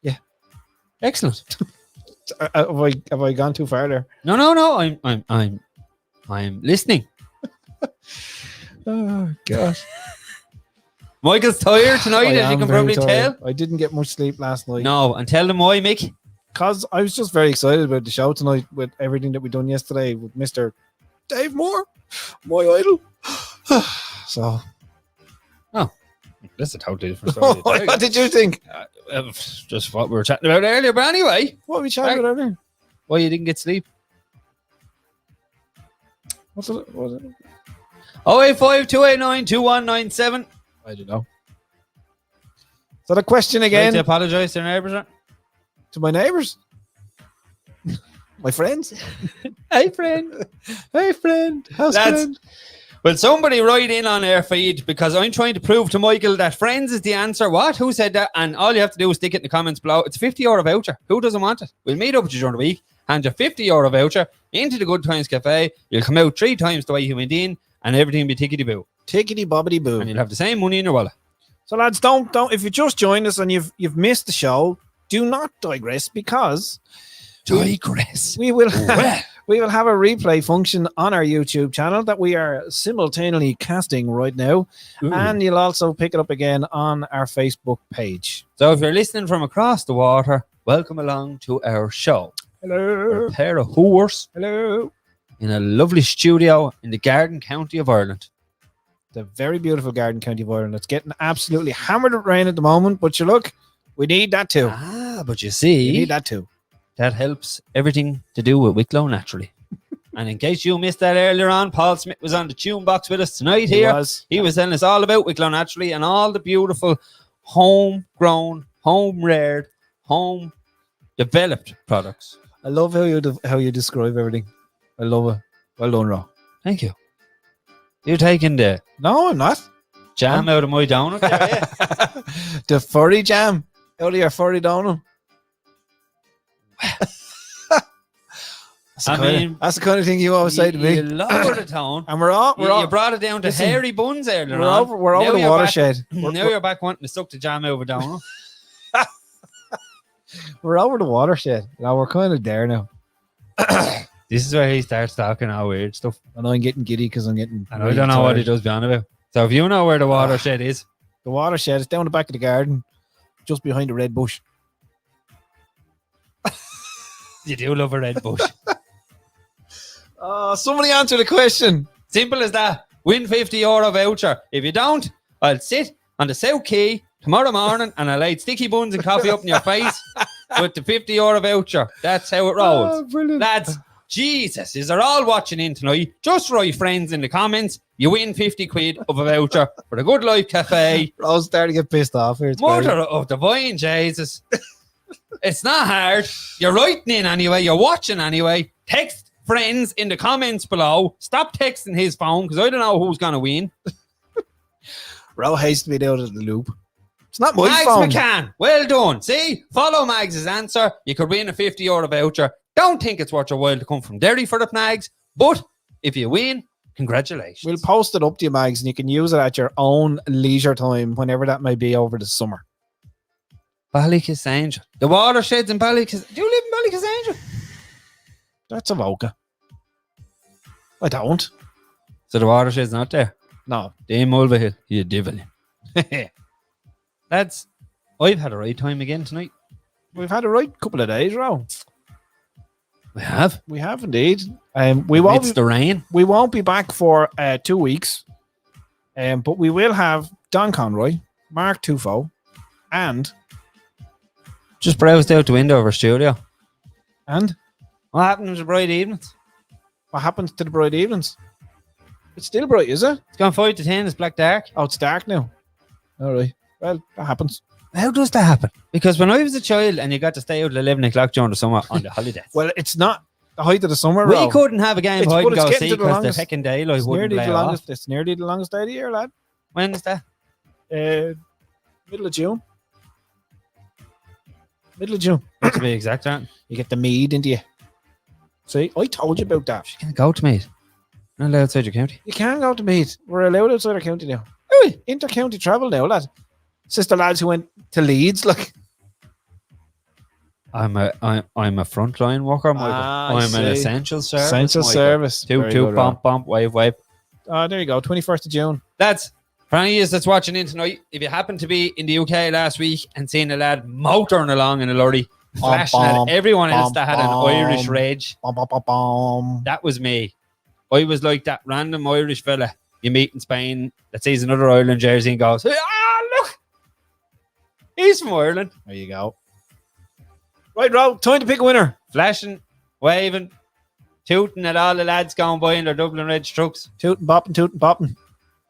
yeah. Excellent. Have I gone too far there? No. I'm listening. Oh gosh. Michael's tired tonight, as you am can very probably tired. tell. I didn't get much sleep last night. No, and tell them why, Mick. Because I was just very excited about the show tonight with everything that we done yesterday with Mr. Dave Moore, my idol. So, That's a totally different story. what did you think? Just what we were chatting about earlier, but anyway, What were we chatting about earlier? why you didn't get sleep? What was it? 085 289 2197. I don't know. So the question Like again to apologise to your neighbours. Right? to my neighbours, my friends. Hey, friend. Hey, friend. How's Lads, friend? Well, somebody write in on our feed because I'm trying to prove to Michael that friends is the answer. What? Who said that? And all you have to do is stick it in the comments below. It's a €50 voucher. Who doesn't want it? We'll meet up with you during the week, hand you a €50 voucher into the Good Times Cafe. You'll come out 3 times the way you went in, and everything will be tickety-boo. Tickety bobbity boo. And you'll have the same money in your wallet. So lads, don't if you just joined us and you've missed the show, do not digress because Digress. we will we will have a replay function on our YouTube channel that we are simultaneously casting right now, and you'll also pick it up again on our Facebook page. So if you're listening from across the water, welcome along to our show. We're Hello, a pair of whores hello. in a lovely studio in the Garden County of Ireland. The very beautiful Garden County of Ireland. It's getting absolutely hammered with rain at the moment, but you look, we need that too. But you We see, need that too. that helps everything to do with Wicklow naturally. And in case you missed that earlier on, Paul Smith was on the tune box with us tonight He here. was. He was telling us all about Wicklow naturally and all the beautiful home-grown, home-reared, home-developed products. I love how you describe everything. I love it. Well done, Ro. Thank you. You're taking the No, I'm not. jam out of my donut there, yeah? The furry jam out of your furry donut. That's the kind of thing you always say to You me. lower the tone. And we're all You brought it down to Listen, hairy buns earlier we're on. over Now the you're watershed. Back, now you're back wanting to suck the jam out of a donut. We're over the watershed. Now we're kind of there now. This is where he starts talking all weird stuff. And I'm getting giddy because I'm getting. And I don't know what he does beyond about. So if you know where the watershed is, The watershed is down the back of the garden, just behind the red bush. you do love a red bush. Somebody answer the question. Simple as that. Win €50 voucher. If you don't, I'll sit on the South Quay tomorrow morning and I'll light sticky buns and coffee up in your face with the €50 voucher. That's how it rolls. Brilliant. Lads, Jesus, is they're all watching in tonight. Just write friends in the comments. You win 50 quid of a voucher for the Good Life Cafe. I was starting to get pissed off here. It's Mother great. of divine Jesus. It's not hard. You're writing in anyway. You're watching anyway. Text friends in the comments below. Stop texting his phone because I don't know who's going to win. Ro hates to be out of the loop. It's not my Mags phone. McCann. Well done. See? Follow Mags' answer. You could win a €50 voucher. Don't think it's worth your while to come from Derry for the Mags. But if you win, congratulations. We'll post it up to you, Mags, and you can use it at your own leisure time, whenever that may be over the summer. Ballykissangel. The watersheds in Ballykissangel. Do you live in Ballykissangel? That's Avoca. I don't. So the watershed's not there. No. Dame Mulvihill, you devil. Lads, I've had a right time again tonight. We've had a right couple of days, Ro. We have. We have indeed. We won't. It's the rain. We won't be back for 2 weeks. But we will have Don Conroy, Mark Tufo, and Just browsed out the window of our studio. and What happened to the bright evenings? what happens to the bright evenings? It's still bright, is it? It's gone 5 to 10. It's black dark. Oh, it's dark now. All right. Well, that happens. How does that happen? Because when I was a child and you got to stay out at 11 o'clock during the summer on the holidays, Well, it's not the height of the summer. we Ro. couldn't have a game of It's- hide but and it's go getting see to the because the longest- fucking daylight It's wouldn't nearly play the off. longest. It's nearly the longest day of the year, lad. When is that? Middle of June. Middle of June. To be exact, aren't You get the mead into you. See, I told you about that. you? Can't go to meet. Not allowed outside your county. You can go to mead. We're allowed outside our county now. Inter-county travel now, lad. Sister lads who went to Leeds, look. I'm a frontline worker, Michael. I I'm an see. essential service. Essential Michael. service. Toot Very toot good, bump bump wave wave. Oh, there you go. 21st of June. Lads, for any of you that's watching in tonight, if you happen to be in the UK last week and seeing a lad motoring along in a lorry, flashing bum, at everyone else bum, that had an bum. Irish rage, Bum, bum, bum, bum. that was me. I was like that random Irish fella you meet in Spain that sees another Ireland jersey and goes, look, he's from Ireland. There you go. Right, Ro, time to pick a winner. Flashing, waving, tooting at all the lads going by in their Dublin Red trucks. Tootin' bopping.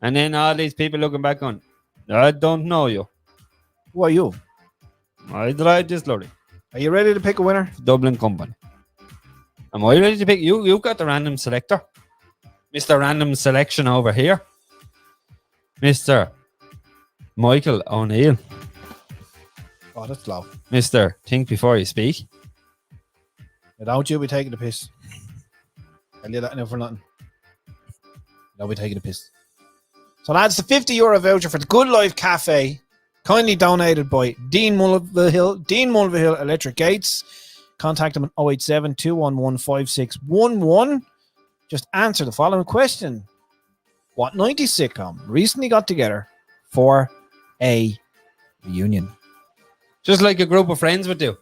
And then all these people looking back on, I don't know you. Who are you? I drive this lorry. Are you ready to pick a winner? Dublin Company. Am I ready to pick you? You've got the random selector. Mr. Random Selection over here. Mr. Michael O'Neill. Oh, that's low. Mr. Think Before You Speak. Now, don't you be taking the piss. Tell you that now for nothing. Don't be taking the piss. So that's the €50 voucher for the Good Life Cafe, kindly donated by Dean Mulvihill Electric Gates. Contact them on 087 211 5611. Just answer the following question. What 90s sitcom recently got together for a reunion? Just like a group of friends would do.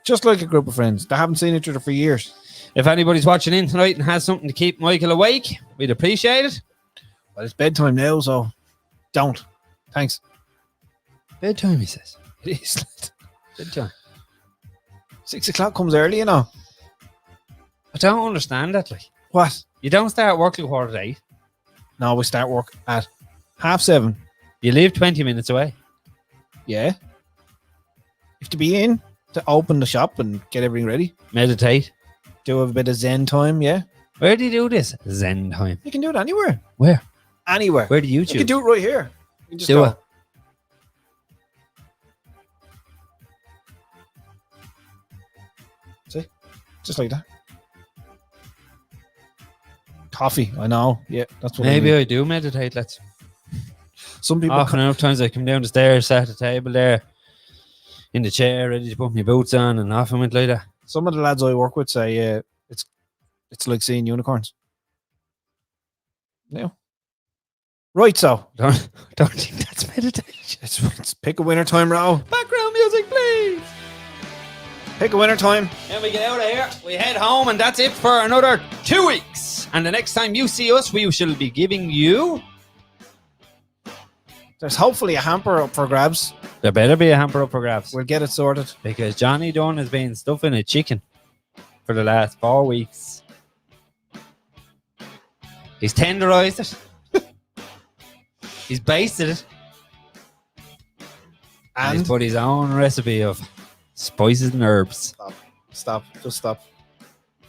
Just like a group of friends that haven't seen each other for years. If anybody's watching in tonight and has something to keep Michael awake, we'd appreciate it. Well, it's bedtime now, so don't. Thanks. Bedtime, he says. It is. Bedtime. 6 o'clock comes early, you know. I don't understand that. Like, What? you don't start work till 8:15. No, we start work at 7:30. You leave 20 minutes away. Yeah. You have to be in to open the shop and get everything ready. Meditate. Do a bit of Zen time, yeah. Where do you do this? Zen time. You can do it anywhere. Where? Anywhere. Where do you You choose? can do it right here. You can just Do go. it. See? Just like that. Coffee, I know. Yeah, that's what Maybe I mean. I do meditate. Let's. Some people Often enough times I come down the stairs, sat at the table there, in the chair, ready to put my boots on, and off I went like that. some of the lads I work with say it's like seeing unicorns. No. Right, so Don't think that's meditation. it's pick a winner time, Ro. Background music, please. Pick a winner time. Then we get out of here, we head home, and that's it for another 2 weeks. And the next time you see us, we shall be giving you... There's hopefully a hamper up for grabs. There better be a hamper up for grabs. We'll get it sorted. Because Johnny Dunn has been stuffing a chicken for the last 4 weeks. He's tenderized it. He's basted it. And he's put his own recipe of spices and herbs. Stop. Just stop.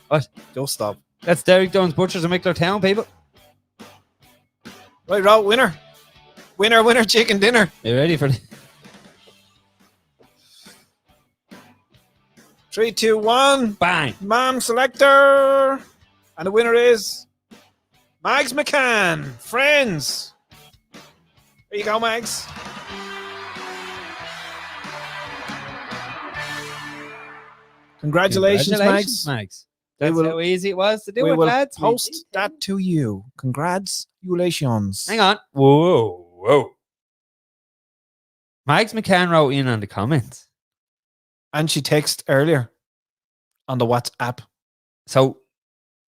What? Just stop. That's Derek Dunn's Butchers in Wicklow Town, people. Right, Ro, winner. Winner, chicken dinner. You ready for it? 3, 2, 1. Bang. Mom selector. And the winner is Mags McCann. Friends. There you go, Mags. Congratulations, Mags. That's We will- how easy it was to do We it, will lads. post that to you. Congratulations. Hang on. Whoa. Mags McCann wrote in on the comments. And she texted earlier on the WhatsApp. So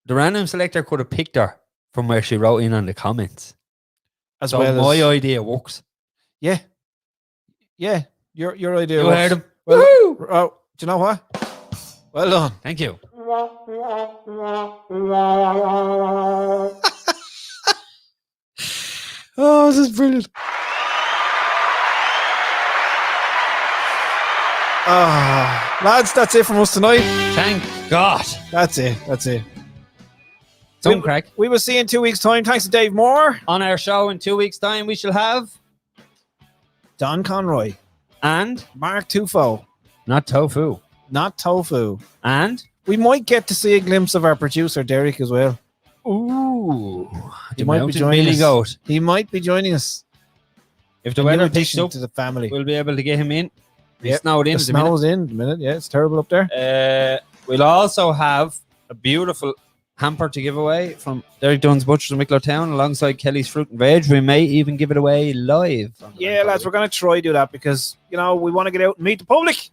the random selector could have picked her from where she wrote in on the comments. As So well my as idea works. yeah, your idea. You works. heard him. Well, Woo! oh, do you know what? Well done. Thank you. Oh, this is brilliant. Lads, that's it from us tonight. Thank God. That's it. Don't crack. We will see you in 2 weeks' time. Thanks to Dave Moore. On our show in 2 weeks' time, we shall have Don Conroy. and Mark Tufo. not tofu. Not Tofu. And We might get to see a glimpse of our producer, Derek, as well. ooh, He might be mountain joining Billy us. Goat. He might be joining us. If the A new weather picks addition up, to the family. we'll be able to get him in. He Yep, snowed in. The at the minute. snow's in a minute. Yeah, it's terrible up there. We'll also have a beautiful hamper to give away from Derek Dunn's Butchers in Wicklow Town alongside Kelly's Fruit and Veg. We may even give it away live. on the Yeah, bank lads, holiday. we're going to try to do that because, we want to get out and meet the public.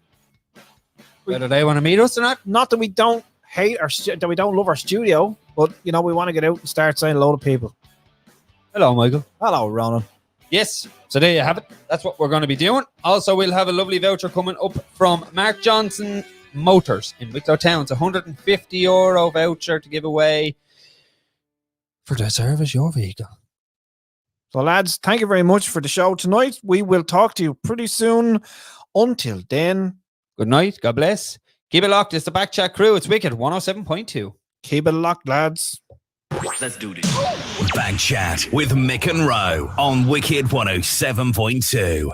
Whether they want to meet us or not. Not that we don't hate that we don't love our studio, but, we want to get out and start saying hello to people. Hello, Michael. Hello, Ronan. Yes, so there you have it. That's what we're going to be doing. Also, we'll have a lovely voucher coming up from Mark Johnson Motors in Wicklow Town. It's a €150 voucher to give away for the service your vehicle. So, lads, thank you very much for the show tonight. We will talk to you pretty soon. Until then, Good night. God bless. Keep it locked. It's the Back Chat crew. It's Wicked 107.2. keep it locked, lads. Let's do this. Back Chat with Mick and Ro on Wicked 107.2.